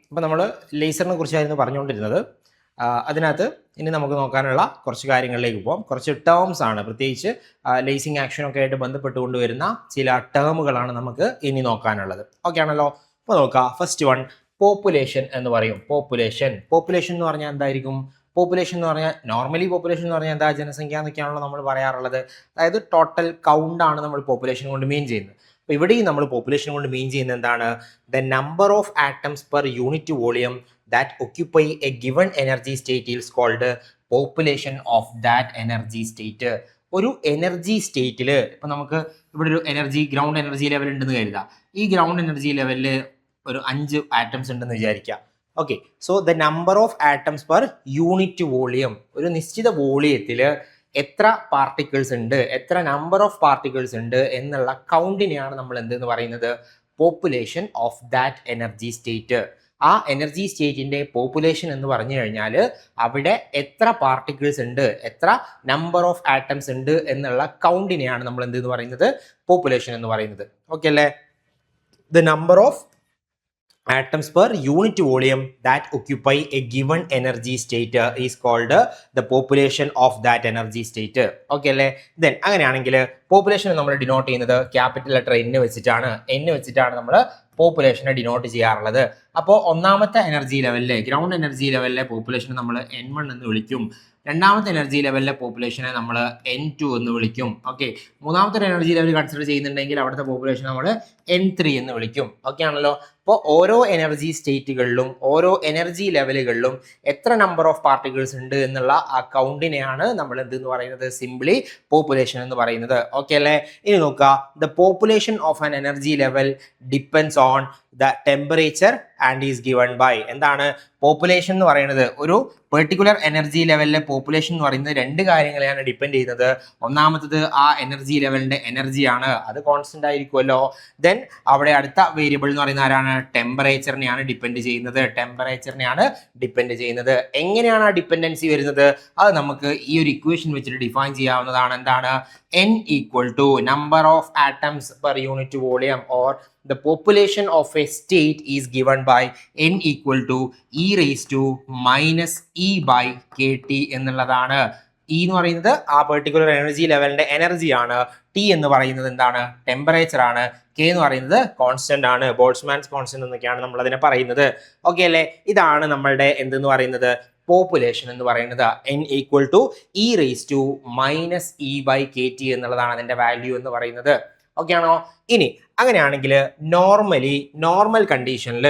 അപ്പോൾ നമ്മൾ ലേസറിനെ കുറിച്ചായിരുന്നു പറഞ്ഞുകൊണ്ടിരുന്നത്. അതിനകത്ത് ഇനി നമുക്ക് നോക്കാനുള്ള കുറച്ച് കാര്യങ്ങളിലേക്ക് പോകാം. കുറച്ച് ടേംസ് ആണ്, പ്രത്യേകിച്ച് ലേസിങ് ആക്ഷനൊക്കെ ആയിട്ട് ബന്ധപ്പെട്ടുകൊണ്ട് വരുന്ന ചില ടേമുകളാണ് നമുക്ക് ഇനി നോക്കാനുള്ളത്. ഓക്കെ ആണല്ലോ? അപ്പോൾ നോക്കാം. ഫസ്റ്റ് വൺ, പോപ്പുലേഷൻ എന്ന് പറയും. പോപ്പുലേഷൻ എന്ന് പറഞ്ഞാൽ എന്തായിരിക്കും? പോപ്പുലേഷൻ എന്ന് പറഞ്ഞാൽ നോർമലി പോപ്പുലേഷൻ എന്ന് പറഞ്ഞാൽ എന്താ? ജനസംഖ്യ എന്നൊക്കെയാണല്ലോ നമ്മൾ പറയാറുള്ളത്. അതായത് ടോട്ടൽ കൗണ്ട് ആണ് നമ്മൾ പോപ്പുലേഷൻ കൊണ്ട് മീൻ ചെയ്യുന്നത്. അപ്പോൾ ഇവിടെയും നമ്മൾ പോപ്പുലേഷൻ കൊണ്ട് മീൻ ചെയ്യുന്നത് എന്താണ്? The number of atoms per unit volume that occupy a given energy state is called population of that energy state. ഒരു എനർജി സ്റ്റേറ്റിൽ ഇപ്പം നമുക്ക് ഇവിടെ ഒരു ഗ്രൗണ്ട് എനർജി ലെവൽ ഉണ്ടെന്ന് കരുതാം. ഈ ഗ്രൗണ്ട് എനർജി ലെവലിൽ ഒരു 5 ആറ്റംസ് ഉണ്ടെന്ന് വിചാരിക്കുക. Okay, so the number of atoms per unit volume, ഒരു നിശ്ചിത വോളിയത്തിൽ എത്ര പാർട്ടിക്കിൾസ് ഉണ്ട്, എത്ര നമ്പർ ഓഫ് പാർട്ടിക്കിൾസ് ഉണ്ട് എന്നുള്ള കൗണ്ടിനെയാണ് നമ്മൾ എന്തെന്ന് പറയുന്നത്? Population of that energy state. ആ എനർജി സ്റ്റേറ്റിന്റെ പോപ്പുലേഷൻ എന്ന് പറഞ്ഞു കഴിഞ്ഞാൽ അവിടെ എത്ര പാർട്ടിക്കിൾസ് ഉണ്ട്, എത്ര നമ്പർ ഓഫ് ആറ്റംസ് ഉണ്ട് എന്നുള്ള കൗണ്ടിനെയാണ് നമ്മൾ എന്തെന്ന് പറയുന്നത്? പോപ്പുലേഷൻ എന്ന് പറയുന്നത്. ഓക്കെ അല്ലേ? The number of atoms per unit volume that occupy a given energy state is called the population of that energy state. Okay അല്ലേ? ദെൻ അങ്ങനെയാണെങ്കിൽ പോപ്പുലേഷൻ നമ്മൾ ഡിനോട്ട് ചെയ്യുന്നത് ക്യാപിറ്റൽ ലെറ്റർ N വെച്ചിട്ടാണ് നമ്മൾ പോപ്പുലേഷനെ ഡിനോട്ട് ചെയ്യാറുള്ളത്. അപ്പോൾ ഒന്നാമത്തെ എനർജി ലെവലിലെ ഗ്രൗണ്ട് എനർജി ലെവലിലെ പോപ്പുലേഷനെ നമ്മൾ N1 എന്ന് വിളിക്കും. രണ്ടാമത്തെ എനർജി ലെവലിലെ പോപ്പുലേഷനെ നമ്മൾ N2 എന്ന് വിളിക്കും. ഓക്കെ, മൂന്നാമത്തെ എനർജി ലെവൽ കൺസിഡർ ചെയ്യുന്നുണ്ടെങ്കിൽ അവിടുത്തെ പോപ്പുലേഷൻ നമ്മൾ N3 എന്ന് വിളിക്കും. ഓക്കെ ആണല്ലോ? അപ്പോൾ ഓരോ എനർജി സ്റ്റേറ്റുകളിലും ഓരോ എനർജി ലെവലുകളിലും എത്ര നമ്പർ ഓഫ് പാർട്ടിക്കിൾസ് ഉണ്ട് എന്നുള്ള ആ കൗണ്ടിനെയാണ് നമ്മൾ എന്തെന്ന് പറയുന്നത്? സിംപ്ലി പോപ്പുലേഷൻ എന്ന് പറയുന്നത്. ഓക്കെ അല്ലേ? ഇനി നോക്കുക. The population of an energy level depends on the temperature and is given by. എന്താണ് പോപ്പുലേഷൻ എന്ന് പറയുന്നത്? ഒരു പെർട്ടിക്കുലർ എനർജി ലെവലിലെ പോപ്പുലേഷൻ എന്ന് പറയുന്നത് 2 കാര്യങ്ങളെയാണ് ഡിപ്പെൻഡ് ചെയ്യുന്നത്. ഒന്നാമത്തത് ആ എനർജി ലെവലിന്റെ എനർജിയാണ്, അത് കോൺസ്റ്റന്റ് ആയിരിക്കുമല്ലോ. ദെൻ അവിടെ അടുത്ത വേരിയബിൾ എന്ന് പറയുന്നത് ആരാണ്? ടെമ്പറേച്ചറിനെയാണ് ഡിപ്പെൻഡ് ചെയ്യുന്നത്. എങ്ങനെയാണ് ആ ഡിപ്പെൻഡൻസി വരുന്നത്? അത് നമുക്ക് ഈ ഒരു ഇക്വേഷൻ വെച്ചിട്ട് ഡിഫൈൻ ചെയ്യാവുന്നതാണ്. എന്താണ്? N equal to number of atoms per unit volume or the population of a state is given by N equal to e raised to minus e by kt എന്നുള്ളതാണ്. E എന്ന് പറയുന്നത് ആ particular energy ലെവലിന്റെ എനർജിയാണ്. T എന്ന് പറയുന്നത് എന്താണ്? Temperature ആണ്. K എന്ന് പറയുന്നത് കോൺസ്റ്റന്റ് ആണ്. ബോൾട്സ്മാൻസ് കോൺസ്റ്റന്റ് എന്നൊക്കെയാണ് നമ്മൾ അതിനെ പറയുന്നത്. ഓക്കെ അല്ലേ? ഇതാണ് നമ്മളുടെ എന്തെന്ന് പറയുന്നത്? പോപ്പുലേഷൻ എന്ന് പറയുന്നത്. N equal to e raised to minus e by kt എന്നുള്ളതാണ് അതിന്റെ വാല്യൂ എന്ന് പറയുന്നത്. ഓക്കെ ആണോ? ഇനി അങ്ങനെയാണെങ്കിൽ നോർമൽ കണ്ടീഷനിൽ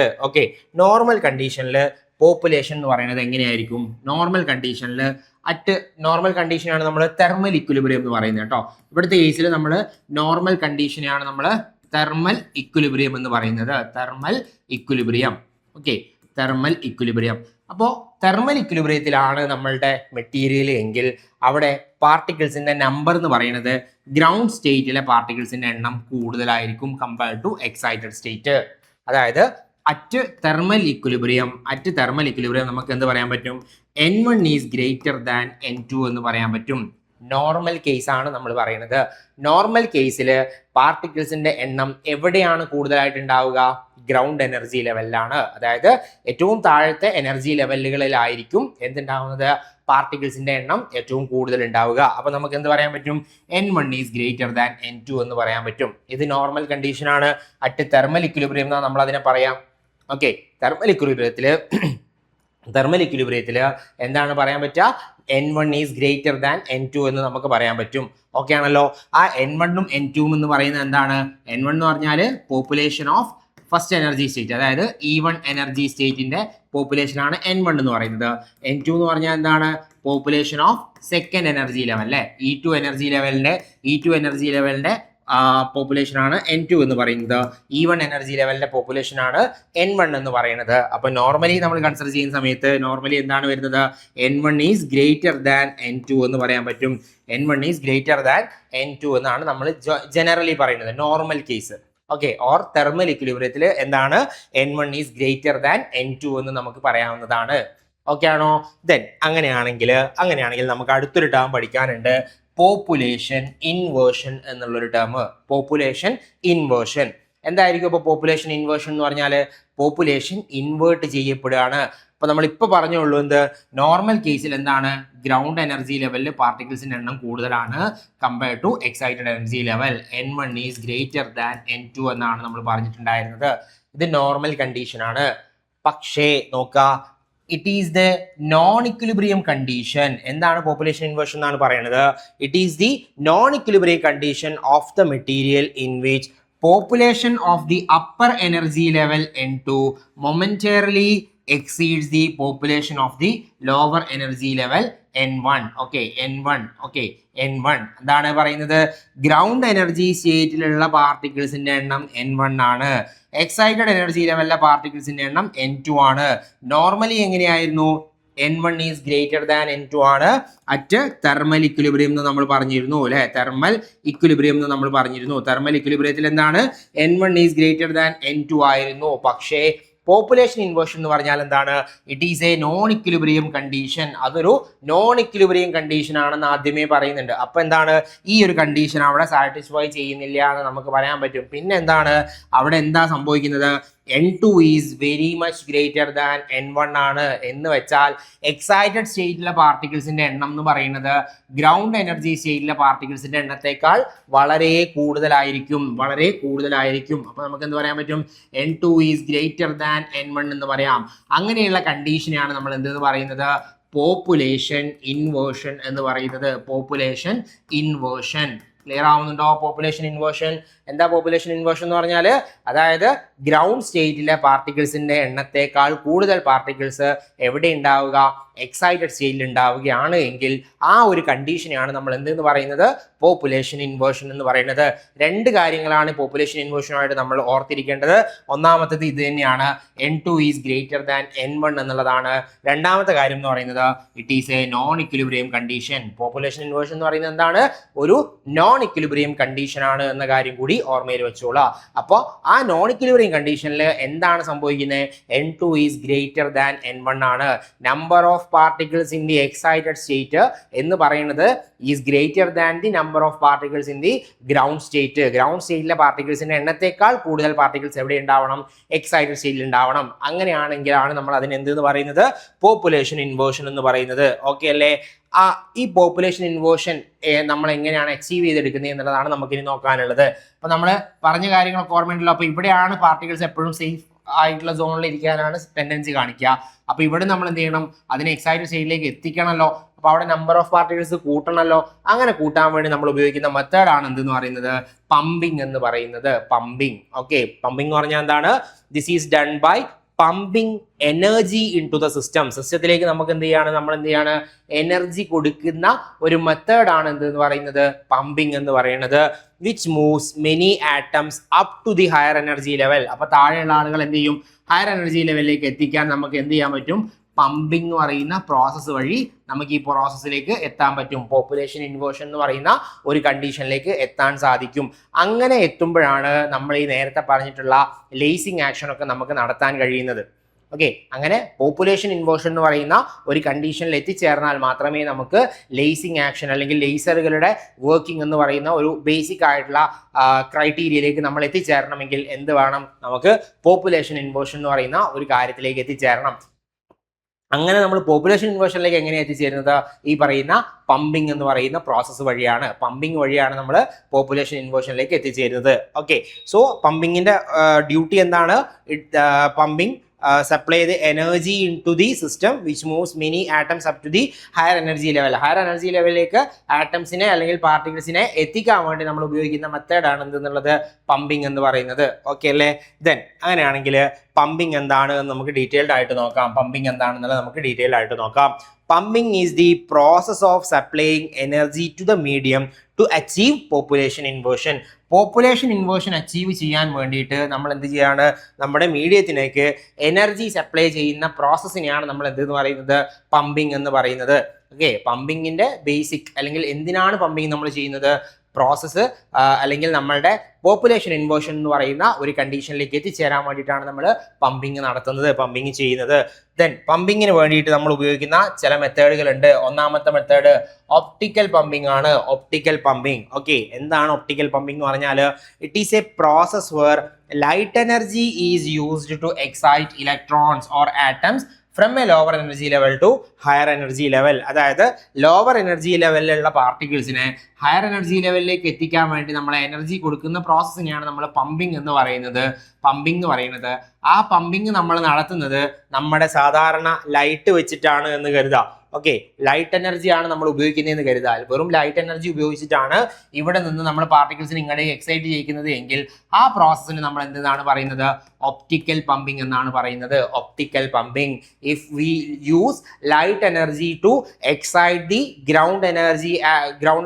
പോപ്പുലേഷൻ എന്ന് പറയുന്നത് എങ്ങനെയായിരിക്കും? നോർമൽ കണ്ടീഷനാണ് നമ്മൾ തെർമൽ ഇക്വിലിബ്രിയം എന്ന് പറയുന്നത് കേട്ടോ. ഇവിടുത്തെ കേസിൽ നമ്മൾ നോർമൽ കണ്ടീഷനെയാണ് നമ്മൾ തെർമൽ ഇക്വിലിബ്രിയം എന്ന് പറയുന്നത്. Thermal equilibrium. അപ്പോൾ തെർമൽ ഇക്വിലിബ്രിയത്തിലാണ് നമ്മളുടെ മെറ്റീരിയൽ എങ്കിൽ അവിടെ പാർട്ടിക്കിൾസിന്റെ നമ്പർ എന്ന് പറയുന്നത് ഗ്രൗണ്ട് സ്റ്റേറ്റിലെ പാർട്ടിക്കിൾസിന്റെ എണ്ണം കൂടുതലായിരിക്കും കമ്പയർഡ് ടു എക്സൈറ്റഡ് സ്റ്റേറ്റ്. അതായത് അറ്റ് തെർമൽ ഇക്വിലിബ്രിയം നമുക്ക് എന്ത് പറയാൻ പറ്റും? N1 is greater than N2 എന്ന് പറയാൻ പറ്റും. നോർമൽ കേസ് ആണ് നമ്മൾ പറയുന്നത്. നോർമൽ കേസിൽ പാർട്ടിക്കിൾസിന്റെ എണ്ണം എവിടെയാണ് കൂടുതലായിട്ട് ഉണ്ടാവുക? ഗ്രൗണ്ട് എനർജി ലെവലിലാണ്. അതായത് ഏറ്റവും താഴത്തെ എനർജി ലെവലുകളിലായിരിക്കും എന്തുണ്ടാവുന്നത്? പാർട്ടിക്കിൾസിന്റെ എണ്ണം ഏറ്റവും കൂടുതൽ ഉണ്ടാവുക. അപ്പൊ നമുക്ക് എന്ത് പറയാൻ പറ്റും? N1 is greater than N2 എന്ന് പറയാൻ പറ്റും. ഇത് നോർമൽ കണ്ടീഷൻ ആണ്. അറ്റ് തെർമൽ ഇക്വിലിബ്രിയം എന്നാണ് നമ്മൾ അതിനെ പറയാം. ഓക്കെ, തെർമൽ ഇക്വിലിബ്രിയത്തിൽ എന്താണ് പറയാൻ പറ്റുക? N1 is greater than N2 എന്ന് നമുക്ക് പറയാൻ പറ്റും. ഓക്കെ ആണല്ലോ? ആ N1ഉം N2ഉം എന്ന് പറയുന്നത് എന്താണ്? N1 എന്ന് പറഞ്ഞാൽ population of first energy state, അതായത് E1 എനർജി സ്റ്റേറ്റിന്റെ പോപ്പുലേഷൻ ആണ് N1 എന്ന് പറയുന്നത്. N2 എന്ന് പറഞ്ഞാൽ എന്താണ്? Population of second energy level അല്ലെ. E2 എനർജി ലെവലിന്റെ പോപ്പുലേഷൻ ആണ് N2 എന്ന് പറയുന്നത്. E1 എനർജി ലെവലിന്റെ പോപ്പുലേഷൻ ആണ് N1 എന്ന് പറയുന്നത്. അപ്പൊ നോർമലി നമ്മൾ കൺസിഡർ ചെയ്യുന്ന സമയത്ത് നോർമലി എന്താണ് വരുന്നത്? N1 is greater than N2 എന്ന് പറയാൻ പറ്റും. N1 is greater than N2 എന്നാണ് നമ്മൾ ജനറലി പറയുന്നത്, normal case. Okay, or thermal ഇക്വിലിബ്രിയത്തിൽ എന്താണ്? N1 is greater than N2 എന്ന് നമുക്ക് പറയാവുന്നതാണ്. ഓക്കെ ആണോ? ദെൻ അങ്ങനെയാണെങ്കിൽ നമുക്ക് അടുത്തൊരു ടേം പഠിക്കാനുണ്ട്. പോപ്പുലേഷൻ ഇൻവേർഷൻ എന്നുള്ളൊരു ടേം. പോപ്പുലേഷൻ ഇൻവേർഷൻ എന്തായിരിക്കും ഇപ്പോൾ പോപ്പുലേഷൻ ഇൻവേർഷൻ എന്ന് പറഞ്ഞാൽ? പോപ്പുലേഷൻ ഇൻവേർട്ട് ചെയ്യപ്പെടുകയാണ്. അപ്പൊ നമ്മൾ ഇപ്പൊ പറഞ്ഞുള്ളൂ എന്ത്, നോർമൽ കേസിൽ എന്താണ്, ഗ്രൗണ്ട് എനർജി ലെവലിൽ പാർട്ടിക്കിൾസിന്റെ എണ്ണം കൂടുതലാണ് compared to excited energy level. N1 is greater than N2 എന്നാണ് നമ്മൾ പറഞ്ഞിട്ടുണ്ടായിരുന്നത്. ഇത് നോർമൽ കണ്ടീഷൻ ആണ്. പക്ഷേ നോക്കുക, it is the non equilibrium condition. എന്താണ് പോപ്പുലേഷൻ ഇൻവേർഷൻ എന്നാണ് പറയുന്നത്? It is the non equilibrium condition of the material in which population of the upper energy level N2 momentarily exceeds the population of the lower energy level N1. Okay, N1. Okay, N1 എന്താണ് പറയുന്നത്? Ground energy സ്റ്റേറ്റിലുള്ള പാർട്ടിക്കിൾസിന്റെ എണ്ണം N1 ആണ്. Excited energy ലെവലിലെ പാർട്ടിക്കിൾസിന്റെ എണ്ണം N2 ആണ്. Normally എങ്ങനെയായിരുന്നു? N1 is greater than N2 ആണ് at thermal equilibrium എന്ന് നമ്മൾ പറഞ്ഞിരുന്നു അല്ലെ. തെർമൽ ഇക്വിലിബ്രിയം എന്ന് നമ്മൾ പറഞ്ഞിരുന്നു. തെർമൽ ഇക്വിലിബ്രിയത്തിൽ എന്താണ്? N1 is greater than N2 ആയിരുന്നു. പക്ഷേ പോപ്പുലേഷൻ ഇൻവേർഷൻ എന്ന് പറഞ്ഞാൽ എന്താണ്? It is A non equilibrium condition. അതൊരു നോൺ ഇക്വിലിബ്രിയം കണ്ടീഷൻ ആണെന്ന് ആദ്യമേ പറയുന്നുണ്ട്. അപ്പൊ എന്താണ്, ഈ ഒരു കണ്ടീഷൻ അവിടെ സാറ്റിസ്ഫൈ ചെയ്യുന്നില്ല എന്ന് നമുക്ക് പറയാൻ പറ്റും. പിന്നെ എന്താണ് അവിടെ എന്താ സംഭവിക്കുന്നത്? N2 is very much greater than N1 ആണ്. എന്ന് വെച്ചാൽ എക്സൈറ്റഡ് സ്റ്റേറ്റിലെ പാർട്ടിക്കിൾസിന്റെ എണ്ണം എന്ന് പറയുന്നത് ഗ്രൗണ്ട് എനർജി സ്റ്റേറ്റിലെ പാർട്ടിക്കിൾസിന്റെ എണ്ണത്തെക്കാൾ വളരെ കൂടുതലായിരിക്കും. അപ്പൊ നമുക്ക് എന്ത് പറയാൻ പറ്റും? N2 is greater than N1 എന്ന് പറയാം. അങ്ങനെയുള്ള കണ്ടീഷനെയാണ് നമ്മൾ എന്തെന്ന് പറയുന്നത്? പോപ്പുലേഷൻ ഇൻവേർഷൻ എന്ന് പറയുന്നത്. പോപ്പുലേഷൻ ഇൻവേർഷൻ ക്ലിയർ ആവുന്നുണ്ടോ? പോപ്പുലേഷൻ ഇൻവേർഷൻ എന്താ? പോപ്പുലേഷൻ ഇൻവേർഷൻ എന്ന് പറഞ്ഞാൽ അതായത് ഗ്രൗണ്ട് സ്റ്റേറ്റിലെ പാർട്ടിക്കിൾസിന്റെ എണ്ണത്തെക്കാൾ കൂടുതൽ പാർട്ടിക്കിൾസ് എവിടെ ഉണ്ടാവുക? എക്സൈറ്റഡ് സ്റ്റേറ്റിൽ ഉണ്ടാവുകയാണ് എങ്കിൽ ആ ഒരു കണ്ടീഷനെയാണ് നമ്മൾ എന്തെന്ന് പറയുന്നത്? പോപ്പുലേഷൻ ഇൻവേർഷൻ എന്ന് പറയുന്നത്. രണ്ട് കാര്യങ്ങളാണ് പോപ്പുലേഷൻ ഇൻവേർഷനുമായിട്ട് നമ്മൾ ഓർത്തിരിക്കേണ്ടത്. ഒന്നാമത്തേത് ഇത് തന്നെയാണ്, N2 is greater than N1 എന്നുള്ളതാണ്. രണ്ടാമത്തെ കാര്യം എന്ന് പറയുന്നത് it is A non equilibrium condition. Population inversion എന്ന് പറയുന്നത് എന്താണ്? ഒരു നോൺ ഇക്വിലിബ്രിയം കണ്ടീഷൻ ആണ് എന്ന കാര്യം കൂടി ഓർമ്മയിൽ വെച്ചോളാം. അപ്പോൾ ആ നോൺ ഇക്വിലിബ്രിയം കണ്ടീഷനിൽ എന്താണ് സംഭവിക്കുന്നത്? N2 is greater than N1 ആണ്. Number of particles in the excited state എന്ന് പറയുന്നത് is greater than the number of particles in the ground state. Ground സ്റ്റേറ്റിലെ പാർട്ടിക്കിൾസിന്റെ എണ്ണത്തെക്കാൾ കൂടുതൽ പാർട്ടിക്കിൾസ് എവിടെ ഉണ്ടാവണം? എക്സൈറ്റഡ് സ്റ്റേറ്റിൽ ഉണ്ടാവണം. അങ്ങനെയാണെങ്കിലാണ് നമ്മൾ അതിന് എന്തെന്ന് പറയുന്നത്? പോപ്പുലേഷൻ ഇൻവേർഷൻ എന്ന് പറയുന്നത്. ഓക്കെ അല്ലേ? ഈ പോപ്പുലേഷൻ ഇൻവേർഷൻ നമ്മൾ എങ്ങനെയാണ് അച്ചീവ് ചെയ്തെടുക്കുന്നത് എന്നുള്ളതാണ് നമുക്കിനി നോക്കാനുള്ളത്. അപ്പൊ നമ്മൾ പറഞ്ഞ കാര്യങ്ങളൊക്കെ ഓർമ്മയുണ്ടല്ലോ. അപ്പൊ ഇവിടെയാണ് പാർട്ടിക്കിൾസ് എപ്പോഴും സേഫ് ആയിട്ടുള്ള സോണിൽ ഇരിക്കാനാണ് ടെൻഡൻസി കാണിക്കുക. അപ്പൊ ഇവിടെ നമ്മൾ എന്ത് ചെയ്യണം? അതിനെ എക്സൈറ്റഡ് സ്റ്റേറ്റിലേക്ക് എത്തിക്കണമല്ലോ. അപ്പൊ അവിടെ നമ്പർ ഓഫ് പാർട്ടിക്കിൾസ് കൂട്ടണമല്ലോ. അങ്ങനെ കൂട്ടാൻ വേണ്ടി നമ്മൾ ഉപയോഗിക്കുന്ന മെത്തേഡ് ആണ് എന്തെന്ന് പറയുന്നത്? പമ്പിങ് എന്ന് പറയുന്നത്. പമ്പിങ്. ഓക്കെ, പമ്പിങ് എന്ന് പറഞ്ഞാൽ എന്താണ്? This is done by pumping energy into the system. സിസ്റ്റത്തിലേക്ക് നമുക്ക് എന്ത് ചെയ്യാണ്? നമ്മൾ എന്ത് ചെയ്യാണ്? എനർജി കൊടുക്കുന്ന ഒരു മെത്തേഡ് ആണ് എന്തെന്ന് പറയുന്നത്? പമ്പിങ് എന്ന് പറയുന്നത്. Which moves many atoms up to the higher energy level. അപ്പൊ താഴെയുള്ള ആളുകൾ എന്ത് ചെയ്യും? ഹയർ എനർജി ലെവലിലേക്ക് എത്തിക്കാൻ നമുക്ക് എന്ത് ചെയ്യാൻ പറ്റും? പമ്പിംഗ് എന്ന് പറയുന്ന പ്രോസസ്സ് വഴി നമുക്ക് ഈ പ്രോസസ്സിലേക്ക് എത്താൻ പറ്റും. പോപ്പുലേഷൻ ഇൻവേർഷൻ എന്ന് പറയുന്ന ഒരു കണ്ടീഷനിലേക്ക് എത്താൻ സാധിക്കും. അങ്ങനെ എത്തുമ്പോഴാണ് നമ്മൾ ഈ നേരത്തെ പറഞ്ഞിട്ടുള്ള ലേസിംഗ് ആക്ഷൻ ഒക്കെ നമുക്ക് നടത്താൻ കഴിയുന്നത്. ഓക്കെ, അങ്ങനെ പോപ്പുലേഷൻ ഇൻവേർഷൻ എന്ന് പറയുന്ന ഒരു കണ്ടീഷനിൽ എത്തിച്ചേർന്നാൽ മാത്രമേ നമുക്ക് ലേസിംഗ് ആക്ഷൻ അല്ലെങ്കിൽ ലേസറുകളുടെ വർക്കിംഗ് എന്ന് പറയുന്ന ഒരു ബേസിക് ആയിട്ടുള്ള ക്രൈറ്റീരിയയിലേക്ക് നമ്മൾ എത്തിച്ചേരണമെങ്കിൽ എന്ത് വേണം? നമുക്ക് പോപ്പുലേഷൻ ഇൻവേർഷൻ എന്ന് പറയുന്ന ഒരു കാര്യത്തിലേക്ക് എത്തിച്ചേരണം. അങ്ങനെ നമ്മൾ പോപ്പുലേഷൻ ഇൻവേർഷനിലേക്ക് എങ്ങനെ എത്തിച്ചേരുന്നത്? ഈ പറയുന്ന പമ്പിംഗ് എന്ന് പറയുന്ന പ്രോസസ്സ് വഴിയാണ്. പമ്പിംഗ് വഴിയാണ് നമ്മൾ പോപ്പുലേഷൻ ഇൻവേർഷനിലേക്ക് എത്തിച്ചേരുന്നത്. ഓക്കെ, സോ പമ്പിങ്ങിന്റെ ഡ്യൂട്ടി എന്താണ്? Pumping supply the energy into the system which moves many atoms up to the higher energy level. higher energy ലെവലിലേക്ക് ആറ്റംസിനെ അല്ലെങ്കിൽ പാർട്ടിക്കിൾസിനെ എത്തിക്കാൻ വേണ്ടി നമ്മൾ ഉപയോഗിക്കുന്ന മെത്തേഡാണ് എന്തെന്നുള്ളത്? പമ്പിംഗ് എന്ന് പറയുന്നത്. ഓക്കെ അല്ലേ? ദെൻ അങ്ങനെയാണെങ്കിൽ പമ്പിംഗ് എന്താണ് എന്ന് നമുക്ക് ഡീറ്റെയിൽഡ് ആയിട്ട് നോക്കാം. പമ്പിംഗ് എന്താണെന്നുള്ളത് നമുക്ക് ഡീറ്റെയിൽഡ് ആയിട്ട് നോക്കാം. Pumping is the process of supplying energy to the medium to achieve population inversion. Population inversion achieve ചെയ്യാൻ വേണ്ടിയിട്ട് നമ്മൾ എന്ത് ചെയ്യാണ്? നമ്മുടെ മീഡിയത്തിലേക്ക് എനർജി സപ്ലൈ ചെയ്യുന്ന പ്രോസസ്സിനെയാണ് നമ്മൾ എന്തെന്ന് പറയുന്നത്? പമ്പിംഗ് എന്ന് പറയുന്നത്. ഓക്കെ, പമ്പിങ്ങിന്റെ ബേസിക് അല്ലെങ്കിൽ എന്തിനാണ് പമ്പിങ് നമ്മൾ ചെയ്യുന്നത്? പ്രോസസ്സ് അല്ലെങ്കിൽ നമ്മളുടെ പോപ്പുലേഷൻ ഇൻവേർഷൻ എന്ന് പറയുന്ന ഒരു കണ്ടീഷനിലേക്ക് എത്തിച്ചേരാൻ വേണ്ടിയിട്ടാണ് നമ്മൾ പമ്പിങ് നടത്തുന്നത്, പമ്പിങ് ചെയ്യുന്നത്. ദെൻ പമ്പിങ്ങിന് വേണ്ടിയിട്ട് നമ്മൾ ഉപയോഗിക്കുന്ന ചില മെത്തേഡുകളുണ്ട്. ഒന്നാമത്തെ മെത്തേഡ് ഒപ്റ്റിക്കൽ പമ്പിംഗ് ആണ്. ഒപ്റ്റിക്കൽ പമ്പിംഗ്, ഓക്കെ, എന്താണ് ഒപ്റ്റിക്കൽ പമ്പിംഗ് എന്ന് പറഞ്ഞാൽ it is a process where light energy is used to excite electrons or atoms from a lower energy level to higher energy level. അതായത് lower energy ലെവലിലുള്ള പാർട്ടിക്കിൾസിനെ higher energy ലെവലിലേക്ക് എത്തിക്കാൻ വേണ്ടി നമ്മൾ എനർജി കൊടുക്കുന്ന പ്രോസസ്സിനെയാണ് നമ്മൾ പമ്പിംഗ് എന്ന് പറയുന്നത്. ആ പമ്പിംഗ് നമ്മൾ നടത്തുന്നത് നമ്മുടെ സാധാരണ ലൈറ്റ് വെച്ചിട്ടാണ് എന്ന് കരുതാം. ഓക്കെ, ലൈറ്റ് എനർജിയാണ് നമ്മൾ ഉപയോഗിക്കുന്നതെന്ന് കരുതാൽ, വെറും ലൈറ്റ് എനർജി ഉപയോഗിച്ചിട്ടാണ് ഇവിടെ നിന്ന് നമ്മൾ പാർട്ടിക്കിൾസിനെ ഇങ്ങോട്ടേക്ക് എക്സൈറ്റ് ചെയ്യിക്കുന്നത് എങ്കിൽ ആ പ്രോസസ്സിന് നമ്മൾ എന്താണ് പറയുന്നത്? ഒപ്റ്റിക്കൽ പമ്പിംഗ് എന്നാണ് പറയുന്നത്. Optical pumping. If we use light energy to excite the ground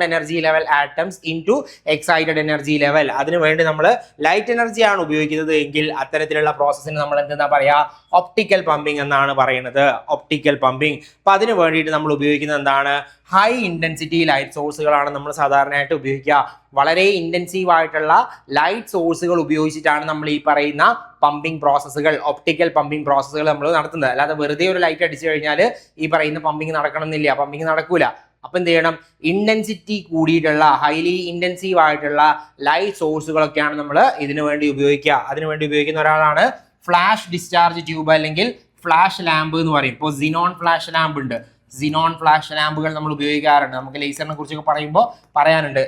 energy level atoms into excited energy level, അതിനുവേണ്ടി നമ്മൾ ലൈറ്റ് എനർജിയാണ് ഉപയോഗിക്കുന്നത് എങ്കിൽ അത്തരത്തിലുള്ള പ്രോസസ്സിന് നമ്മൾ എന്താ പറയാ? ഒപ്റ്റിക്കൽ പമ്പിംഗ് എന്നാണ് പറയുന്നത്. Optical pumping. അപ്പൊ അതിന് വേണ്ടിയിട്ട് നമ്മൾ ഉപയോഗിക്കുന്നത് എന്താണ്? ഹൈ ഇന്റൻസിറ്റി ലൈറ്റ് സോഴ്സുകളാണ് നമ്മൾ സാധാരണയായിട്ട് ഉപയോഗിക്കുക. വളരെ ഇന്റൻസീവ് ആയിട്ടുള്ള ലൈറ്റ് സോഴ്സുകൾ ഉപയോഗിച്ചിട്ടാണ് നമ്മൾ ഈ പറയുന്ന പമ്പിംഗ് പ്രോസസ്സുകൾ, ഒപ്റ്റിക്കൽ പമ്പിംഗ് പ്രോസസ്സുകൾ നമ്മൾ നടത്തുന്നത്. അല്ലാതെ വെറുതെ ഒരു ലൈറ്റ് അടിച്ചു കഴിഞ്ഞാൽ ഈ പറയുന്ന പമ്പിംഗ് നടക്കണമെന്നില്ല, പമ്പിംഗ് നടക്കൂല. അപ്പൊ എന്ത് ചെയ്യണം? ഇന്റൻസിറ്റി കൂടിയിട്ടുള്ള ഹൈലി ഇന്റൻസീവ് ആയിട്ടുള്ള ലൈറ്റ് സോഴ്സുകളൊക്കെയാണ് നമ്മൾ ഇതിനു വേണ്ടി ഉപയോഗിക്കുക. അതിനുവേണ്ടി ഉപയോഗിക്കുന്ന ഒരാളാണ് ഫ്ലാഷ് ഡിസ്ചാർജ് ട്യൂബ് അല്ലെങ്കിൽ ഫ്ലാഷ് ലാമ്പ് എന്ന് പറയും. ഇപ്പോൾ സിനോൺ ഫ്ലാഷ് ലാമ്പ് ഉണ്ട്. സിനോൺ ഫ്ലാഷ് ലാമ്പുകൾ നമ്മൾ ഉപയോഗിക്കാറുണ്ട്. നമുക്ക് ലേസറിനെ കുറിച്ചൊക്കെ പറയുമ്പോൾ പറയാനുണ്ട്.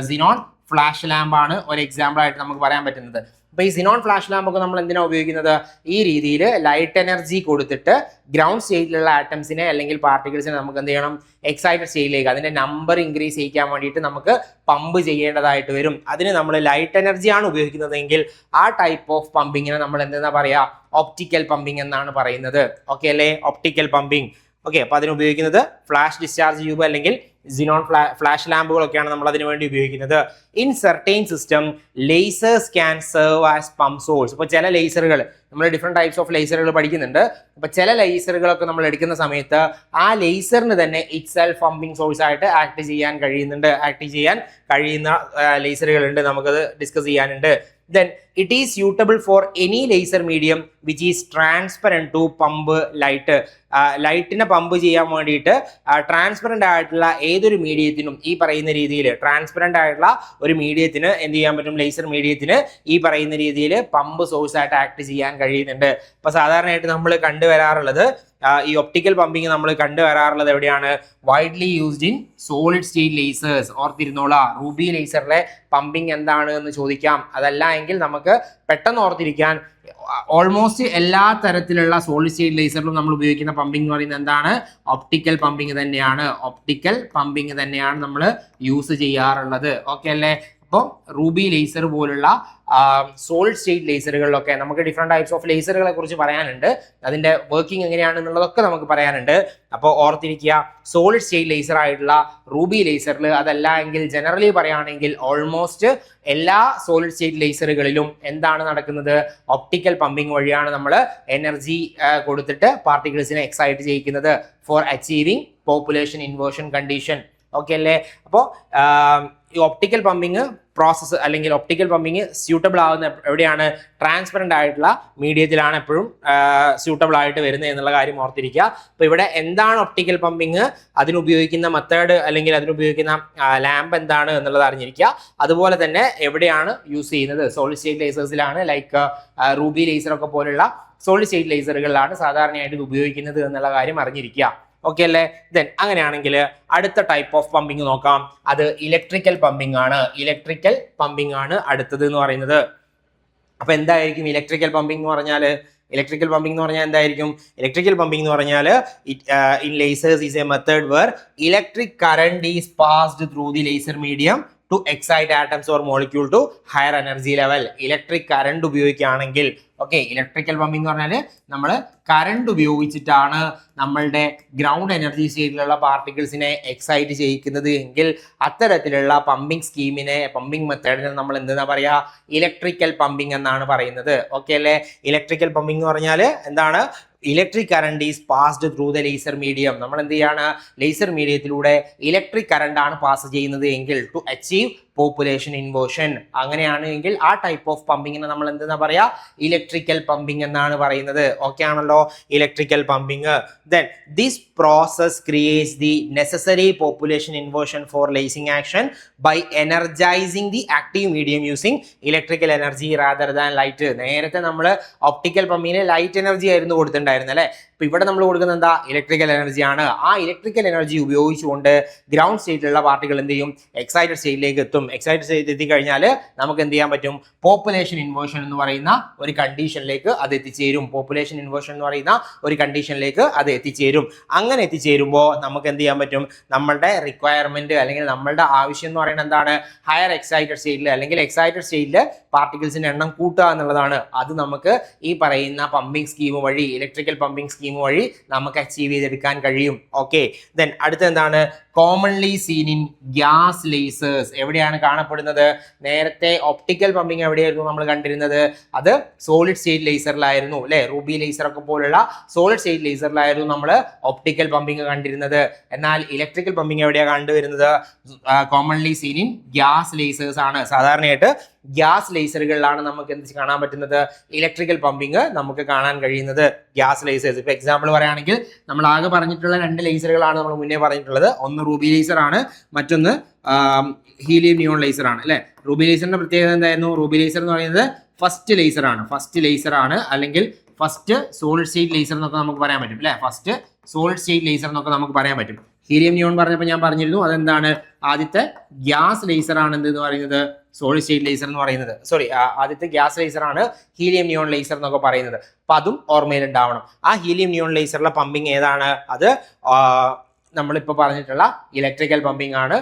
സിനോൺ ഫ്ലാഷ് ലാമ്പാണ് ഒരു എക്സാമ്പിൾ ആയിട്ട് നമുക്ക് പറയാൻ പറ്റുന്നത്. അപ്പൊ ഈ സിനോൺ ഫ്ലാഷ് ലാമ്പൊക്കെ നമ്മൾ എന്തിനാണ് ഉപയോഗിക്കുന്നത്? ഈ രീതിയിൽ ലൈറ്റ് എനർജി കൊടുത്തിട്ട് ഗ്രൗണ്ട് സ്റ്റേറ്റിലുള്ള ആറ്റംസിനെ അല്ലെങ്കിൽ പാർട്ടിക്കിൾസിനെ നമുക്ക് എന്ത് ചെയ്യണം? എക്സൈറ്റഡ് സ്റ്റേറ്റിലേക്ക് അതിന്റെ നമ്പർ ഇൻക്രീസ് ചെയ്യിക്കാൻ വേണ്ടിയിട്ട് നമുക്ക് പമ്പ് ചെയ്യേണ്ടതായിട്ട് വരും. അതിന് നമ്മൾ ലൈറ്റ് എനർജിയാണ് ഉപയോഗിക്കുന്നതെങ്കിൽ ആ ടൈപ്പ് ഓഫ് പമ്പിങ്ങിനെ നമ്മൾ എന്താ പറയാ? ഒപ്റ്റിക്കൽ പമ്പിംഗ് എന്നാണ് പറയുന്നത്. ഓക്കെ അല്ലേ? Optical pumping. ഓക്കെ, അപ്പൊ അതിന് ഉപയോഗിക്കുന്നത് ഫ്ലാഷ് ഡിസ്ചാർജ് ട്യൂബ് അല്ലെങ്കിൽ സിനോൺ ഫ്ലാഷ് ലാമ്പുകളൊക്കെയാണ് നമ്മൾ അതിനു വേണ്ടി ഉപയോഗിക്കുന്നത്. In certain system ലേസേഴ്സ് can serve as pump source. ഇപ്പോൾ ചില ലേസറുകൾ, നമ്മൾ ഡിഫറെന്റ് ടൈപ്സ് ഓഫ് ലേസറുകൾ പഠിക്കുന്നുണ്ട്. അപ്പൊ ചില ലേസറുകളൊക്കെ നമ്മൾ എടുക്കുന്ന സമയത്ത് ആ ലേസറിന് തന്നെ ഇറ്റ് സെൽഫ് പമ്പിംഗ് സോഴ്സ് ആയിട്ട് ആക്ട് ചെയ്യാൻ കഴിയുന്ന ലേസറുകളുണ്ട്. നമുക്കത് ഡിസ്കസ് ചെയ്യാനുണ്ട്. Then it is suitable for any laser medium which is transparent to pump light. ലൈറ്റിനെ പമ്പ് ചെയ്യാൻ വേണ്ടിയിട്ട് ട്രാൻസ്പെറന്റ് ആയിട്ടുള്ള ഏതൊരു മീഡിയത്തിനും ഈ പറയുന്ന രീതിയിൽ ട്രാൻസ്പെറന്റ് ആയിട്ടുള്ള ഒരു മീഡിയത്തിന് എന്ത് ചെയ്യാൻ പറ്റും? ലേസർ മീഡിയത്തിന് ഈ പറയുന്ന രീതിയിൽ പമ്പ് സോഴ്സ് ആയിട്ട് ആക്ട് ചെയ്യാൻ കഴിയുന്നുണ്ട്. അപ്പൊ സാധാരണയായിട്ട് നമ്മൾ കണ്ടുവരാറുള്ളത് ഈ ഒപ്റ്റിക്കൽ പമ്പിങ് നമ്മൾ കണ്ടുവരാറുള്ളത് എവിടെയാണ്? Widely used in solid state lasers. ഓർത്തിരുന്നോളാം, റൂബി ലേസറിലെ പമ്പിങ് എന്താണ് എന്ന് ചോദിക്കാം. അതല്ല എങ്കിൽ നമുക്ക് പെട്ടെന്ന് ഓർത്തിരിക്കാൻ ഓൾമോസ്റ്റ് എല്ലാ തരത്തിലുള്ള സോളിഡ് സ്റ്റേറ്റ് ലേസറിലും നമ്മൾ ഉപയോഗിക്കുന്ന പമ്പിംഗ് എന്ന് പറയുന്നത് എന്താണ്? ഒപ്റ്റിക്കൽ പമ്പിംഗ് തന്നെയാണ്. ഒപ്റ്റിക്കൽ പമ്പിംഗ് തന്നെയാണ് നമ്മൾ യൂസ് ചെയ്യാറുള്ളത്. ഓക്കെ അല്ലേ? അപ്പോൾ റൂബി ലേസർ പോലുള്ള സോളിഡ് സ്റ്റേറ്റ് ലേസറുകളിലൊക്കെ നമുക്ക് ഡിഫറെന്റ് ടൈപ്സ് ഓഫ് ലേസറുകളെ കുറിച്ച് പറയാനുണ്ട്. അതിന്റെ വർക്കിംഗ് എങ്ങനെയാണെന്നുള്ളതൊക്കെ നമുക്ക് പറയാനുണ്ട്. അപ്പോൾ ഓർത്തിരിക്കുക, സോളിഡ് സ്റ്റേറ്റ് ലേസർ ആയിട്ടുള്ള റൂബി ലേസറിൽ, അതല്ല എങ്കിൽ ജനറലി പറയുകയാണെങ്കിൽ ഓൾമോസ്റ്റ് എല്ലാ സോളിഡ് സ്റ്റേറ്റ് ലേസറുകളിലും എന്താണ് നടക്കുന്നത്? ഒപ്റ്റിക്കൽ പമ്പിംഗ് വഴിയാണ് നമ്മൾ എനർജി കൊടുത്തിട്ട് പാർട്ടിക്കിൾസിനെ എക്സൈറ്റ് ചെയ്യിക്കുന്നത് for achieving population inversion condition. Okay അല്ലേ? അപ്പോൾ ഈ ഒപ്റ്റിക്കൽ പമ്പിങ് പ്രോസസ്സ് അല്ലെങ്കിൽ ഒപ്റ്റിക്കൽ പമ്പിങ് സ്യൂട്ടബിൾ ആവുന്ന എവിടെയാണ്? ട്രാൻസ്പെറന്റ് ആയിട്ടുള്ള മീഡിയത്തിലാണ് എപ്പോഴും സ്യൂട്ടബിൾ ആയിട്ട് വരുന്നത് എന്നുള്ള കാര്യം ഓർത്തിരിക്കുക. അപ്പൊ ഇവിടെ എന്താണ് ഒപ്റ്റിക്കൽ പമ്പിങ്, അതിനുപയോഗിക്കുന്ന മെത്തേഡ് അല്ലെങ്കിൽ അതിനുപയോഗിക്കുന്ന ലാമ്പ് എന്താണ് എന്നുള്ളത് അറിഞ്ഞിരിക്കുക. അതുപോലെ തന്നെ എവിടെയാണ് യൂസ് ചെയ്യുന്നത്? സോളിഡ് സ്റ്റേറ്റ് ലേസേഴ്സിലാണ്, ലൈക്ക് റൂബി ലേസർ ഒക്കെ പോലുള്ള സോളിഡ് സ്റ്റേറ്റ് ലേസറുകളിലാണ് സാധാരണയായിട്ട് ഇത് ഉപയോഗിക്കുന്നത് എന്നുള്ള കാര്യം അറിഞ്ഞിരിക്കുക. ഓക്കെ അല്ലേ? ദെൻ അങ്ങനെയാണെങ്കിൽ അടുത്ത ടൈപ്പ് ഓഫ് പമ്പിങ് നോക്കാം. അത് ഇലക്ട്രിക്കൽ പമ്പിംഗ് ആണ്. ഇലക്ട്രിക്കൽ പമ്പിംഗ് ആണ് അടുത്തത് എന്ന് പറയുന്നത്. അപ്പൊ എന്തായിരിക്കും ഇലക്ട്രിക്കൽ പമ്പിംഗ് എന്ന് പറഞ്ഞാൽ? ഇലക്ട്രിക്കൽ പമ്പിംഗ് എന്ന് പറഞ്ഞാൽ എന്തായിരിക്കും? ഇലക്ട്രിക്കൽ പമ്പിംഗ് എന്ന് പറഞ്ഞാൽ in lasers is a method where electric current is passed through the laser medium to excite atoms or molecule to higher energy level. Electric current ഉപയോഗിക്കുകയാണെങ്കിൽ, okay, electrical pumping എന്ന് പറഞ്ഞാൽ നമ്മൾ current ഉപയോഗിച്ചിട്ടാണ് നമ്മളുടെ ground energy സ്റ്റേറ്റിലുള്ള പാർട്ടിക്കിൾസിനെ excite ചെയ്യിക്കുന്നത് എങ്കിൽ അത്തരത്തിലുള്ള പമ്പിംഗ് സ്കീമിനെ, പമ്പിംഗ് മെത്തേഡിനെ നമ്മൾ എന്താ പറയുക? ഇലക്ട്രിക്കൽ പമ്പിംഗ് എന്നാണ് പറയുന്നത്. ഓക്കെ അല്ലേ? ഇലക്ട്രിക്കൽ പമ്പിംഗ് എന്ന് പറഞ്ഞാൽ എന്താണ്? Electric current is passed through the laser medium. നമ്മൾ എന്ത് ചെയ്യാണ്? ലേസർ മീഡിയത്തിലൂടെ ഇലക്ട്രിക് കറണ്ട് ആണ് പാസ് ചെയ്യുന്നത് എങ്കിൽ ടു അച്ചീവ് പോപ്പുലേഷൻ ഇൻവേർഷൻ. അങ്ങനെയാണെങ്കിൽ ആ ടൈപ്പ് ഓഫ് പമ്പിങ്ങിനെ നമ്മൾ എന്തെന്നാ പറയാ? ഇലക്ട്രിക്കൽ പമ്പിംഗ് എന്നാണ് പറയുന്നത്. ഓക്കെ ആണല്ലോ, electrical pumping. Then this process creates the necessary population inversion for lasing action by energising the active medium using electrical energy rather than light. നേരത്തെ നമ്മൾ ഒപ്റ്റിക്കൽ പമ്പിന് ലൈറ്റ് എനർജി ആയിരുന്നു കൊടുത്തിട്ടുണ്ടായിരുന്നത് അല്ലേ? അപ്പൊ ഇവിടെ നമ്മൾ കൊടുക്കുന്നത് എന്താ? ഇലക്ട്രിക്കൽ എനർജിയാണ്. ആ ഇലക്ട്രിക്കൽ എനർജി ഉപയോഗിച്ചുകൊണ്ട് ഗ്രൗണ്ട് സ്റ്റേറ്റിലുള്ള പാർട്ടികൾ എന്ത് ചെയ്യും? എക്സൈറ്റഡ് സ്റ്റേറ്റിലേക്ക് എത്തും. എക്സൈറ്റഡ് സ്റ്റേറ്റ് എത്തിക്കഴിഞ്ഞാൽ നമുക്ക് എന്ത് ചെയ്യാൻ പറ്റും? പോപ്പുലേഷൻ ഇൻവേർഷൻ എന്ന് പറയുന്ന ഒരു കണ്ടീഷനിലേക്ക് അത് എത്തിച്ചേരും. പോപ്പുലേഷൻ ഇൻവേർഷൻ എന്ന് പറയുന്ന ഒരു കണ്ടീഷനിലേക്ക് അത് എത്തിച്ചേരും. അങ്ങനെ എത്തിച്ചേരുമ്പോൾ നമുക്ക് എന്ത് ചെയ്യാൻ പറ്റും? നമ്മളുടെ റിക്വയർമെന്റ് അല്ലെങ്കിൽ നമ്മളുടെ ആവശ്യം എന്ന് പറയുന്നത് എന്താണ്? ഹയർ എക്സൈറ്റഡ് സ്റ്റേറ്റിൽ അല്ലെങ്കിൽ എക്സൈറ്റഡ് സ്റ്റേറ്റിൽ പാർട്ടിക്കിൾസിന്റെ എണ്ണം കൂട്ടുക എന്നുള്ളതാണ്. അത് നമുക്ക് ഈ പറയുന്ന പമ്പിംഗ് സ്കീം വഴി, ഇലക്ട്രിക്കൽ പമ്പിംഗ് സ്കീം വഴി നമുക്ക് അച്ചീവ് ചെയ്തെടുക്കാൻ കഴിയും. ഓക്കെ, ദെൻ അടുത്ത എന്താണ്? Commonly scene in gas ലേസേഴ്സ്. എവിടെയാണ് കാണപ്പെടുന്നത്? നേരത്തെ ഒപ്റ്റിക്കൽ പമ്പിംഗ് എവിടെയായിരുന്നു നമ്മൾ കണ്ടിരുന്നത്? അത് സോളിഡ് സ്റ്റേറ്റ് ലേസറിലായിരുന്നു അല്ലെ? റൂബി ലേസർ ഒക്കെ പോലുള്ള സോളിഡ് സ്റ്റേറ്റ് ലേസറിലായിരുന്നു നമ്മൾ ഒപ്റ്റിക്കൽ പമ്പിംഗ് കണ്ടിരുന്നത്. എന്നാൽ ഇലക്ട്രിക്കൽ പമ്പിംഗ് എവിടെയാണ് കണ്ടുവരുന്നത്? കോമൺലി സീൻ ഇൻ ഗ്യാസ് ലേസേഴ്സ് ആണ്. സാധാരണയായിട്ട് ഗ്യാസ് ലേസറുകളിലാണ് നമുക്ക് എന്ത് കാണാൻ പറ്റുന്നത്? ഇലക്ട്രിക്കൽ പമ്പിംഗ് നമുക്ക് കാണാൻ കഴിയുന്നത് ഗ്യാസ് ലേസേഴ്സ്. ഇപ്പൊ എക്സാമ്പിൾ പറയുകയാണെങ്കിൽ നമ്മൾ ആകെ പറഞ്ഞിട്ടുള്ള 2 ലേസറുകളാണ് നമ്മൾ മുന്നേ പറഞ്ഞിട്ടുള്ളത്. ഒന്ന് റൂബി ലേസർ ആണ്, മറ്റൊന്ന് ഹീലിയം നിയോൺ ലേസർ ആണ് അല്ലെ? റൂബി ലേസറിന്റെ പ്രത്യേകത എന്തായിരുന്നു? റൂബി ലേസർ എന്ന് പറയുന്നത് ഫസ്റ്റ് ലേസർ ആണ്, അല്ലെങ്കിൽ ഫസ്റ്റ് സോളിഡ് സ്റ്റേറ്റ് ലേസർ എന്നൊക്കെ നമുക്ക് പറയാൻ പറ്റും അല്ലെ? ഫസ്റ്റ് സോളിഡ് സ്റ്റേറ്റ് ലേസർ എന്നൊക്കെ നമുക്ക് പറയാൻ പറ്റും. ഹീലിയം നിയോൺ പറഞ്ഞപ്പോൾ ഞാൻ പറഞ്ഞിരുന്നു അതെന്താണ്? ആദ്യത്തെ ഗ്യാസ് ലേസർ ആണ് എന്ന് പറയുന്നത് സോളിഡ് സ്റ്റേറ്റ് ലേസർ എന്ന് പറയുന്നത്. ആദ്യത്തെ ഗ്യാസ് ലേസർ ആണ് ഹീലിയം നിയോൺ ലേസർ എന്നൊക്കെ പറയുന്നത്. അപ്പൊ അതും ഓർമ്മയിൽ ഉണ്ടാവണം. ആ ഹീലിയം നിയോൺ ലേസറിലെ പമ്പിങ് ഏതാണ്? അത് നമ്മളിപ്പോൾ പറഞ്ഞിട്ടുള്ള ഇലക്ട്രിക്കൽ പമ്പിംഗ് ആണ്.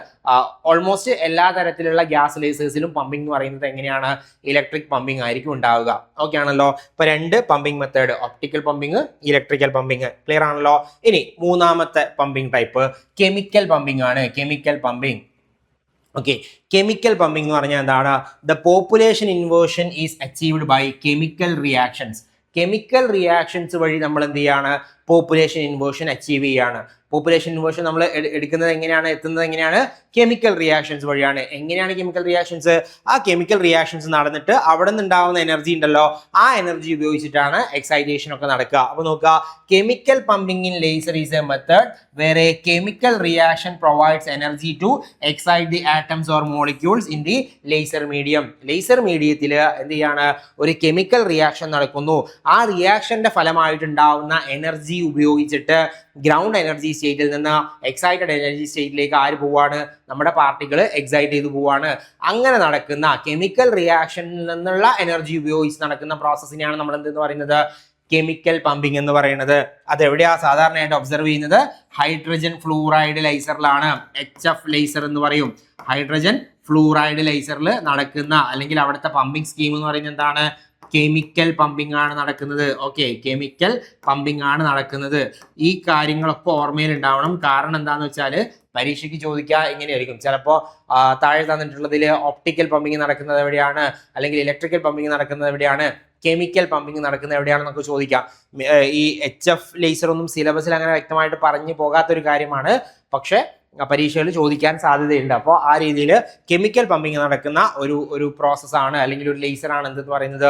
ഓൾമോസ്റ്റ് എല്ലാ തരത്തിലുള്ള ഗ്യാസ് ലേസേഴ്സിലും പമ്പിംഗ് എന്ന് പറയുന്നത് എങ്ങനെയാണ്? ഇലക്ട്രിക് പമ്പിംഗ് ആയിരിക്കും ഉണ്ടാവുക. ഓക്കെ ആണല്ലോ. ഇപ്പൊ 2 pumping method, optical pumping, electrical pumping. Clear ആണല്ലോ. ഇനി മൂന്നാമത്തെ പമ്പിംഗ് ടൈപ്പ് കെമിക്കൽ പമ്പിംഗ് ആണ്. Chemical pumping. Okay, chemical pumping എന്ന് പറഞ്ഞാൽ എന്താണ്? The population inversion is achieved by chemical reactions. Chemical reactions വഴി നമ്മൾ എന്ത് ചെയ്യാണ്? പോപ്പുലേഷൻ ഇൻവേർഷൻ അച്ചീവ് ചെയ്യാണ്. പോപ്പുലേഷൻ ഇൻവേർഷൻ നമ്മൾ എടുക്കുന്നത് എങ്ങനെയാണ്? എത്തുന്നത് എങ്ങനെയാണ്? കെമിക്കൽ റിയാക്ഷൻസ് വഴിയാണ്. എങ്ങനെയാണ് കെമിക്കൽ റിയാക്ഷൻസ്? ആ കെമിക്കൽ റിയാക്ഷൻസ് നടന്നിട്ട് അവിടെ നിന്നുണ്ടാവുന്ന എനർജി ഉണ്ടല്ലോ, ആ എനർജി ഉപയോഗിച്ചിട്ടാണ് എക്സൈറ്റേഷൻ ഒക്കെ നടക്കുക. അപ്പൊ നോക്കുക, chemical pumping in laser is a method where a chemical reaction provides energy to excite the atoms or molecules in the laser medium. Laser മീഡിയത്തിൽ എന്ത് ചെയ്യാണ്? ഒരു കെമിക്കൽ റിയാക്ഷൻ നടക്കുന്നു. ആ റിയാക്ഷന്റെ ഫലമായിട്ടുണ്ടാവുന്ന എനർജി ഉപയോഗിച്ചിട്ട് ഗ്രൗണ്ട് എനർജി സ്റ്റേറ്റിൽ നിന്ന് എക്സൈറ്റഡ് എനർജി സ്റ്റേറ്റിലേക്ക് ആര് പോവാണ്? നമ്മുടെ പാർട്ടിക്കിൾ എക്സൈറ്റ് ചെയ്ത് പോവാണ്. അങ്ങനെ നടക്കുന്ന കെമിക്കൽ റിയാക്ഷനിൽ നിന്നുള്ള എനർജി ഉപയോഗിച്ച് നടക്കുന്ന പ്രോസസ്സിനെയാണ് നമ്മൾ എന്തെന്ന് പറയുന്നത്? കെമിക്കൽ പമ്പിംഗ് എന്ന് പറയുന്നത്. അത് എവിടെയാ സാധാരണയായിട്ട് ഒബ്സർവ് ചെയ്യുന്നത്? ഹൈഡ്രജൻ ഫ്ലൂറൈഡ് ലേസറിലാണ്. HF ലേസർ എന്ന് പറയും. ഹൈഡ്രജൻ ഫ്ലൂറൈഡ് ലേസറിൽ നടക്കുന്ന അല്ലെങ്കിൽ അവിടുത്തെ പമ്പിംഗ് സ്കീം എന്ന് പറയുന്നത് എന്താണ്? കെമിക്കൽ പമ്പിംഗ് ആണ് നടക്കുന്നത്. ഓക്കെ, കെമിക്കൽ പമ്പിംഗ് ആണ് നടക്കുന്നത്. ഈ കാര്യങ്ങളൊക്കെ ഓർമ്മയിൽ ഉണ്ടാവണം. കാരണം എന്താന്ന് വെച്ചാൽ പരീക്ഷയ്ക്ക് ചോദിക്കുക എങ്ങനെയായിരിക്കും? ചിലപ്പോൾ താഴെ തന്നിട്ടുള്ളതിൽ ഒപ്റ്റിക്കൽ പമ്പിംഗ് നടക്കുന്നത് എവിടെയാണ്, അല്ലെങ്കിൽ ഇലക്ട്രിക്കൽ പമ്പിംഗ് നടക്കുന്നത് എവിടെയാണ്, കെമിക്കൽ പമ്പിംഗ് നടക്കുന്നത് എവിടെയാണെന്നൊക്കെ ചോദിക്കാം. ഈ HF ലേസർ ഒന്നും സിലബസിൽ അങ്ങനെ വ്യക്തമായിട്ട് പറഞ്ഞു പോകാത്തൊരു കാര്യമാണ്. പക്ഷെ പരീക്ഷകളിൽ ചോദിക്കാൻ സാധ്യതയുണ്ട്. അപ്പോൾ ആ രീതിയിൽ കെമിക്കൽ പമ്പിംഗ് നടക്കുന്ന ഒരു പ്രോസസ്സാണ് അല്ലെങ്കിൽ ഒരു ലേസറാണ് എന്തെന്ന് പറയുന്നത്?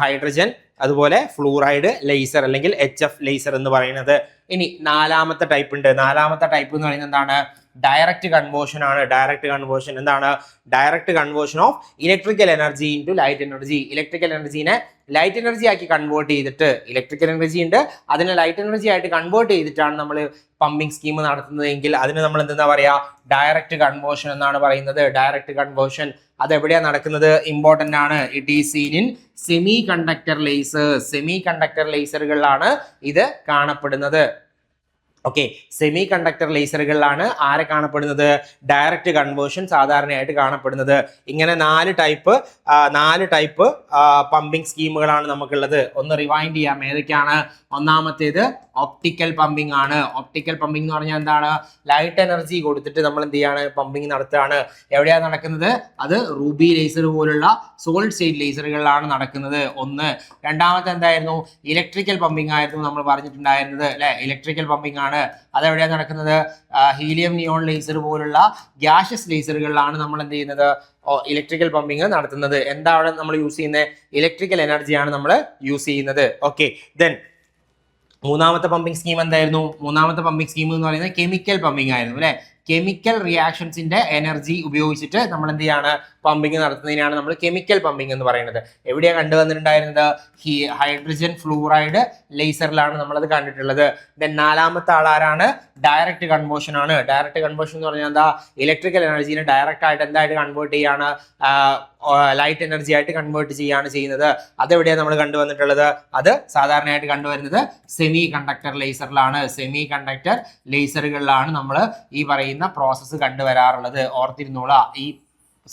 ഹൈഡ്രജൻ അതുപോലെ ഫ്ലൂറൈഡ് ലേസർ അല്ലെങ്കിൽ HF ലേസർ എന്ന് പറയുന്നത്. ഇനി 4ാമത്തെ ടൈപ്പ് ഉണ്ട്. 4ാമത്തെ ടൈപ്പ് എന്ന് പറയുന്നത് എന്താണ്? ഡയറക്റ്റ് കൺവേർഷൻ ആണ്. ഡയറക്റ്റ് കൺവേർഷൻ എന്താണ്? Direct conversion of electrical energy into light energy. Electrical എനർജീനെ ലൈറ്റ് എനർജി ആക്കി കൺവേർട്ട് ചെയ്തിട്ട്, ഇലക്ട്രിക്കൽ എനർജി ഉണ്ട്, അതിനെ ലൈറ്റ് എനർജി ആയിട്ട് കൺവേർട്ട് ചെയ്തിട്ടാണ് നമ്മൾ പമ്പിംഗ് സ്കീം നടത്തുന്നതെങ്കിൽ അതിന് നമ്മൾ എന്താ പറയാ? ഡയറക്റ്റ് കൺവേർഷൻ എന്നാണ് പറയുന്നത്. ഡയറക്റ്റ് കൺവേർഷൻ അതെവിടെയാണ് നടക്കുന്നത്? ഇമ്പോർട്ടന്റ് ആണ്. It is seen in semiconductor lasers. Semiconductor ലേസറുകളിലാണ് ഇത് കാണപ്പെടുന്നത്. ഓക്കെ, സെമി കണ്ടക്ടർ ലേസറുകളിലാണ് ആരെ കാണപ്പെടുന്നത്? ഡയറക്റ്റ് കൺവേർഷൻ സാധാരണയായിട്ട് കാണപ്പെടുന്നത്. ഇങ്ങനെ 4 ടൈപ്പ് പമ്പിംഗ് സ്കീമുകളാണ് നമുക്കുള്ളത്. ഒന്ന് റിവൈൻഡ് ചെയ്യാം. ഏതൊക്കെയാണ്? ഒന്നാമത്തേത് ഒപ്റ്റിക്കൽ പമ്പിംഗ് ആണ്. ഒപ്റ്റിക്കൽ പമ്പിംഗ് എന്ന് പറഞ്ഞാൽ എന്താണ്? ലൈറ്റ് എനർജി കൊടുത്തിട്ട് നമ്മൾ എന്ത് ചെയ്യാണ്? പമ്പിംഗ് നടത്തുകയാണ്. എവിടെയാണ് നടക്കുന്നത്? അത് റൂബി ലേസർ പോലുള്ള സോളിഡ് സ്റ്റേറ്റ് ലേസറുകളിലാണ് നടക്കുന്നത്. ഒന്ന്. രണ്ടാമത്തെ എന്തായിരുന്നു? ഇലക്ട്രിക്കൽ പമ്പിംഗ് ആയിരുന്നു നമ്മൾ പറഞ്ഞിട്ടുണ്ടായിരുന്നത് അല്ലെ? ഇലക്ട്രിക്കൽ പമ്പിംഗ് ആണ്. ആണ്. അതെവിടെയാണ് നടക്കുന്നത്? ഹീലിയം നിയോൺ ലേസർ പോലുള്ള ഗ്യാഷ്യസ് ലേസറുകളിലാണ് നമ്മൾ എന്ത് ചെയ്യുന്നത്? ഇലക്ട്രിക്കൽ പമ്പിങ് നടത്തുന്നത്. എന്താ അവിടെ നമ്മൾ യൂസ് ചെയ്യുന്നത്? ഇലക്ട്രിക്കൽ എനർജിയാണ് നമ്മൾ യൂസ് ചെയ്യുന്നത്. ഓക്കെ, ദെൻ മൂന്നാമത്തെ പമ്പിംഗ് സ്കീം എന്തായിരുന്നു? മൂന്നാമത്തെ പമ്പിംഗ് സ്കീം എന്ന് പറയുന്നത് കെമിക്കൽ പമ്പിംഗ് ആയിരുന്നു അല്ലെ. കെമിക്കൽ റിയാക്ഷൻസിന്റെ എനർജി ഉപയോഗിച്ചിട്ട് നമ്മൾ എന്ത് ചെയ്യാണ്? പമ്പിങ് നടത്തുന്നതിനാണ് നമ്മൾ കെമിക്കൽ പമ്പിംഗ് എന്ന് പറയുന്നത്. എവിടെയാണ് കണ്ടുവന്നിട്ടുണ്ടായിരുന്നത്? ഹൈഡ്രജൻ ഫ്ലൂറൈഡ് ലേസറിലാണ് നമ്മളത് കണ്ടിട്ടുള്ളത്. ദെൻ നാലാമത്തെ ആളാരാണ്? ഡയറക്റ്റ് കൺവേർഷൻ ആണ്. ഡയറക്റ്റ് കൺവേർഷൻ എന്ന് പറഞ്ഞാൽ എന്താ? ഇലക്ട്രിക്കൽ എനർജീനെ ഡയറക്റ്റ് ആയിട്ട് എന്തായിട്ട് കൺവേർട്ട് ചെയ്യാണ്? ലൈറ്റ് എനർജി ആയിട്ട് കൺവേർട്ട് ചെയ്യാണ് ചെയ്യുന്നത്. അതെവിടെയാണ് നമ്മൾ കണ്ടുവന്നിട്ടുള്ളത്? അത് സാധാരണയായിട്ട് കണ്ടുവരുന്നത് സെമി കണ്ടക്ടർ ലേസറിലാണ്. സെമി കണ്ടക്ടർ ലേസറുകളിലാണ് നമ്മൾ ഈ പറയുന്ന പ്രോസസ്സ് കണ്ടുവരാറുള്ളത്. ഓർത്തിരുന്നോളാം, ഈ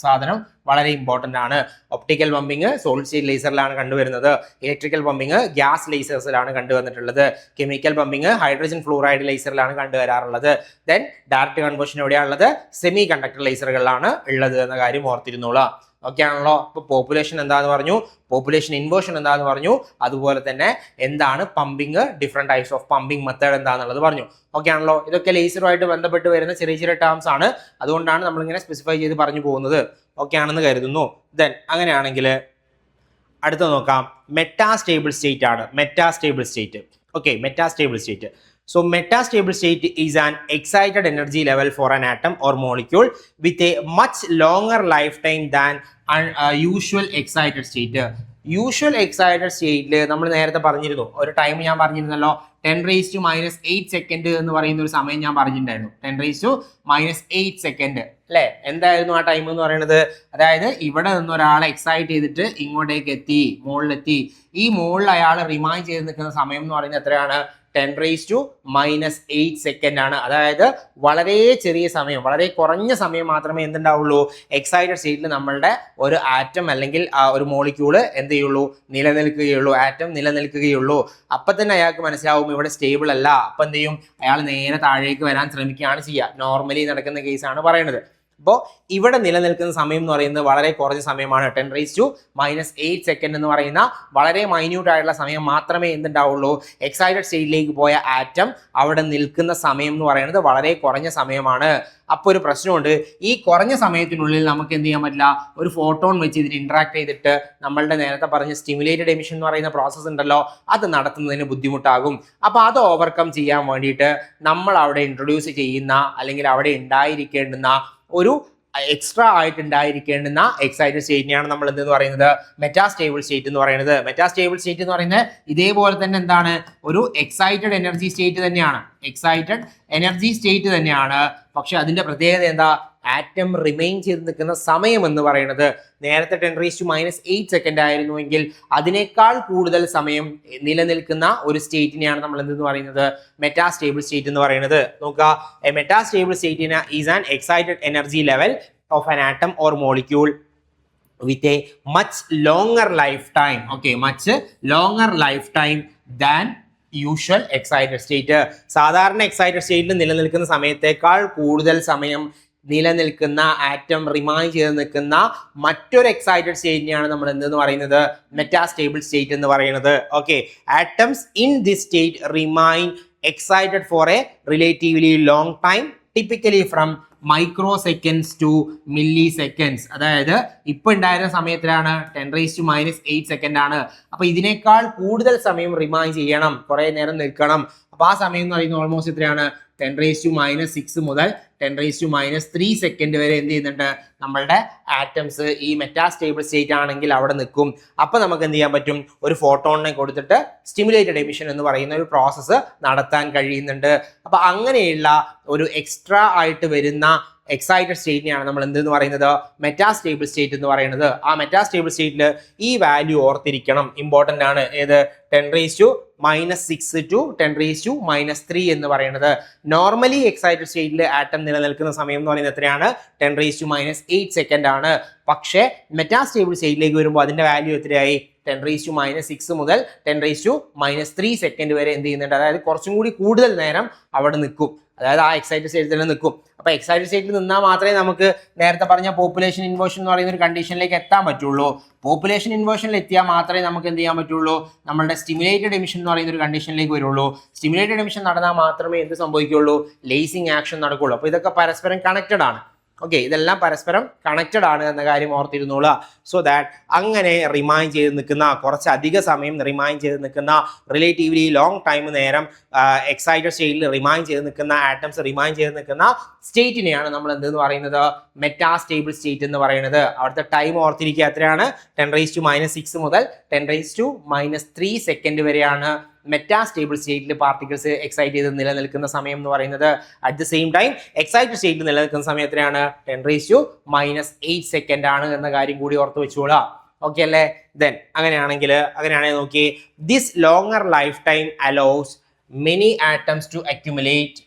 സാധനം വളരെ ഇമ്പോർട്ടന്റ് ആണ്. ഒപ്റ്റിക്കൽ പമ്പിങ് സോളിഡ് സ്റ്റേറ്റ് ലേസറിലാണ് കണ്ടുവരുന്നത്. ഇലക്ട്രിക്കൽ പമ്പിങ് ഗ്യാസ് ലേസേഴ്സിലാണ് കണ്ടുവന്നിട്ടുള്ളത്. കെമിക്കൽ പമ്പിങ് ഹൈഡ്രജൻ ഫ്ലൂറൈഡ് ലേസറിലാണ് കണ്ടുവരാറുള്ളത്. ദെൻ ഡയറക്റ്റ് കൺവേർഷൻ എവിടെയാണുള്ളത്? സെമി കണ്ടക്ടർ ലേസറുകളിലാണ് ഉള്ളത് എന്ന കാര്യം ഓർത്തിരുന്നോളാം. ഓക്കെ ആണല്ലോ. ഇപ്പൊ പോപ്പുലേഷൻ എന്താന്ന് പറഞ്ഞു, പോപ്പുലേഷൻ ഇൻവേർഷൻ എന്താന്ന് പറഞ്ഞു, അതുപോലെ തന്നെ എന്താണ് pumping, different types of pumping method എന്താണെന്നുള്ളത് പറഞ്ഞു. ഓക്കെ ആണല്ലോ. ഇതൊക്കെ ലേസറുമായിട്ട് ബന്ധപ്പെട്ട് വരുന്ന ചെറിയ ചെറിയ ടേംസ് ആണ്. അതുകൊണ്ടാണ് നമ്മളിങ്ങനെ സ്പെസിഫൈ ചെയ്ത് പറഞ്ഞു പോകുന്നത്. ഓക്കെ ആണെന്ന് കരുതുന്നു. ദെൻ അങ്ങനെയാണെങ്കിൽ അടുത്ത നോക്കാം. മെറ്റാസ്റ്റേബിൾ സ്റ്റേറ്റ് ആണ്. Metastable state. Okay, metastable state. So metastable state is an excited energy level for an atom or molecule with a much longer lifetime than usual excited state. Usual excited സ്റ്റേറ്റിൽ നമ്മൾ നേരത്തെ പറഞ്ഞിരുന്നു, ഒരു time ഞാൻ പറഞ്ഞിരുന്നല്ലോ, 10⁻⁸ second എന്ന് പറയുന്ന ഒരു സമയം ഞാൻ പറഞ്ഞിട്ടുണ്ടായിരുന്നു. 10⁻⁸ സെക്കൻഡ് അല്ലെ. എന്തായിരുന്നു ആ ടൈം എന്ന് പറയുന്നത്? അതായത് ഇവിടെ നിന്ന് ഒരാളെ എക്സൈറ്റ് ചെയ്തിട്ട് ഇങ്ങോട്ടേക്ക് എത്തി, മുകളിലെത്തി. ഈ മുകളിൽ അയാൾ റിമൈൻ ചെയ്ത് നിൽക്കുന്ന സമയം എന്ന് പറയുന്നത് എത്രയാണ്? 10⁻⁸ സെക്കൻഡ് ആണ്. അതായത് വളരെ ചെറിയ സമയം, വളരെ കുറഞ്ഞ സമയം മാത്രമേ എന്തുണ്ടാവുള്ളൂ? എക്സൈറ്റഡ് സ്റ്റേറ്റിൽ നമ്മളുടെ ഒരു ആറ്റം അല്ലെങ്കിൽ ഒരു മോളിക്യൂള് എന്ത് ചെയ്യുള്ളൂ? നിലനിൽക്കുകയുള്ളൂ. ആറ്റം നിലനിൽക്കുകയുള്ളൂ. അപ്പൊ തന്നെ അയാൾക്ക് മനസ്സിലാവും ഇവിടെ സ്റ്റേബിൾ അല്ല. അപ്പൊ എന്ത് ചെയ്യും? അയാൾ നേരെ താഴേക്ക് വരാൻ ശ്രമിക്കുകയാണ് ചെയ്യുക. നോർമലി നടക്കുന്ന കേസാണ് പറയുന്നത്. അപ്പോൾ ഇവിടെ നിലനിൽക്കുന്ന സമയം എന്ന് പറയുന്നത് വളരെ കുറഞ്ഞ സമയമാണ്. 10⁻⁸ സെക്കൻഡ് എന്ന് പറയുന്ന വളരെ മൈന്യൂട്ട് ആയിട്ടുള്ള സമയം മാത്രമേ എന്തുണ്ടാവുള്ളൂ? എക്സൈറ്റഡ് സ്റ്റേറ്റിലേക്ക് പോയ ആറ്റം അവിടെ നിൽക്കുന്ന സമയം എന്ന് പറയുന്നത് വളരെ കുറഞ്ഞ സമയമാണ്. അപ്പോൾ ഒരു പ്രശ്നമുണ്ട്. ഈ കുറഞ്ഞ സമയത്തിനുള്ളിൽ നമുക്ക് എന്ത് ചെയ്യാൻ പറ്റില്ല? ഒരു ഫോട്ടോൺ വെച്ച് ഇതിന് ഇന്ററാക്ട് ചെയ്തിട്ട് നമ്മളുടെ നേരത്തെ പറഞ്ഞ സ്റ്റിമുലേറ്റഡ് എമിഷൻ എന്ന് പറയുന്ന പ്രോസസ്സ് ഉണ്ടല്ലോ, അത് നടത്തുന്നതിന് ബുദ്ധിമുട്ടാകും. അപ്പോൾ അത് ഓവർകം ചെയ്യാൻ വേണ്ടിയിട്ട് നമ്മൾ അവിടെ ഇൻട്രൊഡ്യൂസ് ചെയ്യുന്ന അല്ലെങ്കിൽ അവിടെ ഉണ്ടായിരിക്കേണ്ടുന്ന ഒരു എക്സ്ട്രാ ആയിട്ട് ഉണ്ടായിരിക്കേണ്ടുന്ന എക്സൈറ്റഡ് സ്റ്റേറ്റിനെയാണ് നമ്മൾ എന്തെന്ന് പറയുന്നത്? മെറ്റാസ്റ്റേബിൾ സ്റ്റേറ്റ് എന്ന് പറയുന്നത്. മെറ്റാസ്റ്റേബിൾ സ്റ്റേറ്റ് എന്ന് പറയുന്നത് ഇതേപോലെ തന്നെ എന്താണ്? ഒരു എക്സൈറ്റഡ് എനർജി സ്റ്റേറ്റ് തന്നെയാണ്. എക്സൈറ്റഡ് എനർജി സ്റ്റേറ്റ് തന്നെയാണ്. പക്ഷെ അതിന്റെ പ്രത്യേകത എന്താ? ആറ്റം റിമെയിൻ ചെയ്ത് നിൽക്കുന്ന സമയം എന്ന് പറയുന്നത് നേരത്തെ 10⁻⁸ സെക്കൻഡ് ആയിരുന്നുവെങ്കിൽ അതിനേക്കാൾ കൂടുതൽ സമയം നിലനിൽക്കുന്ന ഒരു സ്റ്റേറ്റിനെയാണ് നമ്മൾ എന്തെന്ന് പറയുന്നത്? മെറ്റാസ്റ്റേബിൾ സ്റ്റേറ്റ് എന്ന് പറയുന്നത്. നോക്കുക, A metastable state is an excited energy level of an atom or molecule with a much longer lifetime. Okay, much longer lifetime than usual excited state. സാധാരണ എക്സൈറ്റഡ് സ്റ്റേറ്റിൽ നിലനിൽക്കുന്ന സമയത്തേക്കാൾ കൂടുതൽ സമയം നിലനിൽക്കുന്ന ആറ്റം റിമൈൻ ചെയ്ത് നിൽക്കുന്ന മറ്റൊരു എക്സൈറ്റഡ് സ്റ്റേറ്റിനെയാണ് നമ്മൾ എന്തെന്ന് പറയുന്നത്? മെറ്റാസ്റ്റേബിൾ സ്റ്റേറ്റ് എന്ന് പറയുന്നത്. Okay, atoms in this state remain excited four A relatively long time, typically from micro seconds to milli seconds. അതായത് ഇപ്പൊ ഉണ്ടായിരുന്ന സമയത്തിലാണ് 10⁻⁸ സെക്കൻഡ് ആണ്. അപ്പൊ ഇതിനേക്കാൾ കൂടുതൽ സമയം റിമൈൻ ചെയ്യണം, കുറെ നേരം നിൽക്കണം. അപ്പൊ ആ സമയം എന്ന് പറയുന്നത് ഓൾമോസ്റ്റ് എത്രയാണ്? 10⁻⁶ മുതൽ 10⁻³ സെക്കൻഡ് വരെ എന്ത് ചെയ്യുന്നുണ്ട്? നമ്മളുടെ ആറ്റംസ് ഈ മെറ്റാസ്റ്റേബിൾ സ്റ്റേറ്റ് ആണെങ്കിൽ അവിടെ നിൽക്കും. അപ്പൊ നമുക്ക് എന്ത് ചെയ്യാൻ പറ്റും? ഒരു ഫോട്ടോണിനെ കൊടുത്തിട്ട് സ്റ്റിമുലേറ്റഡ് എമിഷൻ എന്ന് പറയുന്ന ഒരു പ്രോസസ്സ് നടത്താൻ കഴിയുന്നുണ്ട്. അപ്പൊ അങ്ങനെയുള്ള ഒരു എക്സ്ട്രാ ആയിട്ട് വരുന്ന എക്സൈറ്റഡ് സ്റ്റേറ്റിനെയാണ് നമ്മൾ എന്തെന്ന് പറയുന്നത്? മെറ്റാസ്റ്റേബിൾ സ്റ്റേറ്റ് എന്ന് പറയുന്നത്. ആ മെറ്റാസ്റ്റേബിൾ സ്റ്റേറ്റിൽ ഈ വാല്യൂ ഓർത്തിരിക്കണം, ഇമ്പോർട്ടന്റ് ആണ്. ഏത്? 10⁻⁻⁶ ടു 10⁻⁻³ എന്ന് പറയുന്നത്. നോർമലി എക്സൈറ്റഡ് സ്റ്റേറ്റിൽ ആറ്റം നിലനിൽക്കുന്ന സമയം എന്ന് പറയുന്നത് എത്രയാണ്? 10⁻⁸ സെക്കൻഡ് ആണ്. പക്ഷേ മെറ്റാസ്റ്റേബിൾ സ്റ്റേറ്റിലേക്ക് വരുമ്പോൾ അതിന്റെ വാല്യൂ എത്രയായി? 10⁻⁶ മുതൽ 10⁻³ സെക്കൻഡ് വരെ എന്ത് ചെയ്യുന്നുണ്ട്? അതായത് കുറച്ചും കൂടി കൂടുതൽ നേരം അവിടെ നിൽക്കും. അതായത് ആ എക്സൈറ്റഡ് സ്റ്റേറ്റിൽ തന്നെ നിൽക്കും. അപ്പോൾ എക്സൈറ്റഡ് സ്റ്റേറ്റിൽ നിന്നാൽ മാത്രമേ നമുക്ക് നേരത്തെ പറഞ്ഞ പോപ്പുലേഷൻ ഇൻവേർഷൻ എന്ന് പറയുന്ന ഒരു കണ്ടീഷനിലേക്ക് എത്താൻ പറ്റുള്ളൂ. പോപ്പുലേഷൻ ഇൻവേർഷനിൽ എത്തിയാൽ മാത്രമേ നമുക്ക് എന്ത് ചെയ്യാൻ പറ്റുള്ളൂ, നമ്മുടെ സ്റ്റിമുലേറ്റഡ് എമിഷൻ എന്ന് പറയുന്ന ഒരു കണ്ടീഷനിലേക്ക് വരുള്ളൂ. സ്റ്റിമുലേറ്റഡ് എമിഷൻ നടന്നാൽ മാത്രമേ എന്ത് സംഭവിക്കുള്ളൂ, ലേസിങ് ആക്ഷൻ നടക്കുള്ളൂ. അപ്പോൾ ഇതൊക്കെ പരസ്പരം കണക്റ്റഡ് ആണ്. ഓക്കെ, ഇതെല്ലാം പരസ്പരം കണക്റ്റഡ് ആണ് എന്ന കാര്യം ഓർത്തിരുന്നോളുക. സോ ദാറ്റ് അങ്ങനെ റിമൈൻ ചെയ്ത് നിൽക്കുന്ന, കുറച്ചധിക സമയം റിമൈൻ ചെയ്ത് നിൽക്കുന്ന, റിലേറ്റീവ്ലി ലോങ് ടൈം നേരം എക്സൈറ്റഡ് സ്റ്റേറ്റിൽ റിമൈൻ ചെയ്ത് നിൽക്കുന്ന, ആറ്റംസ് റിമൈൻ ചെയ്ത് നിൽക്കുന്ന സ്റ്റേറ്റിനെയാണ് നമ്മൾ എന്തെന്ന് പറയുന്നത്, മെറ്റാസ്റ്റേബിൾ സ്റ്റേറ്റ് എന്ന് പറയുന്നത്. അവിടുത്തെ ടൈം ഓർത്തിരിക്കുക, എത്രയാണ്, 10⁻⁻6 മുതൽ 10⁻³ സെക്കൻഡ് വരെയാണ് മെറ്റാസ്റ്റേബിൾ സ്റ്റേറ്റിൽ പാർട്ടിക്കിൾസ് എക്സൈറ്റ് ചെയ്ത് നിലനിൽക്കുന്ന സമയം എന്ന് പറയുന്നത്. At the same time excited സ്റ്റേറ്റിൽ നിലനിൽക്കുന്ന സമയം എത്രയാണ്, 10⁻⁸ സെക്കൻഡ് ആണ് എന്ന കാര്യം കൂടി ഓർത്ത് വെച്ചോളാം. ഓക്കെ അല്ലേ? ദെൻ അങ്ങനെയാണെങ്കിൽ നോക്കി, this longer lifetime allows many atoms to accumulate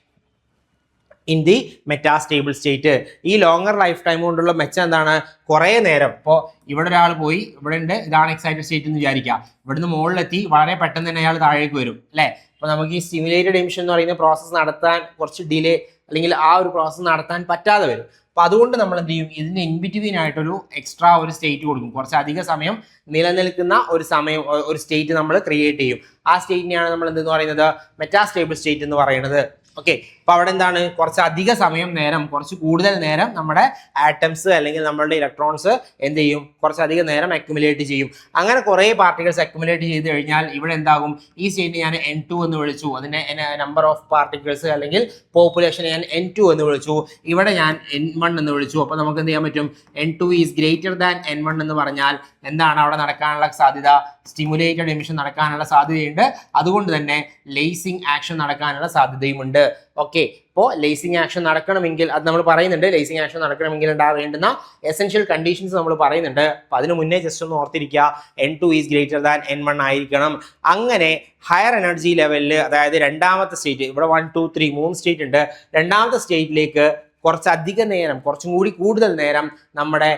in the metastable state. ഈ ലോങ്ങർ ലൈഫ് ടൈം കൊണ്ടുള്ള മെച്ചം എന്താണ്, കുറേ നേരം, ഇപ്പോൾ ഇവിടെ ഒരാൾ പോയി, ഇവിടെ ഉണ്ട്, ഇതാണ് എക്സൈറ്റഡ് സ്റ്റേറ്റ് എന്ന് വിചാരിക്കുക, ഇവിടുന്ന് മുകളിലെത്തി വളരെ പെട്ടെന്ന് തന്നെ അയാൾ താഴേക്ക് വരും അല്ലേ. അപ്പോൾ നമുക്ക് ഈ സ്റ്റിമുലേറ്റഡ് എമിഷൻ എന്ന് പറയുന്ന പ്രോസസ്സ് നടത്താൻ കുറച്ച് ഡിലേ, അല്ലെങ്കിൽ ആ ഒരു പ്രോസസ്സ് നടത്താൻ പറ്റാതെ വരും. അപ്പോൾ അതുകൊണ്ട് നമ്മൾ എന്ത് ചെയ്യും, ഇതിന് ഇൻബിറ്റ്വീൻ ആയിട്ടൊരു എക്സ്ട്രാ ഒരു സ്റ്റേറ്റ് കൊടുക്കും, കുറച്ച് അധിക സമയം നിലനിൽക്കുന്ന ഒരു സ്റ്റേറ്റ് നമ്മൾ ക്രിയേറ്റ് ചെയ്യും. ആ സ്റ്റേറ്റിനെയാണ് നമ്മൾ എന്തെന്ന് പറയുന്നത്, മെറ്റാസ്റ്റേബിൾ സ്റ്റേറ്റ് എന്ന് പറയുന്നത്. ഓക്കെ, അപ്പോൾ അവിടെ എന്താണ്, കുറച്ച് അധിക സമയം നേരം, കുറച്ച് കൂടുതൽ നേരം നമ്മുടെ ആറ്റംസ് അല്ലെങ്കിൽ നമ്മളുടെ ഇലക്ട്രോൺസ് എന്ത് ചെയ്യും, കുറച്ചധികം നേരം അക്യുമുലേറ്റ് ചെയ്യും. അങ്ങനെ കുറേ പാർട്ടിക്കിൾസ് അക്യുമുലേറ്റ് ചെയ്ത് കഴിഞ്ഞാൽ ഇവിടെ എന്താകും, ഈ സ്റ്റേറ്റിനെ ഞാൻ N2 എന്ന് വിളിച്ചു, അതിനെ നമ്പർ ഓഫ് പാർട്ടിക്കിൾസ് അല്ലെങ്കിൽ പോപ്പുലേഷനെ ഞാൻ N2 എന്ന് വിളിച്ചു, ഇവിടെ ഞാൻ N1 എന്ന് വിളിച്ചു. അപ്പോൾ നമുക്ക് എന്ത് ചെയ്യാൻ പറ്റും, N2 is greater than N1 എന്ന് പറഞ്ഞാൽ എന്താണ് അവിടെ നടക്കാനുള്ള സാധ്യത, സ്റ്റിമുലേറ്റഡ് എമിഷൻ നടക്കാനുള്ള സാധ്യതയുണ്ട്. അതുകൊണ്ട് തന്നെ ലേസിങ് ആക്ഷൻ നടക്കാനുള്ള സാധ്യതയുമുണ്ട്. ഓക്കെ, അപ്പോൾ ലേസിങ് ആക്ഷൻ നടക്കണമെങ്കിൽ അത് നമ്മൾ പറയുന്നുണ്ട്, ലേസിങ് ആക്ഷൻ നടക്കണമെങ്കിൽ ഉണ്ടാവേണ്ടുന്ന എസെൻഷ്യൽ കണ്ടീഷൻസ് നമ്മൾ പറയുന്നുണ്ട്. അപ്പോൾ അതിന് മുന്നേ ജസ്റ്റ് ഒന്ന് ഓർത്തിരിക്കുക, N2 is greater than N1 ആയിരിക്കണം. അങ്ങനെ ഹയർ എനർജി ലെവലിൽ, അതായത് രണ്ടാമത്തെ സ്റ്റേറ്റ്, ഇവിടെ 1, 2, 3 3 സ്റ്റേറ്റ് ഉണ്ട്, രണ്ടാമത്തെ സ്റ്റേറ്റിലേക്ക് കുറച്ചധികം നേരം, കുറച്ചും കൂടി കൂടുതൽ നേരം നമ്മുടെ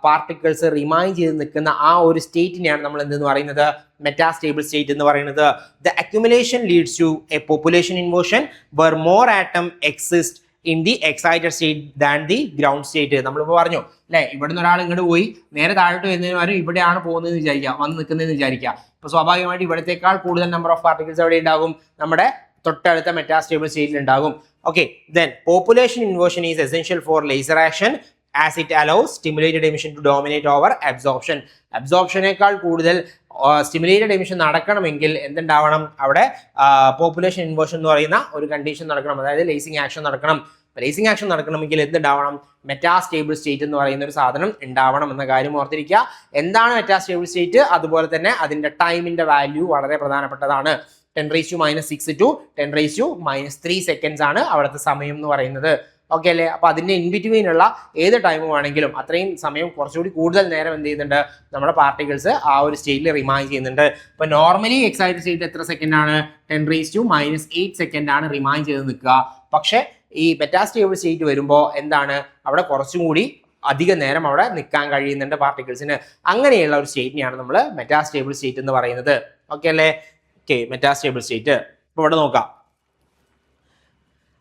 പാർട്ടിക്കിൾസ് റിമൈൻ ചെയ്ത് നിൽക്കുന്ന ആ ഒരു സ്റ്റേറ്റിനെയാണ് നമ്മൾ എന്തെന്ന് പറയുന്നത്, മെറ്റാസ്റ്റേബിൾ സ്റ്റേറ്റ് എന്ന് പറയുന്നത്. The accumulation leads to a population inversion where more atom exist in the excited state than the ground state. നമ്മളിപ്പോൾ പറഞ്ഞു അല്ലേ, ഇവിടുന്ന് ഒരാൾ ഇങ്ങോട്ട് പോയി നേരെ താഴോട്ട് വരുന്നതിന് പകരം ഇവിടെയാണ് പോകുന്നതെന്ന് വിചാരിക്കുക, വന്ന് നിൽക്കുന്നതെന്ന് വിചാരിക്കുക. അപ്പോൾ സ്വാഭാവികമായിട്ട് ഇവിടത്തേക്കാൾ കൂടുതൽ നമ്പർ ഓഫ് പാർട്ടിക്കിൾസ് എവിടെ ഉണ്ടാകും, നമ്മുടെ തൊട്ടടുത്ത മെറ്റാസ്റ്റേബിൾ സ്റ്റേറ്റിൽ ഉണ്ടാകും. Okay, then population inversion is essential for laser action as it allows stimulated emission to dominate over absorption. അബ്സോർപ്ഷനേക്കാൾ കൂടുതൽ സ്റ്റിമുലേറ്റഡ് എമിഷൻ നടക്കണമെങ്കിൽ എന്തുണ്ടാവണം, അവിടെ പോപ്പുലേഷൻ ഇൻവേർഷൻ എന്ന് പറയുന്ന ഒരു കണ്ടീഷൻ നടക്കണം, അതായത് ലേസിങ് ആക്ഷൻ നടക്കണം. ലേസിങ് ആക്ഷൻ നടക്കണമെങ്കിൽ എന്തുണ്ടാവണം, മെറ്റാസ്റ്റേബിൾ സ്റ്റേറ്റ് എന്ന് പറയുന്ന ഒരു സാധനം ഉണ്ടാവണം എന്ന കാര്യം ഓർത്തിരിക്കുക. എന്താണ് മെറ്റാസ്റ്റേബിൾ സ്റ്റേറ്റ്, അതുപോലെ തന്നെ അതിന്റെ ടൈമിന്റെ വാല്യൂ വളരെ പ്രധാനപ്പെട്ടതാണ്. 10⁻⁻6 to 10⁻³ സെക്കൻഡ്സ് ആണ് അവിടുത്തെ സമയം എന്ന് പറയുന്നത്. ഓക്കെ അല്ലേ? അപ്പോൾ അതിൻ്റെ ഇൻബിറ്റ്വീൻ ഉള്ള ഏത് ടൈം വേണമെങ്കിലും അത്രയും സമയം കുറച്ചുകൂടി കൂടുതൽ നേരം എന്ത് ചെയ്യുന്നുണ്ട്, നമ്മുടെ പാർട്ടിക്കിൾസ് ആ ഒരു സ്റ്റേറ്റിൽ റിമൈൻ ചെയ്യുന്നുണ്ട്. ഇപ്പോൾ നോർമലി എക്സൈറ്റഡ് സ്റ്റേറ്റ് എത്ര സെക്കൻഡ് ആണ്, 10⁻⁸ സെക്കൻഡ് ആണ് റിമൈൻ ചെയ്ത് നിൽക്കുക. പക്ഷേ ഈ മെറ്റാസ്റ്റേബിൾ സ്റ്റേറ്റ് വരുമ്പോൾ എന്താണ്, അവിടെ കുറച്ചും കൂടി അധിക നേരം അവിടെ നിൽക്കാൻ കഴിയുന്നുണ്ട് പാർട്ടിക്കിൾസിന്. അങ്ങനെയുള്ള ഒരു സ്റ്റേറ്റിനെയാണ് നമ്മൾ മെറ്റാസ്റ്റേബിൾ സ്റ്റേറ്റ് എന്ന് പറയുന്നത്. ഓക്കെ അല്ലേ? ഓക്കെ, മെറ്റാസ്റ്റേബിൾ സ്റ്റേറ്റ് ഇപ്പോൾ ഇവിടെ നോക്കാം.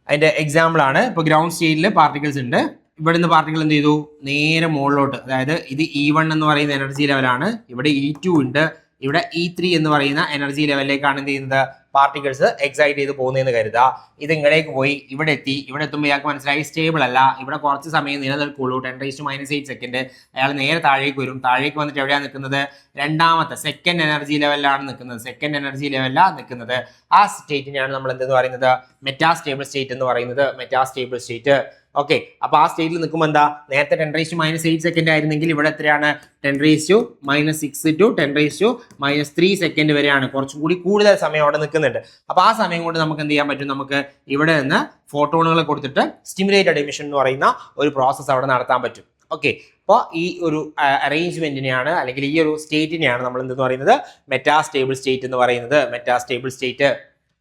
അതിന്റെ എക്സാമ്പിൾ ആണ്, ഇപ്പോൾ ഗ്രൗണ്ട് സ്റ്റേറ്റിൽ പാർട്ടിക്കിൾസ് ഉണ്ട്, ഇവിടെ നിന്ന് പാർട്ടിക്കിൾ എന്ത് ചെയ്തു, നേരെ മുകളിലോട്ട്, അതായത് ഇത് E1 എന്ന് പറയുന്ന എനർജി ലെവലാണ്, ഇവിടെ E2 ഉണ്ട്, ഇവിടെ E3 എന്ന് പറയുന്ന എനർജി ലെവലിലേക്കാണ് എന്ത് ചെയ്യുന്നത്, പാർട്ടിക്കിൾസ് എക്സൈറ്റ് ചെയ്ത് പോകുന്നതെന്ന് കരുതുക. ഇത് ഇങ്ങടേക്ക് പോയി ഇവിടെ എത്തി, ഇവിടെ എത്തുമ്പോൾ ഇയാൾക്ക് മനസ്സിലായി സ്റ്റേബിൾ അല്ല, ഇവിടെ കുറച്ച് സമയം നിലനിൽക്കുള്ളൂ, 10⁻⁻8 സെക്കൻഡ്. അയാൾ നേരെ താഴേക്ക് വരും, താഴേക്ക് വന്നിട്ട് എവിടെയാണ് നിൽക്കുന്നത്, രണ്ടാമത്തെ സെക്കൻഡ് എനർജി ലെവലിലാണ് നിൽക്കുന്നത്, സെക്കൻഡ് എനർജി ലെവലിലാണ് നിൽക്കുന്നത്. ആ സ്റ്റേറ്റിനെയാണ് നമ്മൾ എന്തെന്ന് പറയുന്നത്, മെറ്റാസ്റ്റേബിൾ സ്റ്റേറ്റ് എന്ന് പറയുന്നത്. Metastable state. ഓക്കെ, അപ്പോൾ ആ സ്റ്റേറ്റിൽ നിൽക്കുമ്പോൾ എന്താ, നേരത്തെ 10⁻⁻8 സെക്കൻഡ് ആയിരുന്നെങ്കിൽ ഇവിടെ എത്രയാണ്, 10⁻⁻6 to 10⁻⁻³ സെക്കൻഡ് വരെയാണ്, കുറച്ചും കൂടി കൂടുതൽ സമയം അവിടെ നിൽക്കുന്നുണ്ട്. അപ്പോൾ ആ സമയം കൊണ്ട് നമുക്ക് എന്ത് ചെയ്യാൻ പറ്റും, നമുക്ക് ഇവിടെ നിന്ന് ഫോട്ടോണുകൾ കൊടുത്തിട്ട് സ്റ്റിമുലേറ്റഡ് എമിഷൻ എന്ന് പറയുന്ന ഒരു പ്രോസസ്സ് അവിടെ നടത്താൻ പറ്റും. ഓക്കെ, അപ്പോൾ ഈ ഒരു അറേഞ്ച്മെന്റിനെയാണ് അല്ലെങ്കിൽ ഈ ഒരു സ്റ്റേറ്റിനെയാണ് നമ്മൾ എന്തെന്ന് പറയുന്നത്, മെറ്റാസ്റ്റേബിൾ സ്റ്റേറ്റ് എന്ന് പറയുന്നത്. Metastable state.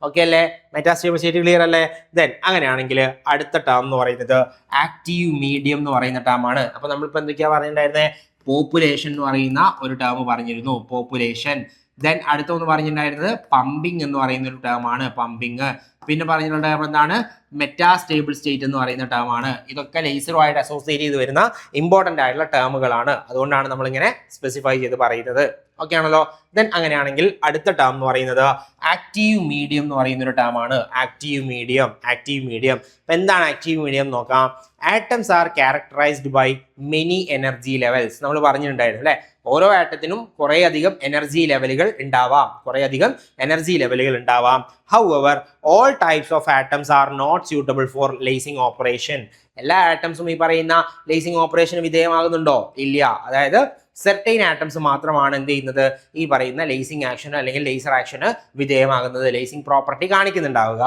ഓക്കെ അല്ലേ? മെറ്റാസ്റ്റേബിൾ സ്റ്റേറ്റ് ക്ലിയർ അല്ലേ? ദെൻ അങ്ങനെയാണെങ്കിൽ അടുത്ത ടേം എന്ന് പറയുന്നത് ആക്റ്റീവ് മീഡിയം എന്ന് പറയുന്ന ടേം ആണ്. അപ്പോൾ നമ്മളിപ്പോൾ എന്തൊക്കെയാണ് പറഞ്ഞിട്ടുണ്ടായിരുന്നത്, പോപ്പുലേഷൻ എന്ന് പറയുന്ന ഒരു ടേം പറഞ്ഞിരുന്നു, പോപ്പുലേഷൻ. ദെൻ അടുത്തൊന്ന് പറഞ്ഞിട്ടുണ്ടായിരുന്നത് പമ്പിങ് എന്ന് പറയുന്ന ഒരു ടേം ആണ്, പമ്പിങ്. പിന്നെ പറഞ്ഞിട്ടുള്ള ടേം എന്താണ്, മെറ്റാസ്റ്റേബിൾ സ്റ്റേറ്റ് എന്ന് പറയുന്ന ടേമാണ്. ഇതൊക്കെ ലേസറുമായിട്ട് അസോസിയേറ്റ് ചെയ്ത് വരുന്ന ഇമ്പോർട്ടൻ്റ് ആയിട്ടുള്ള ടേമുകളാണ്. അതുകൊണ്ടാണ് നമ്മളിങ്ങനെ സ്പെസിഫൈ ചെയ്ത് പറയുന്നത്. ഓക്കെ ആണല്ലോ. ദെൻ അങ്ങനെയാണെങ്കിൽ അടുത്ത ടേം എന്ന് പറയുന്നത് ആക്റ്റീവ് മീഡിയം എന്ന് പറയുന്ന ഒരു ടേമാണ്. Active medium. അപ്പൊ എന്താണ് ആക്റ്റീവ് മീഡിയം നോക്കാം. Atoms are characterised by many energy levels. നമ്മൾ പറഞ്ഞിട്ടുണ്ടായിരുന്നു അല്ലെ, ഓരോ ആറ്റത്തിനും കുറേ അധികം എനർജി ലെവലുകൾ ഉണ്ടാവാം. However, all types of atoms are not suitable for lasing operation. എല്ലാ ആറ്റംസും ഈ പറയുന്ന ലേസിംഗ് ഓപ്പറേഷന് വിധേയമാകുന്നുണ്ടോ? ഇല്ല. അതായത് സെർട്ടൈൻ ആറ്റംസ് മാത്രമാണ് എന്ത് ചെയ്യുന്നത്, ഈ പറയുന്ന ലേസിംഗ് ആക്ഷന് അല്ലെങ്കിൽ ലേസർ ആക്ഷന് വിധേയമാകുന്നത്, ലേസിംഗ് പ്രോപ്പർട്ടി കാണിക്കുന്നുണ്ടാവുക.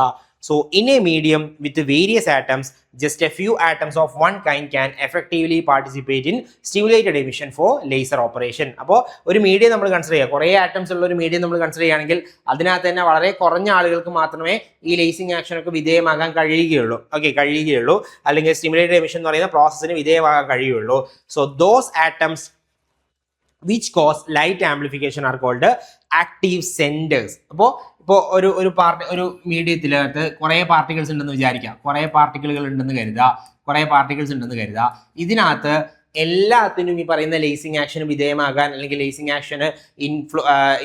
So in a medium with various atoms, just a few atoms of one kind can effectively participate in stimulated emission for laser operation. അപ്പോൾ ഒരു മീഡിയം നമ്മൾ കൺസിഡർ ചെയ്യുക, കുറേ ആറ്റംസ് ഉള്ള ഒരു മീഡിയം നമ്മൾ കൺസിഡർ ചെയ്യുകയാണെങ്കിൽ അതിനകത്ത് തന്നെ വളരെ കുറഞ്ഞ ആളുകൾക്ക് മാത്രമേ ഈ ലേസിംഗ് ആക്ഷനൊക്കെ വിധേയമാകാൻ കഴിയുകയുള്ളൂ. അല്ലെങ്കിൽ സ്റ്റിമുലേറ്റഡ് എമിഷൻ എന്ന് പറയുന്ന പ്രോസസ്സിന് വിധേയമാകാൻ കഴിയുള്ളൂ. So those atoms which cause light amplification are called active centers. അപ്പോൾ ഒരു മീഡിയത്തിനകത്ത് കുറേ പാർട്ടിക്കിൾസ് ഉണ്ടെന്ന് വിചാരിക്കാം, കുറേ പാർട്ടിക്കിളുകൾ ഉണ്ടെന്ന് കരുതുക. ഇതിനകത്ത് എല്ലാത്തിനും ഈ പറയുന്ന ലേസിംഗ് ആക്ഷന് വിധേയമാകാൻ അല്ലെങ്കിൽ ലേസിംഗ് ആക്ഷന്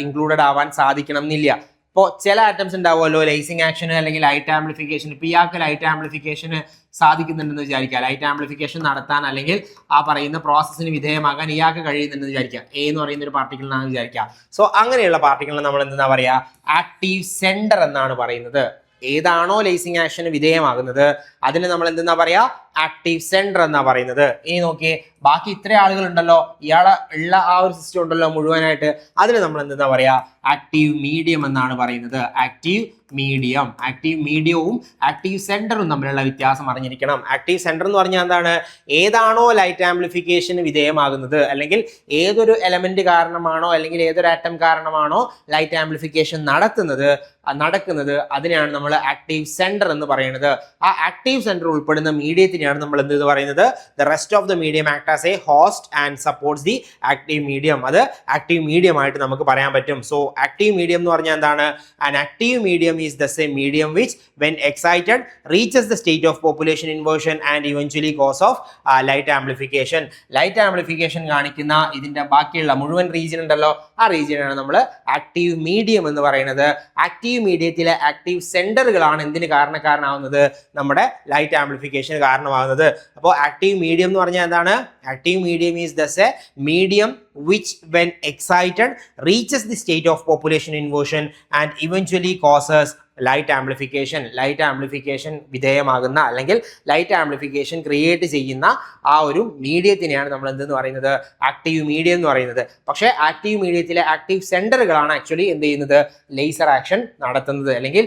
ഇൻക്ലൂഡഡ് ആവാൻ സാധിക്കണം എന്നില്ല. ഇപ്പോൾ ചില ആറ്റംസ് ഉണ്ടാവുമല്ലോ ലേസിംഗ് ആക്ഷന് അല്ലെങ്കിൽ ലൈറ്റ് ആംപ്ലിഫിക്കേഷൻ. ഇപ്പൊ ഇയാൾക്ക് ലൈറ്റ് ആംപ്ലിഫിക്കേഷന് സാധിക്കുന്നുണ്ടെന്ന് വിചാരിക്കുക, ലൈറ്റ് ആംപ്ലിഫിക്കേഷൻ നടത്താൻ അല്ലെങ്കിൽ ആ പറയുന്ന പ്രോസസ്സിന് വിധേയമാകാൻ ഇയാൾക്ക് കഴിയുന്നുണ്ടെന്ന് വിചാരിക്കുക, എ എന്ന് പറയുന്ന ഒരു പാർട്ടിക്കിളിനാണെന്ന് വിചാരിക്കുക. സോ അങ്ങനെയുള്ള പാർട്ടിക്കിളിനെ നമ്മൾ എന്താ പറയുക, ആക്റ്റീവ് സെന്റർ എന്നാണ് പറയുന്നത്. ഏതാണോ ലേസിംഗ് ആക്ഷന് വിധേയമാകുന്നത് അതിന് നമ്മൾ എന്തെന്നാ പറയാ, ആക്റ്റീവ് സെന്റർ എന്നാ പറയുന്നത്. ഇനി നോക്കിയേ, ബാക്കി ഇത്ര ആളുകൾ ഉണ്ടല്ലോ, ഇയാളെ ഉള്ള ആ ഒരു സിസ്റ്റം ഉണ്ടല്ലോ മുഴുവനായിട്ട്, അതിന് നമ്മൾ എന്താ പറയാ, ആക്റ്റീവ് മീഡിയം എന്നാണ് പറയുന്നത്. ആക്റ്റീവ് മീഡിയവും ആക്റ്റീവ് സെന്ററും തമ്മിലുള്ള വ്യത്യാസം അറിഞ്ഞിരിക്കണം. ആക്റ്റീവ് സെന്റർ എന്ന് പറഞ്ഞാൽ എന്താണ്, ഏതാണോ ലൈറ്റ് ആംപ്ലിഫിക്കേഷന് വിധേയമാകുന്നത് അല്ലെങ്കിൽ ഏതൊരു എലമെന്റ് കാരണമാണോ അല്ലെങ്കിൽ ഏതൊരു ആറ്റം കാരണമാണോ ലൈറ്റ് ആംപ്ലിഫിക്കേഷൻ നടക്കുന്നത് അതിനെയാണ് നമ്മൾ ആക്റ്റീവ് സെന്റർ എന്ന് പറയുന്നത്. ആ ആക്റ്റീവ് സെന്റർ ഉൾപ്പെടുന്ന മീഡിയത്തിനെയാണ് നമ്മൾ എന്ത് പറയുന്നത്, the rest of the medium act as A host and supports the active medium. അത് ആക്റ്റീവ് മീഡിയം ആയിട്ട് നമുക്ക് പറയാൻ പറ്റും. സോ ആക്റ്റീവ് മീഡിയം എന്ന് പറഞ്ഞാൽ എന്താണ്, an active medium is the same medium which when excited reaches the state of population inversion and eventually cause of light amplification. Light amplification കാണിക്കുന്ന ഇതിന്റെ ബാക്കിയുള്ള മുഴുവൻ റീജിയൻ ഉണ്ടല്ലോ, ആ റീജിയനാണ് നമ്മൾ ആക്റ്റീവ് മീഡിയം എന്ന് പറയുന്നത്. ആക്റ്റീവ് മീഡിയത്തിലെ ആക്റ്റീവ് സെന്ററുകളാണ് എന്തിന് കാരണക്കാരനാവുന്നത്, നമ്മുടെ ലൈറ്റ് ആംപ്ലിഫിക്കേഷന് കാരണമാകുന്നത്. അപ്പോൾ ആക്റ്റീവ് മീഡിയം എന്ന് പറഞ്ഞാൽ എന്താണ്, active medium is thus a medium which when excited reaches the state of population inversion and eventually causes light amplification വിധേയമാകുന്ന അല്ലെങ്കിൽ ലൈറ്റ് ആംപ്ലിഫിക്കേഷൻ ക്രിയേറ്റ് ചെയ്യുന്ന ആ ഒരു മീഡിയത്തിനെയാണ് നമ്മൾ എന്തെന്ന് പറയുന്നത്, ആക്റ്റീവ് മീഡിയം എന്ന് പറയുന്നത്. പക്ഷേ ആക്റ്റീവ് മീഡിയത്തിലെ ആക്റ്റീവ് സെന്ററുകളാണ് ആക്ച്വലി എന്ത് ചെയ്യുന്നത്, ലേസർ ആക്ഷൻ നടത്തുന്നത് അല്ലെങ്കിൽ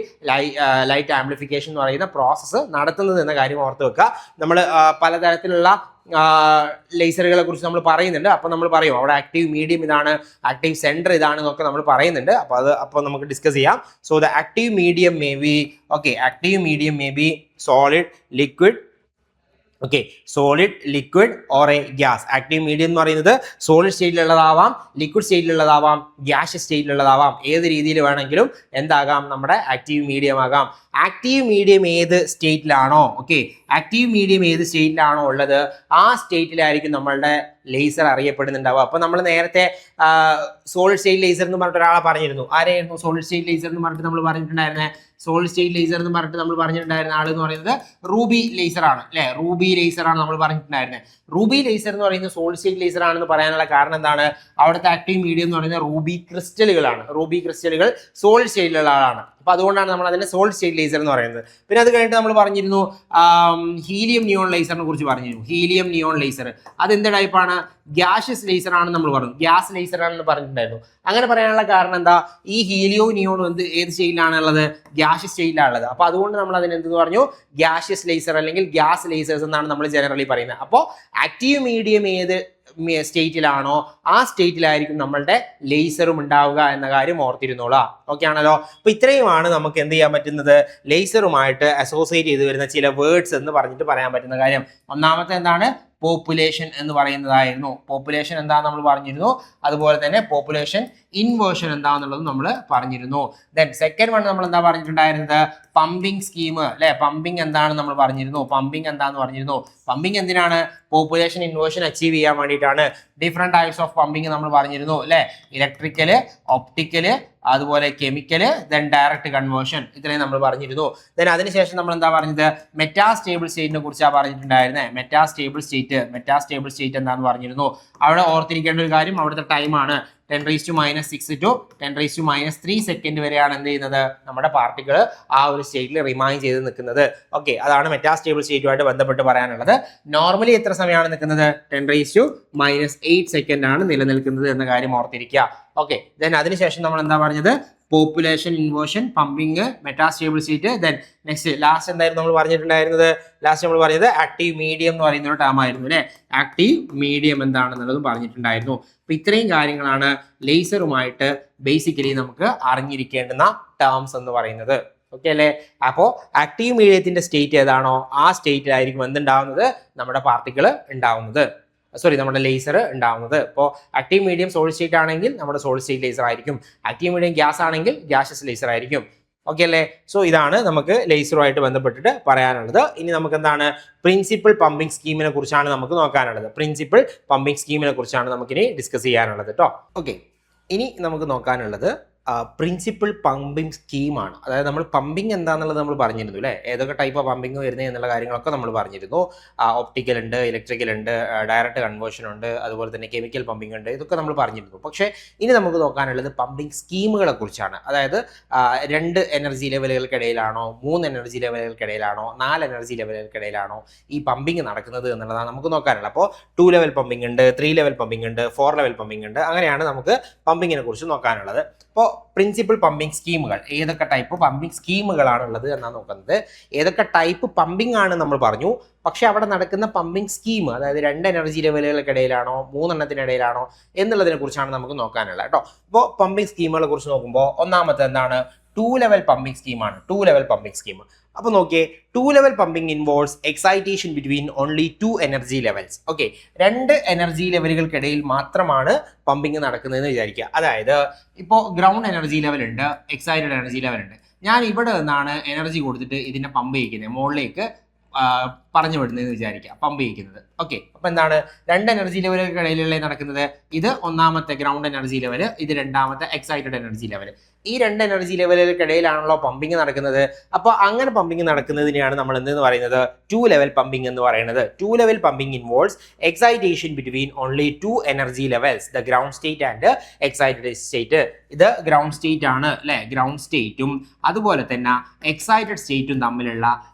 ലൈറ്റ് ആംപ്ലിഫിക്കേഷൻ എന്ന് പറയുന്ന പ്രോസസ്സ് നടത്തുന്നത് എന്ന കാര്യം ഓർത്ത് വെക്കുക. നമ്മൾ പലതരത്തിലുള്ള ലേസറുകളെ കുറിച്ച് നമ്മൾ പറയുന്നുണ്ട്. അപ്പോൾ നമ്മൾ പറയും അവിടെ ആക്റ്റീവ് മീഡിയം ഇതാണ്, ആക്റ്റീവ് സെന്റർ ഇതാണ് എന്നൊക്കെ നമ്മൾ പറയുന്നുണ്ട്. അപ്പോൾ നമുക്ക് ഡിസ്കസ് ചെയ്യാം. So the active medium may be solid, liquid or A gas. Active medium എന്ന് പറയുന്നത് സോളിഡ് സ്റ്റേറ്റിലുള്ളതാവാം, ലിക്വിഡ് സ്റ്റേറ്റിലുള്ളതാവാം, ഗ്യാസ് സ്റ്റേറ്റിലുള്ളതാവാം. ഏത് രീതിയിൽ വേണമെങ്കിലും എന്താകാം, നമ്മുടെ ആക്റ്റീവ് മീഡിയം ആകാം. ആക്റ്റീവ് മീഡിയം ഏത് സ്റ്റേറ്റിലാണോ ഉള്ളത് ആ സ്റ്റേറ്റിലായിരിക്കും നമ്മളുടെ ലേസർ അറിയപ്പെടുന്നുണ്ടാവുക. അപ്പൊ നമ്മൾ നേരത്തെ സോളിഡ് സ്റ്റേറ്റ് ലേസർ എന്ന് പറഞ്ഞിട്ട് ഒരാളെ പറഞ്ഞിരുന്നു. ആരെയായിരുന്നു സോളിഡ് സ്റ്റേറ്റ് ലേസർ എന്ന് പറഞ്ഞിട്ട് നമ്മൾ പറഞ്ഞിട്ടുണ്ടായിരുന്നത്? നമ്മൾ പറഞ്ഞിട്ടുണ്ടായിരുന്ന ആൾ എന്ന് പറയുന്നത് റൂബി ലേസർ ആണ് അല്ലെ, റൂബി ലേസർ ആണ് നമ്മൾ പറഞ്ഞിട്ടുണ്ടായിരുന്നത്. റൂബി ലേസർ എന്ന് പറയുന്നത് സോളിഡ് സ്റ്റേറ്റ് ലേസർ ആണെന്ന് പറയാനുള്ള കാരണം എന്താണ്, അവിടുത്തെ ആക്റ്റീവ് മീഡിയം എന്ന് പറയുന്നത് റൂബി ക്രിസ്റ്റലുകളാണ്. റൂബി ക്രിസ്റ്റലുകൾ സോളിഡ് സ്റ്റേറ്റിലുള്ള ആളാണ്. അപ്പൊ അതുകൊണ്ടാണ് നമ്മൾ അതിനെ സോളിഡ് സ്റ്റേറ്റ് ലേസർ എന്ന് പറയുന്നത്. പിന്നെ അത് കഴിഞ്ഞിട്ട് നമ്മൾ പറഞ്ഞിരുന്നു ഹീലിയം നിയോൺ ലേസറിനെ കുറിച്ച് പറഞ്ഞിരുന്നു. ഹീലിയം നിയോൺ ലേസർ അത് എന്ത് ടൈപ്പാണ്, ഗ്യാഷ്യസ് ലേസർ ആണെന്ന് നമ്മൾ പറഞ്ഞു, ഗ്യാസ് ലേസർ ആണെന്ന് പറഞ്ഞിട്ടുണ്ടായിരുന്നു. അങ്ങനെ പറയാനുള്ള കാരണം എന്താ, ഈ ഹീലിയോ നിയോണും ഏത് സ്റ്റേറ്റിലാണുള്ളത്, ഗ്യാഷ്യസ് സ്റ്റേറ്റിലാണുള്ളത്. അപ്പൊ അതുകൊണ്ട് നമ്മൾ അതിന് എന്തെന്ന് പറഞ്ഞു, ഗ്യാഷ്യസ് ലേസർ അല്ലെങ്കിൽ ഗ്യാസ് ലേസേഴ്സ് എന്നാണ് നമ്മൾ ജനറലി പറയുന്നത്. അപ്പോൾ ആക്റ്റീവ് മീഡിയം ഏത് സ്റ്റേറ്റിലാണോ ആ സ്റ്റേറ്റിലായിരിക്കും നമ്മളുടെ ലേസറും ഉണ്ടാവുക എന്ന കാര്യം ഓർത്തിരുന്നോളാം. ഓക്കെ ആണല്ലോ. അപ്പൊ ഇത്രയുമാണ് നമുക്ക് എന്ത് ചെയ്യാൻ പറ്റുന്നത്, ലേസറുമായിട്ട് അസോസിയേറ്റ് ചെയ്ത് വരുന്ന ചില വേർഡ്സ് എന്ന് പറഞ്ഞിട്ട് പറയാൻ പറ്റുന്ന കാര്യം. ഒന്നാമത്തെ എന്താണ്, പോപ്പുലേഷൻ എന്ന് പറയുന്നതായിരുന്നു. പോപ്പുലേഷൻ എന്താണെന്ന് നമ്മൾ പറഞ്ഞിരുന്നു. അതുപോലെ തന്നെ പോപ്പുലേഷൻ ഇൻവേർഷൻ എന്താണെന്നുള്ളത് നമ്മൾ പറഞ്ഞിരുന്നു. ദെൻ സെക്കൻഡ് വൺ നമ്മൾ എന്താ പറഞ്ഞിട്ടുണ്ടായിരുന്നത്? പമ്പിംഗ് സ്കീം അല്ലെ. പമ്പിംഗ് എന്താണെന്ന് നമ്മൾ പറഞ്ഞിരുന്നു. പമ്പിംഗ് എന്താന്ന് പറഞ്ഞിരുന്നു. പമ്പിംഗ് എന്തിനാണ്? പോപ്പുലേഷൻ ഇൻവേർഷൻ അച്ചീവ് ചെയ്യാൻ വേണ്ടിയിട്ടാണ്. ഡിഫറെന്റ് ടൈപ്സ് ഓഫ് പമ്പിംഗ് നമ്മൾ പറഞ്ഞിരുന്നു അല്ലെ. ഇലക്ട്രിക്കല്, ഒപ്റ്റിക്കല്, അതുപോലെ കെമിക്കല്, ദെൻ ഡയറക്റ്റ് കൺവേർഷൻ, ഇത്രയും നമ്മൾ പറഞ്ഞിരുന്നു. ദെൻ അതിനുശേഷം നമ്മൾ എന്താ പറഞ്ഞത്? മെറ്റാസ്റ്റേബിൾ സ്റ്റേറ്റിനെ കുറിച്ചാണ് പറഞ്ഞിട്ടുണ്ടായിരുന്നത്. മെറ്റാസ്റ്റേബിൾ സ്റ്റേറ്റ് എന്താണെന്ന് പറഞ്ഞിരുന്നു. അവിടെ ഓർത്തിരിക്കേണ്ട ഒരു കാര്യം അവിടുത്തെ ടൈമാണ്. 10⁻⁻6 to 10⁻³ സെക്കൻഡ് വരെയാണ് എന്ത് ചെയ്യുന്നത്? നമ്മുടെ പാർട്ടിക്കിൾ ആ ഒരു സ്റ്റേറ്റിൽ റിമൈൻ ചെയ്ത് നിൽക്കുന്നത്. ഓക്കെ, അതാണ് മെറ്റാസ്റ്റേബിൾ സ്റ്റേറ്റുമായിട്ട് ബന്ധപ്പെട്ട് പറയാനുള്ളത്. നോർമലി എത്ര സമയമാണ് നിൽക്കുന്നത്? 10⁻8 സെക്കൻഡ് ആണ് നിലനിൽക്കുന്നത് എന്ന കാര്യം ഓർത്തിരിക്കുക. ഓക്കെ, ദെൻ അതിനുശേഷം നമ്മൾ എന്താ പറഞ്ഞത്? Population inversion, pumping, metastable state. Then next last എന്തായിരുന്നു നമ്മൾ പറഞ്ഞിട്ടുണ്ടായിരുന്നത്? ലാസ്റ്റ് നമ്മൾ പറഞ്ഞത് ആക്റ്റീവ് മീഡിയം എന്ന് പറയുന്ന ഒരു ടേം ആയിരുന്നു അല്ലെ. ആക്റ്റീവ് മീഡിയം എന്താണെന്നുള്ളതും പറഞ്ഞിട്ടുണ്ടായിരുന്നു. അപ്പൊ ഇത്രയും കാര്യങ്ങളാണ് ലേസറുമായിട്ട് ബേസിക്കലി നമുക്ക് അറിഞ്ഞിരിക്കേണ്ടുന്ന ടേംസ് എന്ന് പറയുന്നത്. ഓക്കെ അല്ലേ? അപ്പോൾ ആക്റ്റീവ് മീഡിയത്തിന്റെ സ്റ്റേറ്റ് ഏതാണോ ആ സ്റ്റേറ്റിലായിരിക്കും എന്തുണ്ടാവുന്നത്? നമ്മുടെ പാർട്ടിക്കിൾ ഉണ്ടാവുന്നത്. നമ്മുടെ ലേസർ ഉണ്ടാവുന്നത്. ഇപ്പോൾ ആക്റ്റീവ് മീഡിയം സോളിഡ് സ്റ്റേറ്റ് ആണെങ്കിൽ നമ്മുടെ സോളിഡ് സ്റ്റേറ്റ് ലേസർ ആയിരിക്കും. ആക്റ്റീവ് മീഡിയം ഗ്യാസ് ആണെങ്കിൽ ഗ്യാസസ് ലേസർ ആയിരിക്കും. ഓക്കെ അല്ലേ? സോ ഇതാണ് നമുക്ക് ലേസറുമായിട്ട് ബന്ധപ്പെട്ടിട്ട് പറയാനുള്ളത്. ഇനി നമുക്ക് എന്താണ്? പ്രിൻസിപ്പൽ പമ്പിംഗ് സ്കീമിനെ കുറിച്ചാണ് നമുക്ക് നോക്കാനുള്ളത്. പ്രിൻസിപ്പൽ പമ്പിംഗ് സ്കീമിനെ കുറിച്ചാണ് നമുക്കിനി ഡിസ്കസ് ചെയ്യാനുള്ളത് കേട്ടോ. ഓക്കെ, ഇനി നമുക്ക് നോക്കാനുള്ളത് പ്രിൻസിപ്പൽ പമ്പിംഗ് സ്കീമാണ്. അതായത് നമ്മൾ പമ്പിംഗ് എന്താണെന്നുള്ളത് നമ്മൾ പറഞ്ഞിരുന്നു അല്ലേ. ഏതൊക്കെ ടൈപ്പ് ഓഫ് പമ്പിംഗ് വരുന്നത് എന്നുള്ള കാര്യങ്ങളൊക്കെ നമ്മൾ പറഞ്ഞിരുന്നു. ഒപ്റ്റിക്കൽ ഉണ്ട്, ഇലക്ട്രിക്കൽ ഉണ്ട്, ഡയറക്റ്റ് കൺവേർഷൻ ഉണ്ട്, അതുപോലെ തന്നെ കെമിക്കൽ പമ്പിംഗ് ഉണ്ട്. ഇതൊക്കെ നമ്മൾ പറഞ്ഞിരുന്നു. പക്ഷേ ഇനി നമുക്ക് നോക്കാനുള്ളത് പമ്പിംഗ് സ്കീമുകളെ കുറിച്ചാണ്. അതായത് 2 എനർജി ലെവലുകൾക്കിടയിലാണോ, 3 എനർജി ലെവലുകൾക്കിടയിലാണോ, 4 എനർജി ലെവലുകൾക്കിടയിലാണോ ഈ പമ്പിംഗ് നടക്കുന്നത് എന്നുള്ളതാണ് നമുക്ക് നോക്കാനുള്ളത്. അപ്പോൾ 2 ലെവൽ പമ്പിംഗ് ഉണ്ട്, 3 ലെവൽ പമ്പിംഗ് ഉണ്ട്, 4 ലെവൽ പമ്പിംഗ് ഉണ്ട്. അങ്ങനെയാണ് നമുക്ക് പമ്പിങ്ങിനെ കുറിച്ച് നോക്കാനുള്ളത്. അപ്പോൾ പ്രിൻസിപ്പൽ പമ്പിംഗ് സ്കീമുകൾ, ഏതൊക്കെ ടൈപ്പ് പമ്പിംഗ് സ്കീമുകളാണ് ഉള്ളത് എന്നാണ് നോക്കുന്നത്. ഏതൊക്കെ ടൈപ്പ് പമ്പിംഗ് ആണ് നമ്മൾ പറഞ്ഞു. പക്ഷെ അവിടെ നടക്കുന്ന പമ്പിംഗ് സ്കീം, അതായത് 2 എനർജി ലെവലുകൾക്കിടയിലാണോ 3 എണ്ണത്തിനിടയിലാണോ എന്നുള്ളതിനെ കുറിച്ചാണ് നമുക്ക് നോക്കാനുള്ളത് കേട്ടോ. അപ്പോൾ പമ്പിംഗ് സ്കീമുകളെ കുറിച്ച് നോക്കുമ്പോൾ ഒന്നാമത്തെ എന്താണ്? 2 ലെവൽ പമ്പിംഗ് സ്കീമാണ്. 2 ലെവൽ പമ്പിംഗ് സ്കീം. അപ്പൊ നോക്കിയേ, 2 level pumping involves excitation between only 2 energy levels. Okay, 2 energy ലെവലുകൾക്കിടയിൽ മാത്രമാണ് പമ്പിംഗ് നടക്കുന്നതെന്ന് വിചാരിക്കുക. അതായത് ഇപ്പോൾ ഗ്രൗണ്ട് എനർജി ലെവൽ ഉണ്ട്, എക്സൈറ്റഡ് എനർജി ലെവൽ ഉണ്ട്. ഞാൻ ഇവിടെ നിന്നാണ് എനർജി കൊടുത്തിട്ട് ഇതിനെ പമ്പ് ചെയ്യിക്കുന്നത്, മുകളിലേക്ക് പറഞ്ഞു വിടുന്നതെന്ന് വിചാരിക്കുക, പമ്പ് ചെയ്യിക്കുന്നത്. ഓക്കെ, അപ്പൊ എന്താണ്? 2 എനർജി ലെവലുകൾക്കിടയിലല്ലേ നടക്കുന്നത്? ഇത് ഒന്നാമത്തെ ഗ്രൗണ്ട് എനർജി ലെവൽ, ഇത് രണ്ടാമത്തെ എക്സൈറ്റഡ് എനർജി ലെവൽ. ഈ 2 എനർജി ലെവലുകൾക്കിടയിലാണല്ലോ പമ്പിങ് നടക്കുന്നത്. അപ്പോൾ അങ്ങനെ പമ്പിങ് നടക്കുന്നതിനെയാണ് നമ്മൾ എന്തെന്ന് പറയുന്നത്? 2 ലെവൽ പമ്പിങ് എന്ന് പറയുന്നത്. 2 level pumping involves excitation between only 2 energy levels, the ground state and excited state. ഇത് ഗ്രൗണ്ട് സ്റ്റേറ്റ് ആണ് അല്ലെ. ഗ്രൗണ്ട് സ്റ്റേറ്റും അതുപോലെ തന്നെ എക്സൈറ്റഡ് സ്റ്റേറ്റും തമ്മിലുള്ള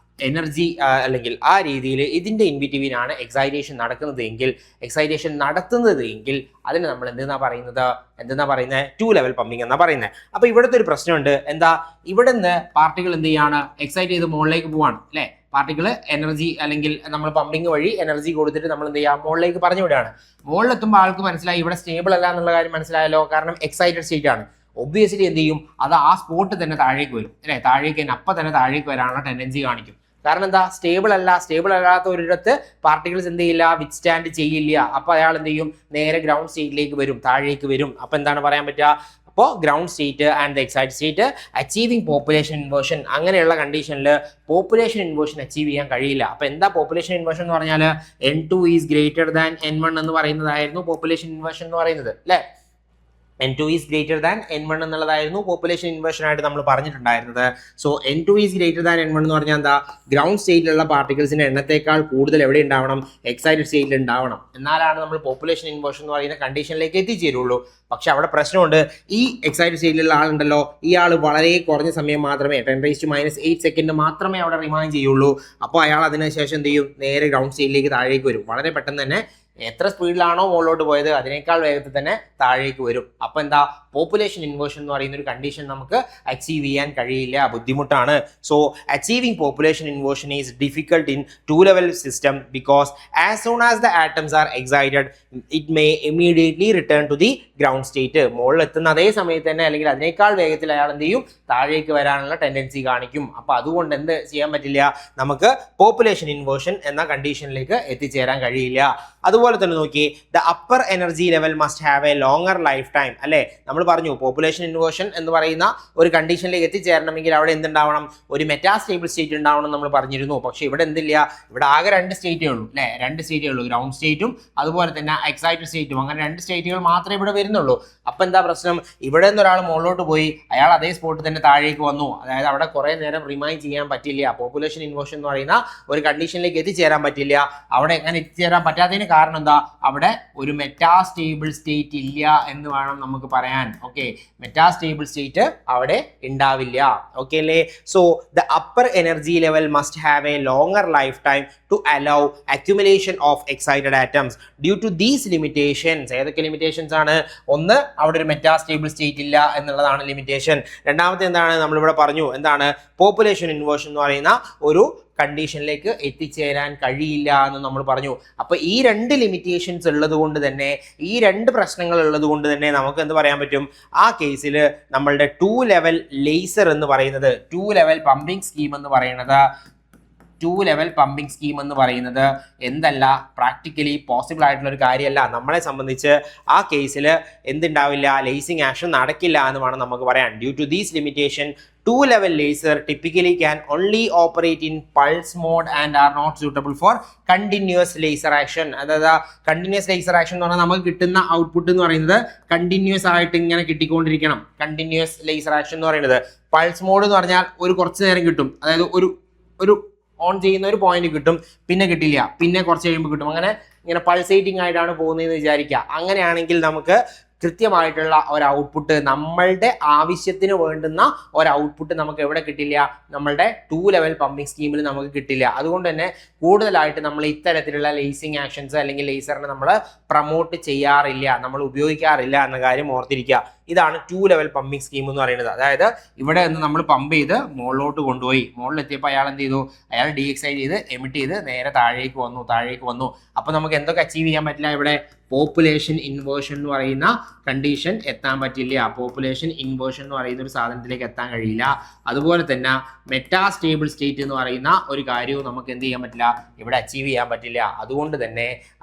എനർജി അല്ലെങ്കിൽ ആ രീതിയിൽ ഇതിന്റെ ഇൻബിറ്റ്വീൻ ആണ് എക്സൈറ്റേഷൻ നടക്കുന്നത് എങ്കിൽ, എക്സൈറ്റേഷൻ നടത്തുന്നത് എങ്കിൽ അതിന് നമ്മൾ എന്തെന്നാ പറയുന്നത്? 2 ലെവൽ പമ്പിംഗ് എന്നാ പറയുന്നത്. അപ്പൊ ഇവിടുത്തെ ഒരു പ്രശ്നമുണ്ട്. എന്താ? ഇവിടെ നിന്ന് പാർട്ടികൾ എന്ത് ചെയ്യാണ്? എക്സൈറ്റ് ചെയ്ത് മുകളിലേക്ക് പോവാണ് അല്ലെ. പാർട്ടികൾ എനർജി അല്ലെങ്കിൽ നമ്മൾ പമ്പിംഗ് വഴി എനർജി കൊടുത്തിട്ട് നമ്മൾ എന്ത് ചെയ്യാം? മുകളിലേക്ക് പറഞ്ഞു വിടുകയാണ്. മുകളിലെത്തുമ്പോൾ ആൾക്ക് മനസ്സിലായി ഇവിടെ സ്റ്റേബിൾ അല്ല എന്നുള്ള കാര്യം മനസ്സിലായല്ലോ. കാരണം എക്സൈറ്റഡ് സ്റ്റേറ്റ് ആണ്. ഒബ്വിയസ്ലി എന്ത് ചെയ്യും? അത് ആ സ്പോട്ട് തന്നെ താഴേക്ക് വരും അല്ലെ. താഴേക്ക് തന്നെ അപ്പം തന്നെ താഴേക്ക് വരാനുള്ള ടെൻഡൻസി കാണിക്കും. കാരണം എന്താ? സ്റ്റേബിൾ അല്ലാത്ത ഒരിടത്ത് പാർട്ടിക്കിൾസ് എന്ത് ചെയ്യില്ല? വിത്ത്സ്റ്റാൻഡ് ചെയ്യില്ല. അപ്പൊ അയാൾ എന്ത് ചെയ്യും? നേരെ ഗ്രൗണ്ട് സ്റ്റേറ്റിലേക്ക് വരും, താഴേക്ക് വരും. അപ്പൊ എന്താണ് പറയാൻ പറ്റുക? അപ്പോൾ ground state and the excited state achieving population inversion, അങ്ങനെയുള്ള കണ്ടീഷനിൽ പോപ്പുലേഷൻ ഇൻവേർഷൻ അച്ചീവ് ചെയ്യാൻ കഴിയില്ല. അപ്പൊ എന്താ പോപ്പുലേഷൻ ഇൻവേർഷൻ എന്ന് പറഞ്ഞാൽ? N2 is greater than N1 എന്ന് പറയുന്നതായിരുന്നു പോപ്പുലേഷൻ ഇൻവേർഷൻ എന്ന് പറയുന്നത് അല്ലെ. N2 is greater than N1 എന്നുള്ളതായിരുന്നു പോപ്പുലേഷൻ ഇൻവേർഷൻ ആയിട്ട് നമ്മൾ പറഞ്ഞിട്ടുണ്ടായിരുന്നത്. So N2 is greater than N1 എന്ന് പറഞ്ഞാൽ എന്താ? ഗ്രൗണ്ട് സ്റ്റേറ്റിലുള്ള പാർട്ടിക്കിൾസിന്റെ എണ്ണത്തേക്കാൾ കൂടുതൽ എവിടെ ഉണ്ടാവണം? എക്സൈറ്റഡ് സ്റ്റേറ്റിൽ ഉണ്ടാവണം. എന്നാലാണ് നമ്മൾ പോപ്പുലേഷൻ ഇൻവേർഷൻ എന്ന് പറയുന്ന കണ്ടീഷനിലേക്ക് എത്തിച്ചേരുള്ളൂ. പക്ഷെ അവിടെ പ്രശ്നമുണ്ട്. ഈ എക്സൈറ്റഡ് സ്റ്റേറ്റിലുള്ള ആളുണ്ടല്ലോ, ഈ ആൾ വളരെ കുറഞ്ഞ സമയം മാത്രമേ 10⁻⁸ സെക്കൻഡ് മാത്രമേ അവിടെ റിമൈൻ ചെയ്യുള്ളൂ. അപ്പോൾ അയാൾ അതിനുശേഷം എന്ത് ചെയ്യും? നേരെ ഗ്രൗണ്ട് സ്റ്റേറ്റിലേക്ക് താഴേക്ക് വരും. വളരെ പെട്ടെന്ന് തന്നെ എത്ര സ്പീഡിലാണോ മുകളിലോട്ട് പോയത് അതിനേക്കാൾ വേഗത്തിൽ തന്നെ താഴേക്ക് വരും. അപ്പോൾ എന്താ, പോപ്പുലേഷൻ ഇൻവേർഷൻ എന്ന് പറയുന്ന ഒരു കണ്ടീഷൻ നമുക്ക് അച്ചീവ് ചെയ്യാൻ കഴിയില്ല, ബുദ്ധിമുട്ടാണ്. So achieving population inversion is difficult in two level system because as soon as the atoms are excited it may immediately return to the ground state. മുകളിൽ എത്തുന്ന അതേ സമയത്ത് തന്നെ അല്ലെങ്കിൽ അതിനേക്കാൾ വേഗത്തിൽ അയാൾ എന്ത് ചെയ്യും, താഴേക്ക് വരാനുള്ള ടെൻഡൻസി കാണിക്കും. അപ്പോൾ അതുകൊണ്ട് എന്ത് ചെയ്യാൻ പറ്റില്ല, നമുക്ക് പോപ്പുലേഷൻ ഇൻവേർഷൻ എന്ന കണ്ടീഷനിലേക്ക് എത്തിച്ചേരാൻ കഴിയില്ല. അതുപോലെ തന്നെ നോക്കി, the upper energy level must have a longer life time. അല്ലേ, നമ്മൾ പറഞ്ഞു പോപ്പുലേഷൻ ഇൻവേർഷൻ എന്ന് പറയുന്ന ഒരു കണ്ടീഷനിലേക്ക് എത്തിച്ചേരണമെങ്കിൽ അവിടെ എന്തുണ്ടാവണം, ഒരു മെറ്റാസ്റ്റേബിൾ സ്റ്റേറ്റ് ഉണ്ടാവണം നമ്മൾ പറഞ്ഞിരുന്നു. പക്ഷെ ഇവിടെ എന്തില്ല, ഇവിടെ ആകെ 2 സ്റ്റേറ്റേ ഉള്ളൂ അല്ലേ, 2 സ്റ്റേറ്റേ ഉള്ളൂ, ഗ്രൗണ്ട് സ്റ്റേറ്റും അതുപോലെ തന്നെ എക്സൈറ്റഡ് സ്റ്റേറ്റും. അങ്ങനെ 2 സ്റ്റേറ്റുകൾ മാത്രമേ ഇവിടെ വരുന്നുള്ളൂ. അപ്പം എന്താ പ്രശ്നം, ഇവിടെ നിന്ന് ഒരാൾ മുകളിലോട്ട് പോയി അയാൾ അതേ സ്പോട്ടിൽ തന്നെ താഴേക്ക് വന്നു, അതായത് അവിടെ കുറേ നേരം റിമൈൻ ചെയ്യാൻ പറ്റില്ല. പോപ്പുലേഷൻ ഇൻവേർഷൻ എന്ന് പറയുന്ന ഒരു കണ്ടീഷനിലേക്ക് എത്തിച്ചേരാൻ പറ്റില്ല. അവിടെ എങ്ങനെ എത്തിച്ചേരാൻ പറ്റാത്തതിന് കാരണം എന്താ, അവിടെ ഒരു മെറ്റാസ്റ്റേബിൾ സ്റ്റേറ്റ് ഇല്ല എന്ന് വേണം നമുക്ക് പറയാൻ. ഓക്കെ, മെറ്റാസ്റ്റേബിൾ സ്റ്റേറ്റ് അവിടെ ഉണ്ടാവില്ല. ഓക്കെ അല്ലേ. So the upper energy level must have a longer lifetime to allow accumulation of excited atoms due to these limitations. ഏതൊക്കെ ലിമിറ്റേഷൻസ് ആണ്? ഒന്ന്, അവിടെ ഒരു മെറ്റാസ്റ്റേബിൾ സ്റ്റേറ്റ് ഇല്ല എന്നുള്ളതാണ് ലിമിറ്റേഷൻ. രണ്ടാമത്തെ എന്താണ്, നമ്മളിവിടെ പറഞ്ഞു എന്താണ്, പോപ്പുലേഷൻ ഇൻവേർഷൻ എന്ന് പറയുന്ന ഒരു കണ്ടീഷനിലേക്ക് എത്തിച്ചേരാൻ കഴിയില്ല എന്ന് നമ്മൾ പറഞ്ഞു. അപ്പോൾ ഈ 2 ലിമിറ്റേഷൻസ് ഉള്ളത് കൊണ്ട് തന്നെ, ഈ 2 പ്രശ്നങ്ങൾ ഉള്ളത് കൊണ്ട് തന്നെ നമുക്ക് എന്ത് പറയാൻ പറ്റും, ആ കേസിൽ നമ്മളുടെ 2 ലെവൽ ലേസർ എന്ന് പറയുന്നത്, 2 ലെവൽ പമ്പിംഗ് സ്കീം എന്ന് പറയുന്നത്, 2 ലെവൽ പമ്പിംഗ് സ്കീം എന്ന് പറയുന്നത് എന്തല്ല, പ്രാക്ടിക്കലി പോസിബിൾ ആയിട്ടുള്ള ഒരു കാര്യമല്ല. നമ്മളെ സംബന്ധിച്ച് ആ കേസിൽ എന്തുണ്ടാവില്ല, ലേസിംഗ് ആക്ഷൻ നടക്കില്ല എന്ന് വേണം നമുക്ക് പറയാൻ. Due to these limitation 2 level laser typically can only operate in pulse mode and are not suitable for continuous laser action. അതായത് കണ്ടിന്യൂസ് ലേസർ ആക്ഷൻ എന്ന് പറഞ്ഞാൽ നമുക്ക് കിട്ടുന്ന ഔട്ട്പുട്ട് എന്ന് പറയുന്നത് കണ്ടിന്യൂസ് ആയിട്ട് ഇങ്ങനെ കിട്ടിക്കൊണ്ടിരിക്കണം. കണ്ടിന്യൂസ് ലേസർ ആക്ഷൻ എന്ന് പറയുന്നത്, പൾസ് മോഡ് എന്ന് പറഞ്ഞാൽ ഒരു കുറച്ച് നേരം കിട്ടും, അതായത് ഒരു ഓൺ ചെയ്യുന്ന ഒരു പോയിന്റ് കിട്ടും, പിന്നെ കിട്ടില്ല, പിന്നെ കുറച്ച് കഴിയുമ്പോൾ കിട്ടും. അങ്ങനെ ഇങ്ങനെ പൾസേറ്റിംഗ് ആയിട്ടാണ് പോകുന്നതെന്ന് വിചാരിക്കുക. അങ്ങനെയാണെങ്കിൽ നമുക്ക് കൃത്യമായിട്ടുള്ള ഒരു ഔട്ട്പുട്ട്, നമ്മളുടെ ആവശ്യത്തിന് വേണ്ടുന്ന ഒരു ഔട്ട്പുട്ട് നമുക്ക് എവിടെ കിട്ടില്ല, നമ്മളുടെ 2 ലെവൽ പമ്പിംഗ് സ്കീമിൽ നമുക്ക് കിട്ടില്ല. അതുകൊണ്ട് തന്നെ കൂടുതലായിട്ട് നമ്മൾ ഇത്തരത്തിലുള്ള ലേസിംഗ് ആക്ഷൻസ് അല്ലെങ്കിൽ ലേസറിനെ നമ്മൾ പ്രൊമോട്ട് ചെയ്യാറില്ല, നമ്മൾ ഉപയോഗിക്കാറില്ല എന്ന കാര്യം ഓർത്തിരിക്കുക. ഇതാണ് 2 ലെവൽ പമ്പിംഗ് സ്കീം എന്ന് പറയുന്നത്. അതായത് ഇവിടെ നിന്ന് നമ്മൾ പമ്പ് ചെയ്ത് മുകളിലോട്ട് കൊണ്ടുപോയി, മുകളിലെത്തിയപ്പോൾ അയാൾ എന്ത് ചെയ്തു, അയാൾ ഡീഎക്സൈറ്റ് ചെയ്ത് എമിറ്റ് ചെയ്ത് നേരെ താഴേക്ക് വന്നു. അപ്പോൾ നമുക്ക് എന്തൊക്കെ അച്ചീവ് ചെയ്യാൻ പറ്റില്ല, ഇവിടെ പോപ്പുലേഷൻ ഇൻവേർഷൻ എന്ന് പറയുന്ന കണ്ടീഷൻ എത്താൻ പറ്റില്ല. പോപ്പുലേഷൻ ഇൻവേർഷൻ എന്ന് പറയുന്ന ഒരു സാധനത്തിലേക്ക് എത്താൻ കഴിയില്ല. അതുപോലെ തന്നെ മെറ്റാസ്റ്റേബിൾ സ്റ്റേറ്റ് എന്ന് പറയുന്ന ഒരു കാര്യവും നമുക്ക് എന്ത് ചെയ്യാൻ പറ്റില്ല, ഇവിടെ അച്ചീവ് ചെയ്യാൻ പറ്റില്ല.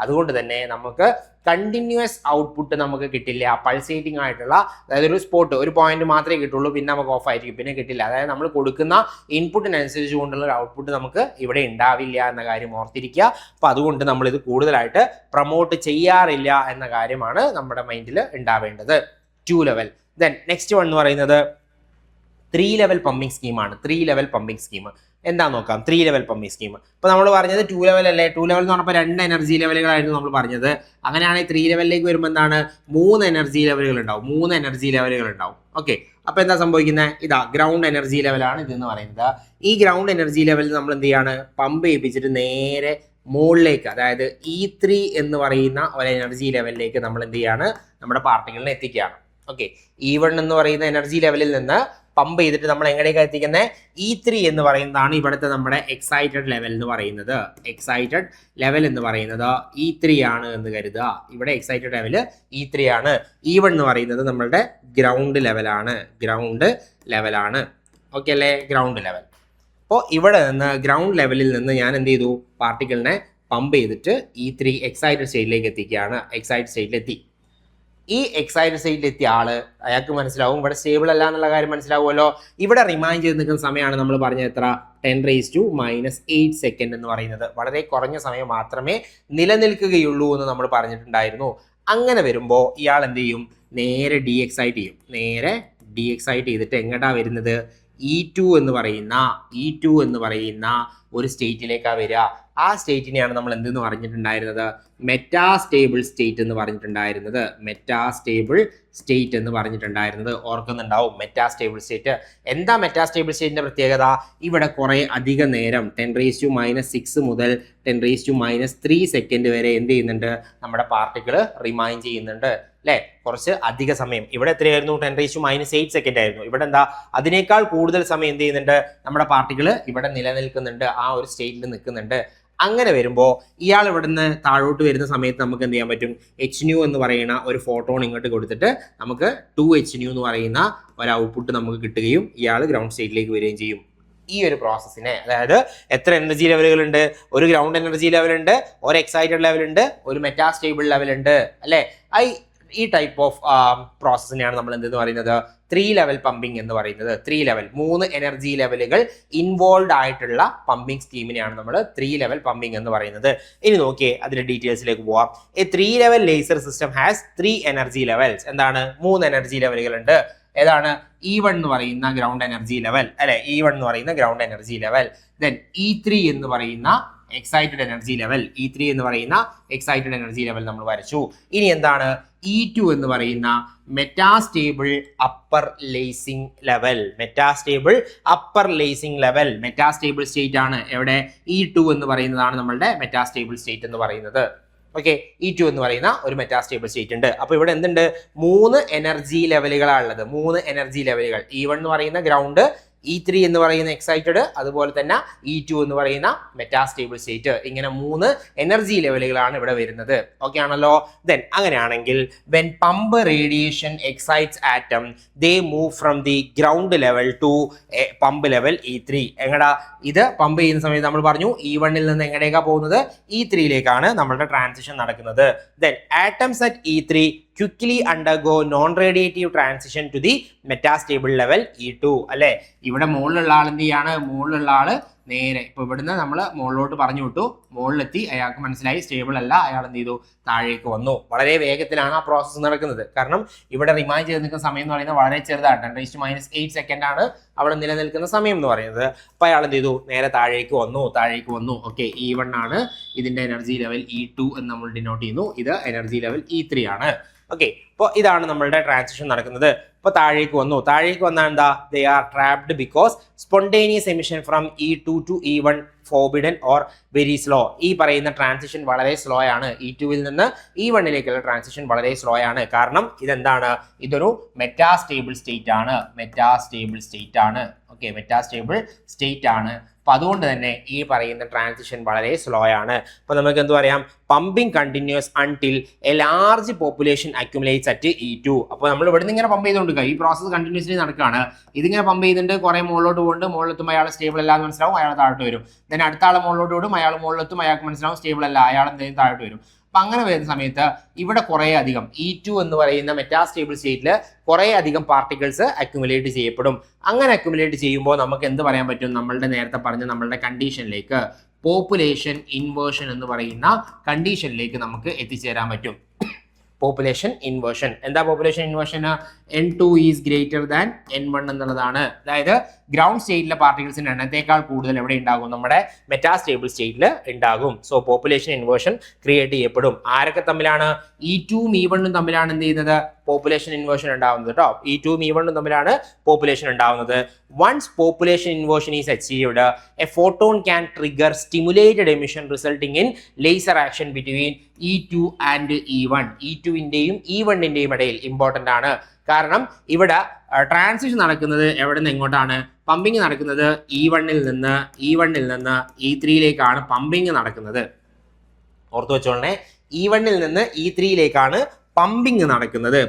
അതുകൊണ്ട് തന്നെ നമുക്ക് കണ്ടിന്യൂസ് ഔട്ട്പുട്ട് നമുക്ക് കിട്ടില്ല. പൾസേറ്റിംഗ് ആയിട്ടുള്ള, അതായത് ഒരു സ്പോട്ട്, ഒരു പോയിന്റ് മാത്രമേ കിട്ടുള്ളൂ, പിന്നെ നമുക്ക് ഓഫ് ആയിരിക്കും, പിന്നെ കിട്ടില്ല. അതായത് നമ്മൾ കൊടുക്കുന്ന ഇൻപുട്ടിനനുസരിച്ച് കൊണ്ടുള്ള ഒരു ഔട്ട്പുട്ട് നമുക്ക് ഇവിടെ ഉണ്ടാവില്ല എന്ന കാര്യം ഓർത്തിരിക്കുക. അപ്പോൾ അതുകൊണ്ട് നമ്മളിത് കൂടുതലായിട്ട് പ്രൊമോട്ട് ചെയ്യാറില്ല എന്ന കാര്യമാണ് നമ്മുടെ മൈൻഡിൽ ഉണ്ടാവേണ്ടത്. 2 ലെവൽ. ദെൻ നെക്സ്റ്റ് വൺ എന്ന് പറയുന്നത് 3 ലെവൽ പമ്പിംഗ് സ്കീമാണ്. 3 ലെവൽ പമ്പിംഗ് സ്കീം എന്താ നോക്കാം. 3 ലെവൽ പമ്പിംഗ് സ്കീം, ഇപ്പോൾ നമ്മൾ പറഞ്ഞത് 2 ലെവൽ അല്ലേ, 2 ലെവൽ എന്ന് പറഞ്ഞപ്പോൾ 2 എനർജി ലെവലുകളായിരുന്നു നമ്മൾ പറഞ്ഞത്. അങ്ങനെയാണെങ്കിൽ 3 ലെവലിലേക്ക് വരുമ്പോൾ എന്താണ്, 3 എനർജി ലെവലുകൾ ഉണ്ടാവും. ഓക്കെ, അപ്പോൾ എന്താ സംഭവിക്കുന്നത്, ഇതാ ഗ്രൗണ്ട് എനർജി ലെവലാണ് ഇതെന്ന് പറയുന്നത്. ഈ ഗ്രൗണ്ട് എനർജി ലെവലിൽ നമ്മൾ എന്ത് ചെയ്യാണ്, പമ്പ് ചെയ്യിപ്പിച്ചിട്ട് നേരെ മുകളിലേക്ക്, അതായത് E3 എന്ന് പറയുന്ന ഒരു എനർജി ലെവലിലേക്ക് നമ്മൾ എന്ത് ചെയ്യാണ്, നമ്മുടെ പാർട്ടിക്കിളിനെ എത്തിക്കുകയാണ്. ഓക്കെ, E1 എന്ന് പറയുന്ന എനർജി ലെവലിൽ നിന്ന് പമ്പ് ചെയ്തിട്ട് നമ്മൾ എങ്ങനെയൊക്കെ എത്തിക്കുന്നത്, E3 എന്ന് പറയുന്നതാണ് ഇവിടുത്തെ നമ്മുടെ എക്സൈറ്റഡ് ലെവൽ എന്ന് പറയുന്നത്. എക്സൈറ്റഡ് ലെവൽ എന്ന് പറയുന്നത് E3 ആണ് എന്ന് കരുതുക. ഇവിടെ എക്സൈറ്റഡ് ലെവൽ E3 ആണ്. E1 എന്ന് പറയുന്നത് നമ്മളുടെ ഗ്രൗണ്ട് ലെവലാണ്. ഓക്കെ അല്ലേ, ഗ്രൗണ്ട് ലെവൽ. അപ്പോൾ ഇവിടെ നിന്ന് ഗ്രൗണ്ട് ലെവലിൽ നിന്ന് ഞാൻ എന്ത് ചെയ്തു, പാർട്ടിക്കിളിനെ പമ്പ് ചെയ്തിട്ട് E3 എക്സൈറ്റഡ് സ്റ്റേറ്റിലേക്ക് എത്തിക്കുകയാണ്. എക്സൈറ്റഡ് സ്റ്റേറ്റിലെത്തി. ഈ എക്സൈറ്റഡ് സ്റ്റേറ്റിൽ എത്തിയ ആള്, അയാൾക്ക് മനസ്സിലാവും ഇവിടെ സ്റ്റേബിൾ അല്ല എന്നുള്ള കാര്യം മനസ്സിലാവുമല്ലോ. ഇവിടെ റിമൈൻഡ് ചെയ്ത് നിൽക്കുന്ന സമയമാണ് നമ്മൾ പറഞ്ഞത് എത്ര, 10⁻⁸ സെക്കൻഡ് എന്ന് പറയുന്നത്. വളരെ കുറഞ്ഞ സമയം മാത്രമേ നിലനിൽക്കുകയുള്ളൂ എന്ന് നമ്മൾ പറഞ്ഞിട്ടുണ്ടായിരുന്നു. അങ്ങനെ വരുമ്പോൾ ഇയാൾ എന്ത് ചെയ്യും, നേരെ ഡീഎക്സൈറ്റ് ചെയ്തിട്ട് എങ്ങോട്ടാ വരുന്നത്, E2 എന്ന് പറയുന്ന ഒരു സ്റ്റേറ്റിലേക്കാണ് വരിക. ആ സ്റ്റേറ്റിനെയാണ് നമ്മൾ എന്തെന്ന് പറഞ്ഞിട്ടുണ്ടായിരുന്നത്, മെറ്റാസ്റ്റേബിൾ സ്റ്റേറ്റ് എന്ന് പറഞ്ഞിട്ടുണ്ടായിരുന്നത്. മെറ്റാസ്റ്റേബിൾ സ്റ്റേറ്റ് എന്ന് പറഞ്ഞിട്ടുണ്ടായിരുന്നത് ഓർക്കുന്നുണ്ടാവും. മെറ്റാസ്റ്റേബിൾ സ്റ്റേറ്റ് എന്താ? മെറ്റാസ്റ്റേബിൾ സ്റ്റേറ്റിന്റെ പ്രത്യേകത, ഇവിടെ കുറെ അധിക നേരം 10⁻⁻6 മുതൽ 10⁻³ സെക്കൻഡ് വരെ എന്ത് ചെയ്യുന്നുണ്ട്, നമ്മുടെ പാർട്ടിക്കിൾ റിമൈൻ ചെയ്യുന്നുണ്ട് അല്ലെ? കുറച്ച് അധിക സമയം. ഇവിടെ എത്രയായിരുന്നു? 10⁻⁸ സെക്കൻഡ് ആയിരുന്നു. ഇവിടെ എന്താ, അതിനേക്കാൾ കൂടുതൽ സമയം എന്ത് ചെയ്യുന്നുണ്ട്, നമ്മുടെ പാർട്ടിക്കിൾ ഇവിടെ നിലനിൽക്കുന്നുണ്ട്, ആ ഒരു സ്റ്റേറ്റിൽ നിൽക്കുന്നുണ്ട്. അങ്ങനെ വരുമ്പോൾ ഇയാൾ ഇവിടുന്ന് താഴോട്ട് വരുന്ന സമയത്ത് നമുക്ക് എന്ത് ചെയ്യാൻ പറ്റും, hν എന്ന് പറയുന്ന ഒരു ഫോട്ടോൺ ഇങ്ങോട്ട് കൊടുത്തിട്ട് നമുക്ക് 2hν എന്ന് പറയുന്ന ഒരു ഔട്ട്പുട്ട് നമുക്ക് കിട്ടുകയും ഇയാൾ ഗ്രൗണ്ട് സ്റ്റേറ്റിലേക്ക് വരികയും ചെയ്യും. ഈ ഒരു പ്രോസസ്സിനെ, അതായത് എത്ര എനർജി ലെവലുകളുണ്ട്, ഒരു ഗ്രൗണ്ട് എനർജി ലെവൽ ഉണ്ട്, ഒരു എക്സൈറ്റഡ് ലെവൽ ഉണ്ട്, ഒരു മെറ്റാസ്റ്റേബിൾ ലെവൽ ഉണ്ട് അല്ലെ? ഈ ടൈപ്പ് ഓഫ് പ്രോസസ്സിനെയാണ് നമ്മൾ എന്തെന്ന് പറയുന്നത്, 3 ലെവൽ പമ്പിംഗ് എന്ന് പറയുന്നത്. 3 ലെവൽ, 3 എനർജി ലെവലുകൾ ഇൻവോൾവ് ആയിട്ടുള്ള പമ്പിംഗ് സ്കീമിനെയാണ് നമ്മൾ 3 ലെവൽ പമ്പിംഗ് എന്ന് പറയുന്നത്. ഇനി നോക്കിയേ, അതിന്റെ ഡീറ്റെയിൽസിലേക്ക് പോവാം. A 3 level laser system has 3 energy levels. എന്താണ്? 3 എനർജി ലെവലുകൾ ഉണ്ട്. ഏതാണ്? E1 എന്ന് പറയുന്ന ഗ്രൗണ്ട് എനർജി ലെവൽ അല്ലെ? E1 എന്ന് പറയുന്ന ground energy level. Then E3 എന്ന് പറയുന്ന എക്സൈറ്റഡ് എനർജി ലെവൽ. E3 എന്ന് പറയുന്ന എക്സൈറ്റഡ് എനർജി ലെവൽ നമ്മൾ വരച്ചു. ഇനി എന്താണ്? E2 എന്ന് പറയുന്ന metastable upper lacing level. Metastable upper lacing level metastable state ആണ്. എവിടെ? E2 എന്ന് പറയുന്നതാണ് നമ്മളുടെ മെറ്റാസ്റ്റേബിൾ സ്റ്റേറ്റ് എന്ന് പറയുന്നത്. ഓക്കെ, E2 എന്ന് പറയുന്ന ഒരു മെറ്റാസ്റ്റേബിൾ സ്റ്റേറ്റ് ഉണ്ട്. അപ്പൊ ഇവിടെ എന്തുണ്ട്? 3 എനർജി ലെവലുകളാണുള്ളത്. 3 എനർജി ലെവലുകൾ. E1 എന്ന് പറയുന്ന ഗ്രൗണ്ട്, E3 എന്ന് പറയുന്ന എക്സൈറ്റഡ്, അതുപോലെ തന്നെ E2 എന്ന് പറയുന്ന മെറ്റാസ്റ്റേബിൾ സ്റ്റേറ്റ്. ഇങ്ങനെ 3 എനർജി ലെവലുകളാണ് ഇവിടെ വരുന്നത്. ഓക്കെ ആണല്ലോ? ദെൻ അങ്ങനെയാണെങ്കിൽ when pump radiation excites atom they move from the ground level to pump level E3. എങ്ങടാ? ഇത് പമ്പ് ചെയ്യുന്ന സമയത്ത് നമ്മൾ പറഞ്ഞു E1 ൽ നിന്ന് എങ്ങടേക്കാ പോകുന്നത്? E3യിലേക്കാണ് നമ്മളുടെ ട്രാൻസിഷൻ നടക്കുന്നത്. Then atoms at E3 quickly undergo non-radiative transition to the metastable level E2 അല്ലെ? ഇവിടെ മുകളിലുള്ള ആൾ എന്ത് ചെയ്യാണ്? മുകളിലുള്ള ആള് നേരെ ഇപ്പൊ ഇവിടുന്ന് നമ്മൾ മുകളിലോട്ട് പറഞ്ഞു വിട്ടു, മുകളിലെത്തി, അയാൾക്ക് മനസ്സിലായി സ്റ്റേബിൾ അല്ല, അയാൾ എന്ത് ചെയ്തു? താഴേക്ക് വന്നു. വളരെ വേഗത്തിലാണ് ആ പ്രോസസ്സ് നടക്കുന്നത്. കാരണം ഇവിടെ റിമൈൻ ചെയ്ത് നിൽക്കുന്ന സമയം എന്ന് പറയുന്നത് വളരെ ചെറുതാണ്. 10⁻⁸ സെക്കൻഡ് ആണ് അവിടെ നിലനിൽക്കുന്ന സമയം എന്ന് പറയുന്നത്. അപ്പൊ അയാൾ എന്ത് ചെയ്തു? നേരെ താഴേക്ക് വന്നു. ഓക്കെ, E1 ആണ് ഇതിന്റെ എനർജി ലെവൽ. E2 എന്ന് നമ്മൾ ഡിനോട്ട് ചെയ്യുന്നു. ഇത് എനർജി ലെവൽ E3 ആണ്. ഓക്കെ, അപ്പോൾ ഇതാണ് നമ്മളുടെ ട്രാൻസിഷൻ നടക്കുന്നത്. ഇപ്പോൾ താഴേക്ക് വന്നാൽ എന്താ? They are trapped because spontaneous emission from E2 to E1 forbidden or very slow. ഈ പറയുന്ന ട്രാൻസിഷൻ വളരെ സ്ലോ ആണ്. E2 നിന്ന് E1ലേക്കുള്ള ട്രാൻസിഷൻ വളരെ സ്ലോ ആണ്. കാരണം ഇതെന്താണ്? ഇതൊരു മെറ്റാസ്റ്റേബിൾ സ്റ്റേറ്റ് ആണ്. ഓക്കെ, മെറ്റാസ്റ്റേബിൾ സ്റ്റേറ്റ് ആണ്. അപ്പൊ അതുകൊണ്ട് തന്നെ ഈ പറയുന്ന ട്രാൻസിഷൻ വളരെ സ്ലോ ആണ്. അപ്പൊ നമുക്ക് എന്ത് പറയാം? Pumping continuous until A large population accumulates at E2. അപ്പോൾ നമ്മൾ ഇവിടെ നിന്ന് ഇങ്ങനെ പമ്പ് ചെയ്തുകൊണ്ടിരിക്കുക. ഈ പ്രോസസ് കണ്ടിന്യൂസ്ലി നടക്കുകയാണ്. ഇതിങ്ങനെ പമ്പ് ചെയ്തിട്ട് കുറെ മുകളിലോട്ട് പോകുന്നുണ്ട്. മുകളിലെത്തുമ്പോൾ അയാൾ സ്റ്റേബിൾ അല്ലാന്ന് മനസ്സിലാവും, അയാൾ താഴോട്ട് വരും. ദെൻ അടുത്ത ആളെ മുകളിലോട്ട് വിടും, അയാൾ മുകളിലെത്തും, അയാൾക്ക് മനസ്സിലാവും സ്റ്റേബിൾ അല്ല, അയാൾ എന്തെങ്കിലും താഴോട്ട് വരും. അപ്പൊ അങ്ങനെ വരുന്ന സമയത്ത് ഇവിടെ കുറെ അധികം E2 എന്ന് പറയുന്ന മെറ്റാസ്റ്റേബിൾ സ്റ്റേറ്റിൽ കുറെ അധികം പാർട്ടിക്കിൾസ് അക്യുമുലേറ്റ് ചെയ്യപ്പെടും. അങ്ങനെ അക്യുമുലേറ്റ് ചെയ്യുമ്പോൾ നമുക്ക് എന്ത് പറയാൻ പറ്റും? നമ്മളുടെ നേരത്തെ പറഞ്ഞ നമ്മളുടെ കണ്ടീഷനിലേക്ക്, പോപ്പുലേഷൻ ഇൻവേർഷൻ എന്ന് പറയുന്ന കണ്ടീഷനിലേക്ക് നമുക്ക് എത്തിച്ചേരാൻ പറ്റും. Population inversion. എന്താ population inversion? N2 is greater than N1 എന്നുള്ളതാണ്. അതായത് ഗ്രൗണ്ട് സ്റ്റേറ്റിലെ പാർട്ടിക്കിൾസിന്റെ എണ്ണത്തേക്കാൾ കൂടുതൽ എവിടെ ഉണ്ടാകും? നമ്മുടെ മെറ്റാസ്റ്റേബിൾ സ്റ്റേറ്റിൽ ഉണ്ടാകും. സോ പോപ്പുലേഷൻ ഇൻവേർഷൻ ക്രിയേറ്റ് ചെയ്യപ്പെടും. ആരൊക്കെ തമ്മിലാണ്? E2ഉം E1ഉം തമ്മിലാണ് എന്ത് ചെയ്യുന്നത്? പോപ്പുലേഷൻ ഇൻവേർഷൻ ഉണ്ടാവുന്നത് കേട്ടോ. E2ഉം E1ഉം തമ്മിലാണ് പോപ്പുലേഷൻ ഉണ്ടാവുന്നത്. Once population inversion is achieved, a photon can trigger stimulated emission resulting in laser action between E2 and E1. E2ന്റെയും E1ന്റെയും ഇടയിൽ ഇമ്പോർട്ടന്റ് ആണ്. കാരണം ഇവിടെ ട്രാൻസിഷൻ നടക്കുന്നത് എവിടെ നിന്ന് എങ്ങോട്ടാണ്? പമ്പിങ് നടക്കുന്നത് E1 നിന്ന് E3യിലേക്കാണ് പമ്പിങ് നടക്കുന്നത്. ഓർത്തു വെച്ചോളണേ, E1 നിന്ന് E3യിലേക്കാണ് പമ്പിങ് നടക്കുന്നത്.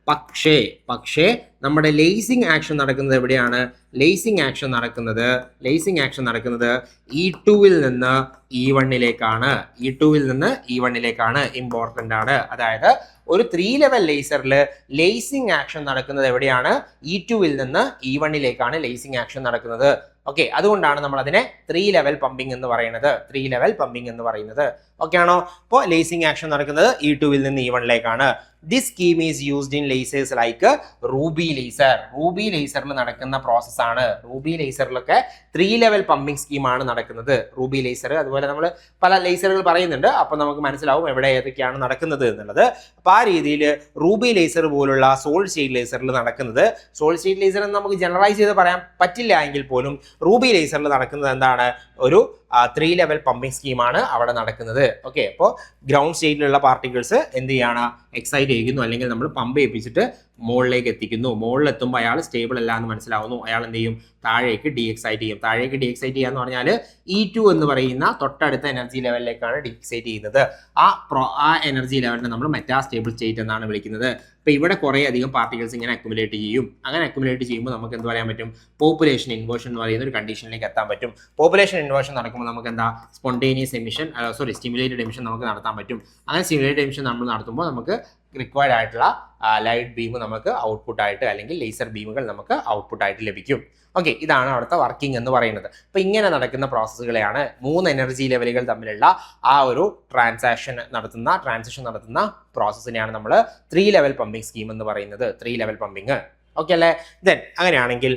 പക്ഷേ നമ്മുടെ ലേസിംഗ് ആക്ഷൻ നടക്കുന്നത് എവിടെയാണ്? ലേസിംഗ് ആക്ഷൻ നടക്കുന്നത് E2 നിന്ന് E1ലേക്കാണ്. ഇമ്പോർട്ടന്റ് ആണ്. അതായത് ഒരു 3 ലെവൽ ലേസറിൽ ലേസിംഗ് ആക്ഷൻ നടക്കുന്നത് എവിടെയാണ്? E2 നിന്ന് E1ലേക്കാണ് ലേസിംഗ് ആക്ഷൻ നടക്കുന്നത്. ഓക്കെ, അതുകൊണ്ടാണ് നമ്മൾ അതിനെ 3 ലെവൽ പമ്പിംഗ് എന്ന് പറയുന്നത്. ഓക്കെ ആണോ? അപ്പോൾ ലേസിംഗ് ആക്ഷൻ നടക്കുന്നത് E2 നിന്ന് E1ലേക്കാണ്. This scheme is used in lasers like ruby ruby ലേസറിൽ നടക്കുന്ന പ്രോസസ്സാണ്. റൂബി ലേസറിലൊക്കെ 3 ലെവൽ പമ്പിംഗ് സ്കീമാണ് നടക്കുന്നത്. റൂബി ലേസർ അതുപോലെ നമ്മൾ പല ലേസറുകൾ പറയുന്നുണ്ട്, അപ്പോൾ നമുക്ക് മനസ്സിലാവും എവിടെ ഏതൊക്കെയാണ് നടക്കുന്നത് എന്നുള്ളത്. അപ്പോൾ ആ രീതിയിൽ റൂബി ലേസർ പോലുള്ള സോളിഡ് സ്റ്റേറ്റ് ലേസറിൽ നടക്കുന്നത്, സോളിഡ് സ്റ്റേറ്റ് ലേസർ എന്ന് നമുക്ക് ജനറലൈസ് ചെയ്ത് പറയാൻ പറ്റില്ല എങ്കിൽ പോലും റൂബി ലേസറിൽ നടക്കുന്നത് എന്താണ്, ഒരു 3 ലെവൽ പമ്പിംഗ് സ്കീമാണ് അവിടെ നടക്കുന്നത്. ഓക്കെ, അപ്പോൾ ഗ്രൗണ്ട് സ്റ്റേറ്റിലുള്ള പാർട്ടിക്കിൾസ് എന്ത് ചെയ്യാണ്, എക്സൈറ്റ് ചെയ്യുന്നു, അല്ലെങ്കിൽ നമ്മൾ പമ്പ് ചെയ്യിപ്പിച്ചിട്ട് മുകളിലേക്ക് എത്തിക്കുന്നു. മുകളിലെത്തുമ്പോൾ അയാൾ സ്റ്റേബിൾ അല്ല എന്ന് മനസ്സിലാവുന്നു. അയാൾ എന്ത് ചെയ്യും, താഴേക്ക് ഡീഎക്സൈറ്റ് ചെയ്യും. താഴേക്ക് ഡീഎക്സൈറ്റ് ചെയ്യുക എന്ന് പറഞ്ഞാൽ E2 എന്ന് പറയുന്ന തൊട്ടടുത്ത എനർജി ലെവലിലേക്കാണ് ഡീഎക്സൈറ്റ് ചെയ്യുന്നത്. ആ എനർജി ലെവലിനെ നമ്മൾ മെറ്റാസ്റ്റേബിൾ സ്റ്റേറ്റ് എന്നാണ് വിളിക്കുന്നത്. അപ്പോൾ ഇവിടെ കുറേ അധികം പാർട്ടിക്കിൾസ് ഇങ്ങനെ അക്യുമുലേറ്റ് ചെയ്യും. അങ്ങനെ അക്യുമുലേറ്റ് ചെയ്യുമ്പോൾ നമുക്ക് എന്ത് പറയാൻ പറ്റും, പോപ്പുലേഷൻ ഇൻവേർഷൻ എന്ന് പറയുന്ന ഒരു കണ്ടീഷനിലേക്ക് എത്താൻ പറ്റും. പോപ്പുലേഷൻ ഇൻവേർഷൻ നടക്കുമ്പോൾ നമുക്ക് എന്താ, സ്പോണ്ടേനിയസ് എമിഷൻ സ്റ്റിമുലേറ്റഡ് എമിഷൻ നമുക്ക് നടത്താൻ പറ്റും. അങ്ങനെ സ്റ്റിമുലേറ്റഡ് എമിഷൻ നമ്മൾ നടത്തുമ്പോൾ നമുക്ക് റിക്വയർഡ് ആയിട്ടുള്ള ലൈറ്റ് ബീം നമുക്ക് ഔട്ട്പുട്ടായിട്ട്, അല്ലെങ്കിൽ ലേസർ ബീമുകൾ നമുക്ക് ഔട്ട്പുട്ടായിട്ട് ലഭിക്കും. ഓക്കെ, ഇതാണ് അവിടുത്തെ വർക്കിംഗ് എന്ന് പറയുന്നത്. അപ്പോൾ ഇങ്ങനെ നടക്കുന്ന പ്രോസസ്സുകളെയാണ് 3 എനർജി ലെവലുകൾ തമ്മിലുള്ള ആ ഒരു ട്രാൻസിഷൻ നടത്തുന്ന പ്രോസസ്സിനെയാണ് നമ്മൾ 3 ലെവൽ പമ്പിംഗ് സ്കീം എന്ന് പറയുന്നത്. 3 ലെവൽ പമ്പിങ്. ഓക്കെ അല്ലേ? ദെൻ അങ്ങനെയാണെങ്കിൽ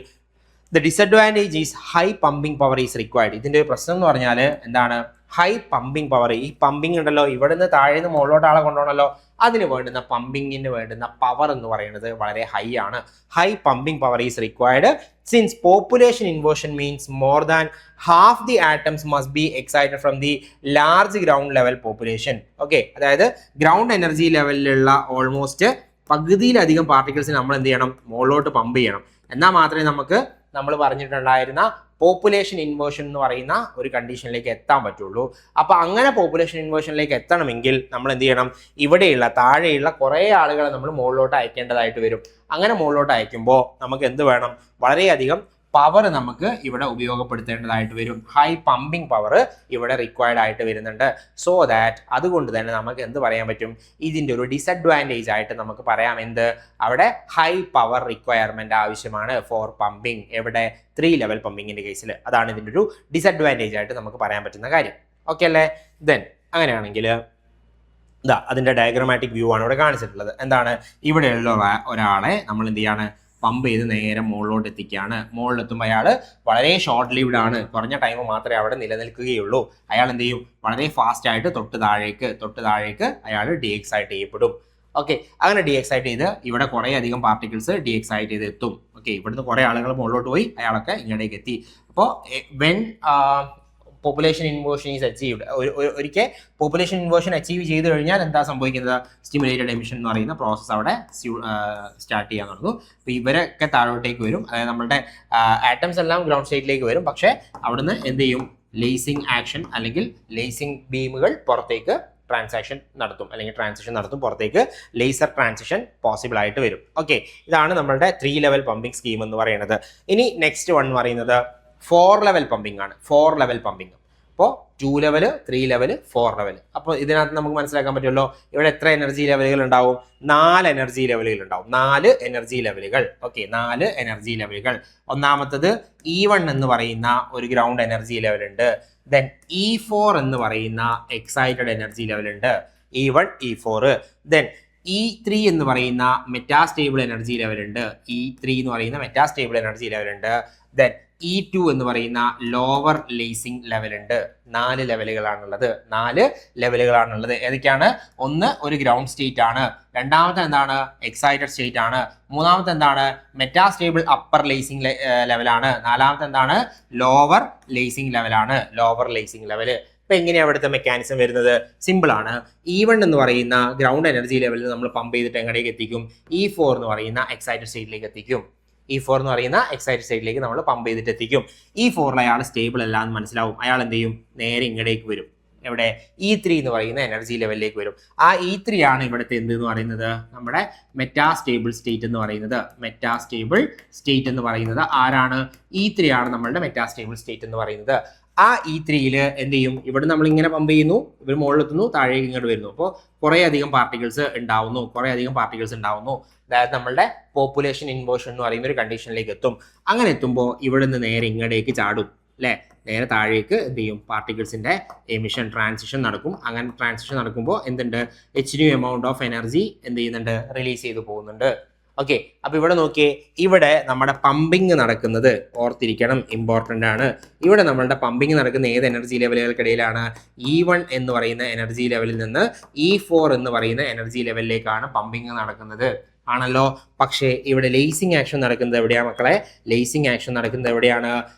the disadvantage is high pumping power is required. ഇതിൻ്റെ ഒരു പ്രശ്നം എന്ന് പറഞ്ഞാൽ എന്താണ്, ഹൈ പമ്പിംഗ് പവർ. ഈ പമ്പിംഗ് ഉണ്ടല്ലോ, ഇവിടെ നിന്ന് താഴെ നിന്ന് മുകളിലോട്ട് ആളെ കൊണ്ടുപോകണമല്ലോ, അതിന് വേണ്ടുന്ന പമ്പിങ്ങിന് വേണ്ടുന്ന പവർ എന്ന് പറയുന്നത് വളരെ ഹൈ ആണ്. High pumping power is required since population inversion means more than half the atoms must be excited from the large ground level population. Okay, അതായത് ഗ്രൗണ്ട് എനർജി ലെവലിലുള്ള ഓൾമോസ്റ്റ് പകുതിയിലധികം പാർട്ടിക്കിൾസിന് നമ്മൾ എന്ത് ചെയ്യണം, മുകളിലോട്ട് പമ്പ് ചെയ്യണം. എന്നാൽ മാത്രമേ നമ്മൾ പറഞ്ഞിട്ടുണ്ടായിരുന്ന പോപ്പുലേഷൻ ഇൻവേർഷൻ എന്ന് പറയുന്ന ഒരു കണ്ടീഷനിലേക്ക് എത്താൻ പറ്റുള്ളൂ. അപ്പോൾ അങ്ങനെ പോപ്പുലേഷൻ ഇൻവേർഷനിലേക്ക് എത്തണമെങ്കിൽ നമ്മൾ എന്ത് ചെയ്യണം, ഇവിടെയുള്ള താഴെയുള്ള കുറേ ആളുകളെ നമ്മൾ മുകളിലോട്ട് അയക്കേണ്ടതായിട്ട് വരും. അങ്ങനെ മുകളിലോട്ട് അയക്കുമ്പോൾ നമുക്ക് എന്ത് വേണം, വളരെയധികം പവർ നമുക്ക് ഇവിടെ ഉപയോഗപ്പെടുത്തേണ്ടതായിട്ട് വരും. ഹൈ പമ്പിംഗ് പവർ ഇവിടെ റിക്വയർഡ് ആയിട്ട് വരുന്നുണ്ട്. സോ ദാറ്റ് അതുകൊണ്ട് തന്നെ നമുക്ക് എന്ത് പറയാൻ പറ്റും, ഇതിൻ്റെ ഒരു ഡിസഡ്വാൻറ്റേജ് ആയിട്ട് നമുക്ക് പറയാം എന്ത്, അവിടെ ഹൈ പവർ റിക്വയർമെന്റ് ആവശ്യമാണ് ഫോർ പമ്പിങ്. എവിടെ, 3 ലെവൽ പമ്പിങ്ങിന്റെ കേസിൽ. അതാണ് ഇതിൻ്റെ ഒരു ഡിസഡ്വാൻറ്റേജ് ആയിട്ട് നമുക്ക് പറയാൻ പറ്റുന്ന കാര്യം. ഓക്കെ അല്ലേ? ദെൻ അങ്ങനെയാണെങ്കിൽ ഇതാ അതിൻ്റെ ഡയഗ്രമാറ്റിക് വ്യൂ ആണ് ഇവിടെ കാണിച്ചിട്ടുള്ളത്. എന്താണ്, ഇവിടെയുള്ള ഒരാളെ നമ്മൾ എന്ത് ചെയ്യാണ്, പമ്പ് ചെയ്ത് നേരെ മുകളിലോട്ട് എത്തിക്കുകയാണ്. മുകളിലെത്തുമ്പോൾ അയാൾ വളരെ ഷോർട്ട് ലിവ്ഡ് ആണ്, കുറഞ്ഞ ടൈം മാത്രമേ അവിടെ നിലനിൽക്കുകയുള്ളൂ. അയാൾ എന്ത് ചെയ്യും, വളരെ ഫാസ്റ്റ് ആയിട്ട് തൊട്ട് താഴേക്ക് അയാൾ ഡീഎക്സൈറ്റ് ചെയ്യപ്പെടും. ഓക്കെ, അങ്ങനെ ഡീഎക്സൈറ്റ് ചെയ്ത് ഇവിടെ കുറേ അധികം പാർട്ടിക്കിൾസ് ഡീഎക്സൈറ്റ് ചെയ്ത് എത്തും. ഓക്കെ, ഇവിടുന്ന് കുറേ ആളുകൾ മുകളിലോട്ട് പോയി, അയാളൊക്കെ ഇങ്ങോട്ടേക്ക് എത്തി. അപ്പോൾ when population inversion is achieved, ഒരിക്കൽ പോപ്പുലേഷൻ ഇൻവേർഷൻ അച്ചീവ് ചെയ്ത് കഴിഞ്ഞാൽ എന്താ സംഭവിക്കുന്നത്, സ്റ്റിമുലേറ്റഡ് എമിഷൻ എന്ന് പറയുന്ന പ്രോസസ്സ് അവിടെ സ്റ്റാർട്ട് ചെയ്യാൻ തുടങ്ങും. അപ്പോൾ ഇവരൊക്കെ താഴോട്ടേക്ക് വരും, അതായത് നമ്മുടെ ആറ്റംസ് എല്ലാം ഗ്രൗണ്ട് സ്റ്റേറ്റിലേക്ക് വരും. പക്ഷേ അവിടുന്ന് എന്ത് ചെയ്യും, ലേസിംഗ് ആക്ഷൻ അല്ലെങ്കിൽ ലേസിംഗ് ബീമുകൾ പുറത്തേക്ക് ട്രാൻസിഷൻ നടത്തും, പുറത്തേക്ക് ലേസർ ട്രാൻസിഷൻ പോസിബിൾ ആയിട്ട് വരും. ഓക്കെ, ഇതാണ് നമ്മളുടെ 3 ലെവൽ പമ്പിംഗ് സ്കീം എന്ന് പറയുന്നത്. ഇനി നെക്സ്റ്റ് വൺ എന്ന് പറയുന്നത് 4 ലെവൽ പമ്പിംഗ് ആണ്. 4 ലെവൽ പമ്പിംഗ്. അപ്പോൾ 2 ലെവൽ, 3 ലെവൽ, 4 ലെവൽ. അപ്പോൾ ഇതിനകത്ത് നമുക്ക് മനസ്സിലാക്കാൻ പറ്റുമല്ലോ, ഇവിടെ എത്ര എനർജി ലെവലുകൾ ഉണ്ടാവും, 4 എനർജി ലെവലുകൾ ഉണ്ടാവും. 4 എനർജി ലെവലുകൾ. ഓക്കെ, 4 എനർജി ലെവലുകൾ. ഒന്നാമത്തത് E1 എന്ന് പറയുന്ന ഒരു ഗ്രൗണ്ട് എനർജി ലെവൽ ഉണ്ട്. ദെൻ E4 എന്ന് പറയുന്ന എക്സൈറ്റഡ് എനർജി ലെവൽ ഉണ്ട്. E1, E4. ദെൻ E3 എന്ന് പറയുന്ന മെറ്റാസ്റ്റേബിൾ എനർജി ലെവൽ ഉണ്ട്. E3 എന്ന് പറയുന്ന മെറ്റാസ്റ്റേബിൾ എനർജി ലെവൽ ഉണ്ട്. ദെൻ E2 എന്ന് പറയുന്ന ലോവർ ലേസിംഗ് ലെവൽ ഉണ്ട്. 4 ലെവലുകളാണുള്ളത്. 4 ലെവലുകളാണുള്ളത്. ഏതൊക്കെയാണ്? ഒന്ന് ഒരു ഗ്രൗണ്ട് സ്റ്റേറ്റ് ആണ്. രണ്ടാമത്തെ എന്താണ്? എക്സൈറ്റഡ് സ്റ്റേറ്റ് ആണ്. മൂന്നാമത്തെ എന്താണ്? മെറ്റാസ്റ്റേബിൾ അപ്പർ ലേസിംഗ് ലെവലാണ്. നാലാമത്തെ എന്താണ്? ലോവർ ലേസിംഗ് ലെവലാണ്. Lower lacing level. ഇപ്പൊ എങ്ങനെയാണ് അവിടുത്തെ മെക്കാനിസം വരുന്നത്? സിമ്പിൾ ആണ്. E1 എന്ന് പറയുന്ന ഗ്രൗണ്ട് എനർജി ലെവലിൽ നമ്മൾ പമ്പ് ചെയ്തിട്ട് എങ്ങടേക്ക് എത്തിക്കും? E4 എന്ന് പറയുന്ന എക്സൈറ്റഡ് സ്റ്റേറ്റിലേക്ക് എത്തിക്കും. E4 എന്ന് പറയുന്ന എക്സൈറ്റഡ് സ്റ്റേറ്റിലേക്ക് നമ്മൾ പമ്പ് ചെയ്തിട്ട് എത്തിക്കും. E4 അയാൾ സ്റ്റേബിൾ അല്ല എന്ന് മനസ്സിലാവും. അയാൾ എന്ത് ചെയ്യും? നേരെ ഇങ്ങടേക്ക് വരും. എവിടെ? E3 എന്ന് പറയുന്ന എനർജി ലെവലിലേക്ക് വരും. ആ E3 ആണ് ഇവിടുത്തെ എന്ത് എന്ന് പറയുന്നത്? നമ്മുടെ മെറ്റാസ്റ്റേബിൾ സ്റ്റേറ്റ് എന്ന് പറയുന്നത്. മെറ്റാസ്റ്റേബിൾ സ്റ്റേറ്റ് എന്ന് പറയുന്നത് ആരാണ്? E3 ആണ് നമ്മളുടെ മെറ്റാസ്റ്റേബിൾ സ്റ്റേറ്റ് എന്ന് പറയുന്നത്. ആ E3യിൽ എന്ത് ചെയ്യും? ഇവിടെ നമ്മൾ ഇങ്ങനെ പമ്പ് ചെയ്യുന്നു, ഇവർ മുകളിലെത്തുന്നു, താഴേക്ക് ഇങ്ങോട്ട് വരുന്നു. അപ്പോൾ കുറേ അധികം പാർട്ടിക്കിൾസ് ഉണ്ടാവുന്നു. അതായത് നമ്മളുടെ പോപ്പുലേഷൻ ഇൻവേർഷൻ എന്ന് പറയുന്ന ഒരു കണ്ടീഷനിലേക്ക് എത്തും. അങ്ങനെ എത്തുമ്പോൾ ഇവിടെ നിന്ന് നേരെ ഇങ്ങടേക്ക് ചാടും അല്ലേ? നേരെ താഴേക്ക് എന്ത് ചെയ്യും? പാർട്ടിക്കിൾസിന്റെ എമിഷൻ ട്രാൻസിഷൻ നടക്കും. അങ്ങനെ ട്രാൻസിഷൻ നടക്കുമ്പോൾ എന്തുണ്ട്? hν എമൗണ്ട് ഓഫ് എനർജി എന്ത് ചെയ്യുന്നുണ്ട്? റിലീസ് ചെയ്തു പോകുന്നുണ്ട്. ഓക്കെ, അപ്പൊ ഇവിടെ നോക്കിയേ, ഇവിടെ നമ്മുടെ പമ്പിങ് നടക്കുന്നത് ഓർത്തിരിക്കണം, ഇമ്പോർട്ടൻ്റ് ആണ്. ഇവിടെ നമ്മളുടെ പമ്പിങ് നടക്കുന്ന ഏത് എനർജി ലെവലുകൾക്കിടയിലാണ്? E1 എന്ന് പറയുന്ന എനർജി ലെവലിൽ നിന്ന് E4 എന്ന് പറയുന്ന എനർജി ലെവലിലേക്കാണ് പമ്പിങ് നടക്കുന്നത്, ആണല്ലോ. പക്ഷേ ഇവിടെ ലേസിംഗ് ആക്ഷൻ നടക്കുന്നത് എവിടെയാണ് മക്കളെ? ലേസിംഗ് ആക്ഷൻ നടക്കുന്നത് എവിടെയാണ്?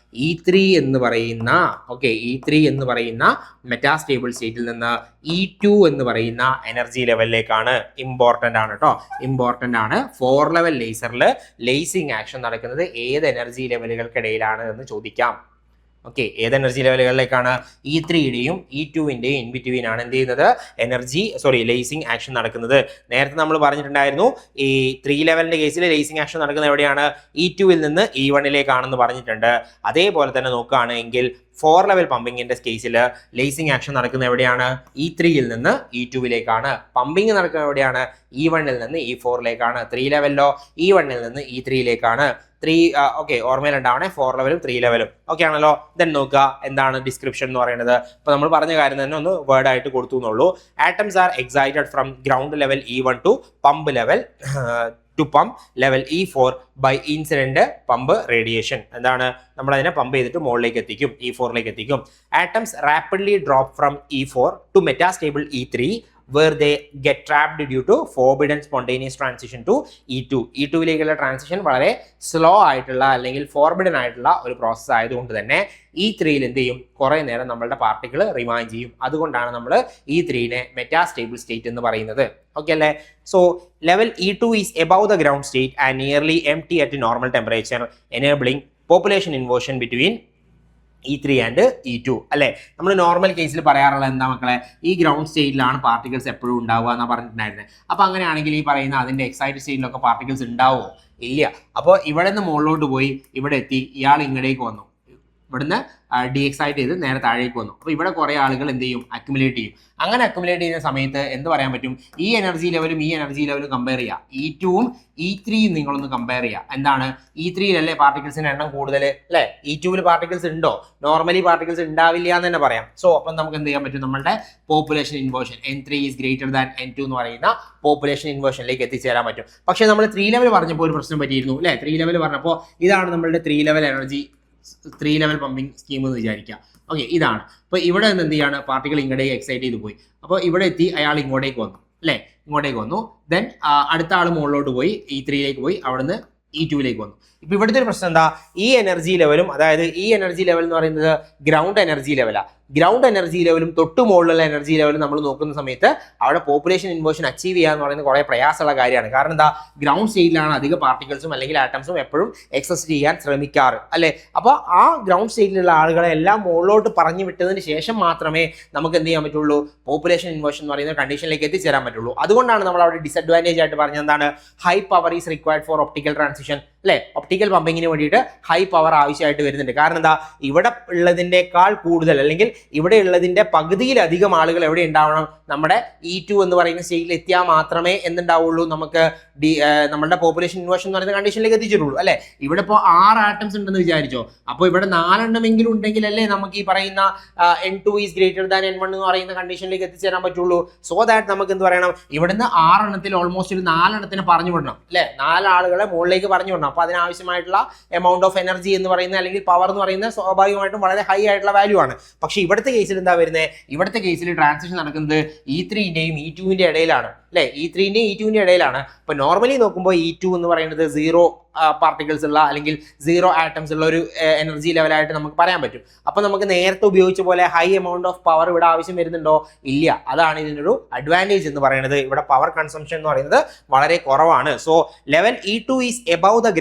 E3 എന്ന് പറയുന്ന E3 എന്ന് പറയുന്ന മെറ്റാസ്റ്റേബിൾ സ്റ്റേറ്റിൽ നിന്ന് E2 എന്ന് പറയുന്ന എനർജി ലെവലിലേക്കാണ്. ഇമ്പോർട്ടൻ്റ് ആണ് കേട്ടോ, ഇമ്പോർട്ടൻ്റ് ആണ്. 4 ലെവൽ ലേസറിൽ ലേസിംഗ് ആക്ഷൻ നടക്കുന്നത് ഏത് എനർജി ലെവലുകൾക്കിടയിലാണ് എന്ന് ചോദിക്കാം. ഓക്കെ, ഏത് എനർജി ലെവലുകളിലേക്കാണ്? E3യുടെയും E2വിൻ്റെയും ഇൻ ബിറ്റ്വീൻ ആണ് എന്ത് ചെയ്യുന്നത്? ലേസിംഗ് ആക്ഷൻ നടക്കുന്നത്. നേരത്തെ നമ്മൾ പറഞ്ഞിട്ടുണ്ടായിരുന്നു ഈ 3 ലെവലിന്റെ കേസിൽ ലേസിംഗ് ആക്ഷൻ നടക്കുന്നത് എവിടെയാണ്? E2വിൽ നിന്ന് E1ലേക്കാണെന്ന് പറഞ്ഞിട്ടുണ്ട്. അതേപോലെ തന്നെ നോക്കുകയാണെങ്കിൽ 4 ലെവൽ പമ്പിങ്ങിന്റെ കേസിൽ ലേസിംഗ് ആക്ഷൻ നടക്കുന്നത് എവിടെയാണ്? E3യിൽ നിന്ന് E2വിലേക്കാണ്. പമ്പിങ് നടക്കുന്നത് എവിടെയാണ്? E1ൽ നിന്ന് E4ലേക്കാണ്. 3 ലെവലിലോ E1ൽ നിന്ന് E3യിലേക്കാണ്. ഓർമ്മയിലുണ്ടാവണേ, 4 ലെവലും 3 ലെവലും ഓക്കെ ആണല്ലോ. ദെൻ നോക്കുക എന്താണ് ഡിസ്ക്രിപ്ഷൻ എന്ന് പറയുന്നത്. ഇപ്പൊ നമ്മൾ പറഞ്ഞ കാര്യം തന്നെ ഒന്ന് വേർഡ് ആയിട്ട് കൊടുത്തു എന്നുള്ളൂ. Atoms are excited from ground level E1 to pump level to pump level E4 by incident pump radiation. എന്താണ്? നമ്മൾ അതിനെ പമ്പ് ചെയ്തിട്ട് മുകളിലേക്ക് എത്തിക്കും, E4ലേക്ക് എത്തിക്കും. Atoms rapidly drop from E4 to metastable E3 where they get trapped due to forbidden spontaneous transition to E2. E2ലേക്കുള്ള transition വളരെ സ്ലോ ആയിട്ടുള്ള അല്ലെങ്കിൽ ഫോർബിഡൻ ആയിട്ടുള്ള ഒരു പ്രോസസ്സ് ആയതുകൊണ്ട് തന്നെ E3യിൽ എന്ത് ചെയ്യും? കുറേ നേരം നമ്മളുടെ പാർട്ടിക്കിൾ റിമൈൻ ചെയ്യും. അതുകൊണ്ടാണ് നമ്മൾ E3നെ മെറ്റാസ്റ്റേബിൾ സ്റ്റേറ്റ് എന്ന് പറയുന്നത്. ഓക്കെ അല്ലേ? So level E2 is above the ground state and nearly empty at normal temperature enabling population inversion between E3 and E2 അല്ലേ? നമ്മൾ നോർമൽ കേസിൽ പറയാറുള്ളത് എന്താ മക്കളെ? ഈ ഗ്രൗണ്ട് സ്റ്റേറ്റിലാണ് പാർട്ടിക്കിൾസ് എപ്പോഴും ഉണ്ടാവുക എന്നാണ് പറഞ്ഞിട്ടുണ്ടായിരുന്നത്. അപ്പോൾ അങ്ങനെയാണെങ്കിൽ ഈ പറയുന്ന അതിൻ്റെ എക്സൈറ്റഡ് സ്റ്റേറ്റിലൊക്കെ പാർട്ടിക്കിൾസ് ഉണ്ടാവുമോ? ഇല്ല. അപ്പോൾ ഇവിടെ നിന്ന് മുകളിലോട്ട് പോയി ഇവിടെ എത്തി, ഇയാൾ ഇങ്ങടേക്ക് വന്നു, ഇവിടുന്ന് ഡീഎക്സൈറ്റ് ചെയ്ത് നേരെ താഴേക്ക് വന്നു. അപ്പോൾ ഇവിടെ കുറേ ആളുകൾ എന്ത് ചെയ്യും? അക്യുമുലേറ്റ് ചെയ്യും. അങ്ങനെ അക്യുമുലേറ്റ് ചെയ്യുന്ന സമയത്ത് എന്ത് പറയാൻ പറ്റും? ഈ എനർജി ലെവലും ഈ എനർജി ലെവലും കമ്പയർ ചെയ്യുക. E2ഉം E3യും നിങ്ങളൊന്ന് കമ്പയർ ചെയ്യുക. എന്താണ്? E3യിലല്ലേ പാർട്ടിക്കിൾസിന്റെ എണ്ണം കൂടുതൽ അല്ലേ? E2വിൽ പാർട്ടിക്കിൾസ് ഉണ്ടോ? നോർമലി പാർട്ടിക്കിൾസ് ഉണ്ടാവില്ല എന്ന് തന്നെ പറയാം. സോ അപ്പം നമുക്ക് എന്ത് ചെയ്യാൻ പറ്റും? നമ്മളുടെ population inversion N3 is greater than N2 എന്ന് പറയുന്ന പോപ്പുലേഷൻ ഇൻവേർഷനിലേക്ക് എത്തിച്ചേരാൻ പറ്റും. പക്ഷേ നമ്മൾ 3 ലെവൽ പറഞ്ഞപ്പോൾ ഒരു പ്രശ്നം പറ്റിയിരുന്നു അല്ലേ? 3 ലെവൽ പറഞ്ഞപ്പോൾ ഇതാണ് നമ്മളുടെ 3 level energy 3 level pumping scheme എന്ന് വിചാരിക്കുക. ഓക്കെ, ഇതാണ്. അപ്പോൾ ഇവിടെ നിന്ന് എന്ത് ചെയ്യാണ്? പാർട്ടികൾ ഇങ്ങോട്ടേക്ക് എക്സൈറ്റ് ചെയ്ത് പോയി. അപ്പോൾ ഇവിടെ എത്തി, അയാൾ ഇങ്ങോട്ടേക്ക് വന്നു അല്ലേ? ഇങ്ങോട്ടേക്ക് വന്നു. ദെൻ അടുത്ത ആൾ മുകളിലോട്ട് പോയി, E3യിലേക്ക് പോയി, അവിടുന്ന് E2ലേക്ക് വന്നു. ഇപ്പൊ ഇവിടുത്തെ ഒരു പ്രശ്നം എന്താ? ഈ എനർജി ലെവലും, അതായത് ഈ എനർജി ലെവൽ എന്ന് പറയുന്നത് ഗ്രൗണ്ട് എനർജി ലെവലാണ്. ഗ്രൗണ്ട് എനർജി ലെവലും തൊട്ട് മുകളിലുള്ള എനർജി ലെവലും നമ്മൾ നോക്കുന്ന സമയത്ത് അവിടെ പോപ്പുലേഷൻ ഇൻവേർഷൻ അച്ചീവ് ചെയ്യുക എന്ന് പറയുന്നത് കുറേ പ്രയാസമുള്ള കാര്യമാണ്. കാരണം എന്താ? ഗ്രൗണ്ട് സ്റ്റേറ്റിലാണ് അധിക പാർട്ടിക്കിൾസും അല്ലെങ്കിൽ ആറ്റംസും എപ്പോഴും എക്സിസ്റ്റ് ചെയ്യാൻ ശ്രമിക്കാറ് അല്ലേ? അപ്പോൾ ആ ഗ്രൗണ്ട് സ്റ്റേറ്റിലുള്ള ആളുകളെ എല്ലാം മുകളിലോട്ട് പറഞ്ഞു വിട്ടതിന് ശേഷം മാത്രമേ നമുക്ക് എന്ത് ചെയ്യാൻ പറ്റുള്ളൂ? പോപ്പുലേഷൻ ഇൻവേർഷൻ എന്ന് പറയുന്ന കണ്ടീഷനിലേക്ക് എത്തിച്ചേരാൻ പറ്റുള്ളൂ. അതുകൊണ്ടാണ് നമ്മൾ അവിടെ ഡിസഡ്വാൻറ്റേജ് ആയിട്ട് പറഞ്ഞത് എന്താണ്? High power is required for optical transition അല്ലേ? ഒപ്റ്റിക്കൽ പമ്പിങ്ങിന് വേണ്ടിയിട്ട് ഹൈ പവർ ആവശ്യമായിട്ട് വരുന്നുണ്ട്. കാരണം എന്താ? ഇവിടെ ഉള്ളതിൻ്റെക്കാൾ കൂടുതൽ അല്ലെങ്കിൽ ഇവിടെ ഉള്ളതിന്റെ പകുതിയിലധികം ആളുകൾ എവിടെ ഉണ്ടാവണം? നമ്മുടെ E2 എന്ന് പറയുന്ന സ്റ്റേജിൽ എത്തിയാൽ മാത്രമേ എന്തുണ്ടാവുള്ളൂ? നമുക്ക് നമ്മളുടെ പോപ്പുലേഷൻ ഇൻവേർഷൻ എന്ന് പറയുന്ന കണ്ടീഷനിലേക്ക് എത്തിച്ചിട്ടുള്ളൂ അല്ലേ? ഇവിടെ ഇപ്പോൾ 6 ആറ്റംസ് ഉണ്ടെന്ന് വിചാരിച്ചോ. അപ്പോൾ ഇവിടെ 4 എണ്ണമെങ്കിലും ഉണ്ടെങ്കിലല്ലേ നമുക്ക് ഈ പറയുന്ന N2 is greater than N1 എന്ന് പറയുന്ന കണ്ടീഷനിലേക്ക് എത്തിച്ചേരാൻ പറ്റുള്ളൂ. സോ ദാറ്റ് നമുക്ക് എന്ത് പറയണം? ഇവിടുന്ന് 6 എണ്ണത്തിൽ ഓൾമോസ്റ്റ് ഒരു 4 എണ്ണത്തിന് പറഞ്ഞു വിടണം അല്ലേ? 4 ആളുകളെ മുകളിലേക്ക് പറഞ്ഞു വിടണം. അപ്പോൾ അതിനാവശ്യമായിട്ടുള്ള എമൗണ്ട് ഓഫ് എനർജി എന്ന് പറയുന്നത് അല്ലെങ്കിൽ പവർ എന്ന് പറയുന്നത് സ്വാഭാവികമായിട്ടും വളരെ ഹൈ ആയിട്ടുള്ള വാല്യൂ ആണ്. പക്ഷേ ഇവിടുത്തെ കേസിൽ എന്താ വരുന്നത്? ഇവിടുത്തെ കേസിൽ ട്രാൻസിഷൻ നടക്കുന്നത് E3ന്റെയും E2വിന്റെ ഇടയിലാണ് അല്ലേ? E3ന്റെയും E2വിന്റെ ഇടയിലാണ്. ഇപ്പൊ നോർമലി നോക്കുമ്പോൾ E2 എന്ന് പറയുന്നത് 0 പാർട്ടിക്കിൾസ് ഉള്ള അല്ലെങ്കിൽ 0 ആറ്റംസ് ഉള്ള ഒരു എനർജി ലെവലായിട്ട് നമുക്ക് പറയാൻ പറ്റും. അപ്പൊ നമുക്ക് നേരത്തെ ഉപയോഗിച്ച പോലെ ഹൈ എമൗണ്ട് ഓഫ് പവർ ഇവിടെ ആവശ്യം വരുന്നുണ്ടോ? ഇല്ല. അതാണ് ഇതിനൊരു അഡ്വാൻറ്റേജ് എന്ന് പറയുന്നത്. ഇവിടെ പവർ കൺസംഷൻ എന്ന് പറയുന്നത് വളരെ കുറവാണ്. So level E2 is above the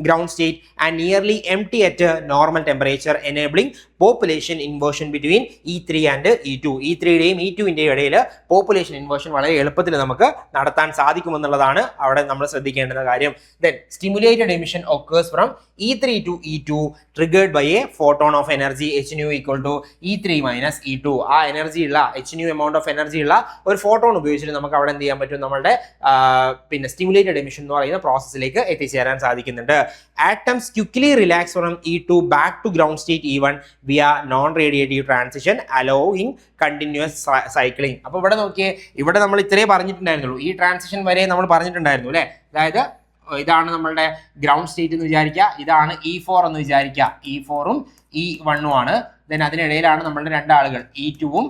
ground state and nearly empty at a normal temperature, enabling population inversion between E3 and E2. E3യുടെയും E2വിന്റെയും ഇടയിൽ പോപ്പുലേഷൻ ഇൻവേർഷൻ വളരെ എളുപ്പത്തിൽ നമുക്ക് നടത്താൻ സാധിക്കുമെന്നുള്ളതാണ് അവിടെ നമ്മൾ ശ്രദ്ധിക്കേണ്ട കാര്യം. Then stimulated emission occurs from E3 to E2 triggered by a photon of energy hν equal to E3 minus E2. ആ എനർജി ഉള്ള hν എമൗണ്ട് ഓഫ് എനർജി ഉള്ള ഒരു ഫോട്ടോൺ ഉപയോഗിച്ചിട്ട് നമുക്ക് അവിടെ എന്ത് ചെയ്യാൻ പറ്റും? നമ്മളുടെ പിന്നെ സ്റ്റിമുലേറ്റഡ് എമിഷൻ എന്ന് പറയുന്ന പ്രോസസ്സിലേക്ക് എത്തിച്ചേരാൻ സാധിക്കുന്നുണ്ട്. Atoms quickly relax from E2 back to ground state E1 via non-radiative transition allowing continuous cycling. അപ്പോൾ ഇവിടെ നോക്കിയേ, ഇവിടെ നമ്മൾ ഇത്രേ പറഞ്ഞിട്ടുണ്ടായിരുന്നുള്ളൂ, ഈ ട്രാൻസിഷൻ വരെ നമ്മൾ പറഞ്ഞിട്ടുണ്ടായിരുന്നു അല്ലേ. അതായത് ഇതാണ് നമ്മളുടെ ഗ്രൗണ്ട് സ്റ്റേറ്റ് എന്ന് വിചാരിക്കുക, ഇതാണ് E4 എന്ന് വിചാരിക്കുക, E4ഉം E1ഉം ആണ്. ദെൻ അതിനിടയിലാണ് നമ്മളുടെ രണ്ടാളുകൾ E2ഉം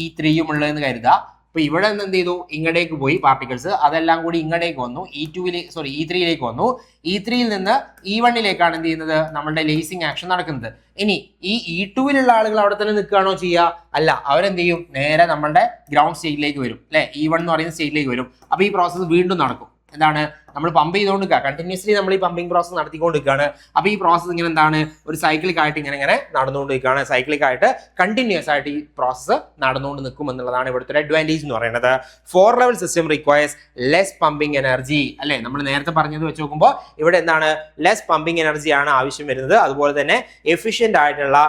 E3യും ഉള്ളതെന്ന് കരുതുക. അപ്പൊ ഇവിടെ നിന്ന് എന്ത് ചെയ്തു, ഇങ്ങടേക്ക് പോയി പാർട്ടിക്കിൾസ്, അതെല്ലാം കൂടി ഇങ്ങടേക്ക് വന്നു, E3യിലേക്ക് വന്നു. E3യിൽ നിന്ന് E1ലേക്കാണ് എന്ത് ചെയ്യുന്നത്, നമ്മളുടെ ലേസിംഗ് ആക്ഷൻ നടക്കുന്നത്. ഇനി ഈ E2ലുള്ള ആളുകൾ അവിടെ തന്നെ നിൽക്കുകയാണോ ചെയ്യുക? അല്ല, അവരെന്ത് ചെയ്യും, നേരെ നമ്മളുടെ ഗ്രൗണ്ട് സ്റ്റേറ്റിലേക്ക് വരും അല്ലെ, E1 എന്ന് പറയുന്ന സ്റ്റേറ്റിലേക്ക് വരും. അപ്പൊ ഈ പ്രോസസ്സ് വീണ്ടും നടക്കും. എന്താണ്, നമ്മൾ പമ്പ് ചെയ്തുകൊണ്ടിരിക്കുക, കണ്ടിന്യൂസ്ലി നമ്മൾ ഈ പമ്പിങ് പ്രോസസ് നടത്തിക്കൊണ്ടിരിക്കുകയാണ്. അപ്പൊ ഈ പ്രോസസ്സ് ഇങ്ങനെ എന്താണ്, ഒരു സൈക്ലിക്കായിട്ട് ഇങ്ങനെ നടന്നുകൊണ്ടിരിക്കുകയാണ്. സൈക്ലിക്കായിട്ട് കണ്ടിന്യൂസ് ആയിട്ട് ഈ പ്രോസസ്സ് നടന്നുകൊണ്ട് നിൽക്കും എന്നുള്ളതാണ് ഇവിടുത്തെ ഒരു അഡ്വാൻറ്റേജ് എന്ന് പറയുന്നത്. 4 level system requires less pumping energy അല്ലെ. നമ്മൾ നേരത്തെ പറഞ്ഞത് വെച്ച് നോക്കുമ്പോൾ ഇവിടെ എന്താണ്, ലെസ് പമ്പിങ് എനർജി ആണ് ആവശ്യം വരുന്നത്. അതുപോലെ തന്നെ എഫിഷ്യന്റ് ആയിട്ടുള്ള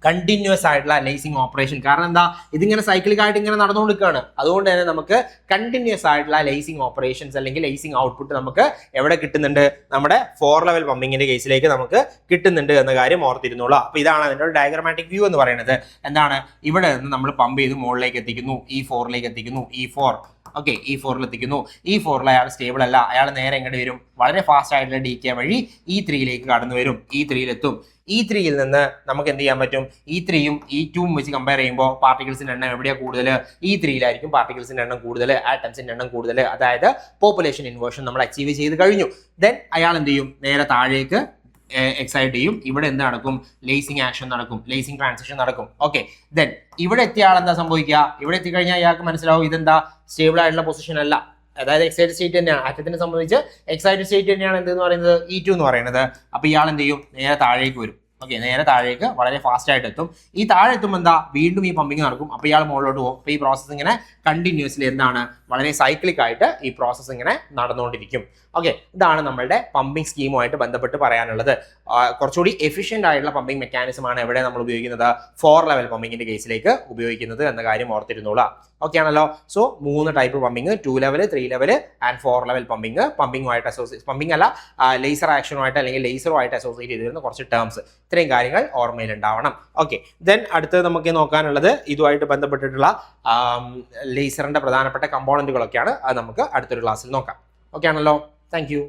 കണ്ടിന്യൂസ് ആയിട്ടുള്ള ലേസിംഗ് ഓപ്പറേഷൻ. കാരണം എന്താ, ഇതിങ്ങനെ സൈക്ലിക്കായിട്ട് ഇങ്ങനെ നടന്നുകൊണ്ടിരിക്കുകയാണ്. അതുകൊണ്ട് തന്നെ നമുക്ക് കണ്ടിന്യൂസ് ആയിട്ടുള്ള ലേസിംഗ് ഓപ്പറേഷൻസ് അല്ലെങ്കിൽ ലേസിംഗ് ഔട്ട്പുട്ട് നമുക്ക് എവിടെ കിട്ടുന്നുണ്ട്, നമ്മുടെ 4 ലെവൽ പമ്പിങ്ങിന്റെ കേസിലേക്ക് നമുക്ക് കിട്ടുന്നുണ്ട് എന്ന കാര്യം ഓർത്തിരുന്നോളൂ. അപ്പൊ ഇതാണ് അതിന്റെ ഒരു ഡയഗ്രമാറ്റിക് വ്യൂ എന്ന് പറയുന്നത്. എന്താണ്, ഇവിടെ നിന്ന് നമ്മൾ പമ്പ് ചെയ്ത് മുകളിലേക്ക് എത്തിക്കുന്നു, E4ലേക്ക് എത്തിക്കുന്നു, E4 ഓക്കെ, E4ൽ എത്തിക്കുന്നു. E4ൽ അയാൾ സ്റ്റേബിൾ അല്ല, അയാൾ നേരെ എങ്ങോട്ട് വരും, വളരെ ഫാസ്റ്റ് ആയിട്ടുള്ള ഡീകെ വഴി E3യിലേക്ക് കടന്നു വരും, E3യിൽ എത്തും. E3യിൽ നിന്ന് നമുക്ക് എന്ത് ചെയ്യാൻ പറ്റും, E3യും E2ഉം വെച്ച് കമ്പയർ ചെയ്യുമ്പോൾ പാർട്ടിക്കിൾസിന്റെ എണ്ണം എവിടെയാണ് കൂടുതൽ, E3യിലായിരിക്കും പാർട്ടിക്കിൾസിന്റെ എണ്ണം കൂടുതൽ, ആറ്റംസിന്റെ എണ്ണം കൂടുതൽ. അതായത് പോപ്പുലേഷൻ ഇൻവേർഷൻ നമ്മൾ അച്ചീവ് ചെയ്ത് കഴിഞ്ഞു. ദെൻ അയാൾ എന്ത് ചെയ്യും, നേരെ താഴേക്ക് എക്സൈറ്റ് ചെയ്യും. ഇവിടെ എന്ത് നടക്കും, ലേസിംഗ് ആക്ഷൻ നടക്കും, ലേസിംഗ് ട്രാൻസിഷൻ നടക്കും. ഓക്കെ, ദെൻ ഇവിടെ എത്തിയ ആൾ എന്താ സംഭവിക്കുക, ഇവിടെ എത്തിക്കഴിഞ്ഞാൽ അയാൾക്ക് മനസ്സിലാവും ഇതെന്താ സ്റ്റേബിൾ ആയിട്ടുള്ള പൊസിഷൻ അല്ല. അതായത് എക്സൈറ്റഡ് സ്റ്റേറ്റ് തന്നെയാണ്, ആറ്റത്തിനെ സംബന്ധിച്ച് എക്സൈറ്റഡ് സ്റ്റേറ്റ് തന്നെയാണ് എന്തെന്ന് പറയുന്നത്, E2 എന്ന് പറയുന്നത്. അപ്പൊ ഇയാൾ എന്ത് ചെയ്യും, നേരെ താഴേക്ക് വരും. ഓക്കെ, നേരെ താഴേക്ക് വളരെ ഫാസ്റ്റ് ആയിട്ട് എത്തും. ഈ താഴെ എത്തുമ്പോൾ എന്താ, വീണ്ടും ഈ പമ്പിങ് നടക്കും. അപ്പൊ ഇയാൾ മുകളിലോട്ട് പോകും. അപ്പൊ ഈ പ്രോസസ്സ് ഇങ്ങനെ കണ്ടിന്യൂസ്ലി എന്താണ്, വളരെ സൈക്ലിക് ആയിട്ട് ഈ പ്രോസസ്സ് ഇങ്ങനെ നടന്നുകൊണ്ടിരിക്കും. ഓക്കെ, ഇതാണ് നമ്മളുടെ പമ്പിങ് സ്കീമുമായിട്ട് ബന്ധപ്പെട്ട് പറയാനുള്ളത്. കുറച്ചുകൂടി എഫിഷ്യന്റ് ആയിട്ടുള്ള പമ്പിങ് മെക്കാനിസം ആണ് എവിടെ നമ്മൾ ഉപയോഗിക്കുന്നത്, 4 ലെവൽ പമ്പിങ്ങിന്റെ കേസിലേക്ക് ഉപയോഗിക്കുന്നത് എന്ന കാര്യം ഓർത്തിരുന്നോളൂ. ഓക്കെ ആണല്ലോ. So 3 type pumping, 2 level, 3 level and 4 level pumping. പമ്പിങ്ങുമായിട്ട് പമ്പിങ് അല്ല, ലേസർ ആക്ഷനുമായിട്ട് അല്ലെങ്കിൽ ലേസറുമായിട്ട് അസോസിയേറ്റ് ചെയ്ത് വരുന്ന കുറച്ച് ടേംസ്, ഇത്രയും കാര്യങ്ങൾ ഓർമ്മയിൽ ഉണ്ടാവണം. ഓക്കെ, ദെൻ അടുത്തത് നമുക്ക് നോക്കാനുള്ളത് ഇതുമായിട്ട് ബന്ധപ്പെട്ടിട്ടുള്ള ലേസറിന്റെ പ്രധാനപ്പെട്ട കമ്പോണന്റുകളൊക്കെയാണ്. അത് നമുക്ക് അടുത്തൊരു ക്ലാസ്സിൽ നോക്കാം. ഓക്കെ ആണല്ലോ. Thank you.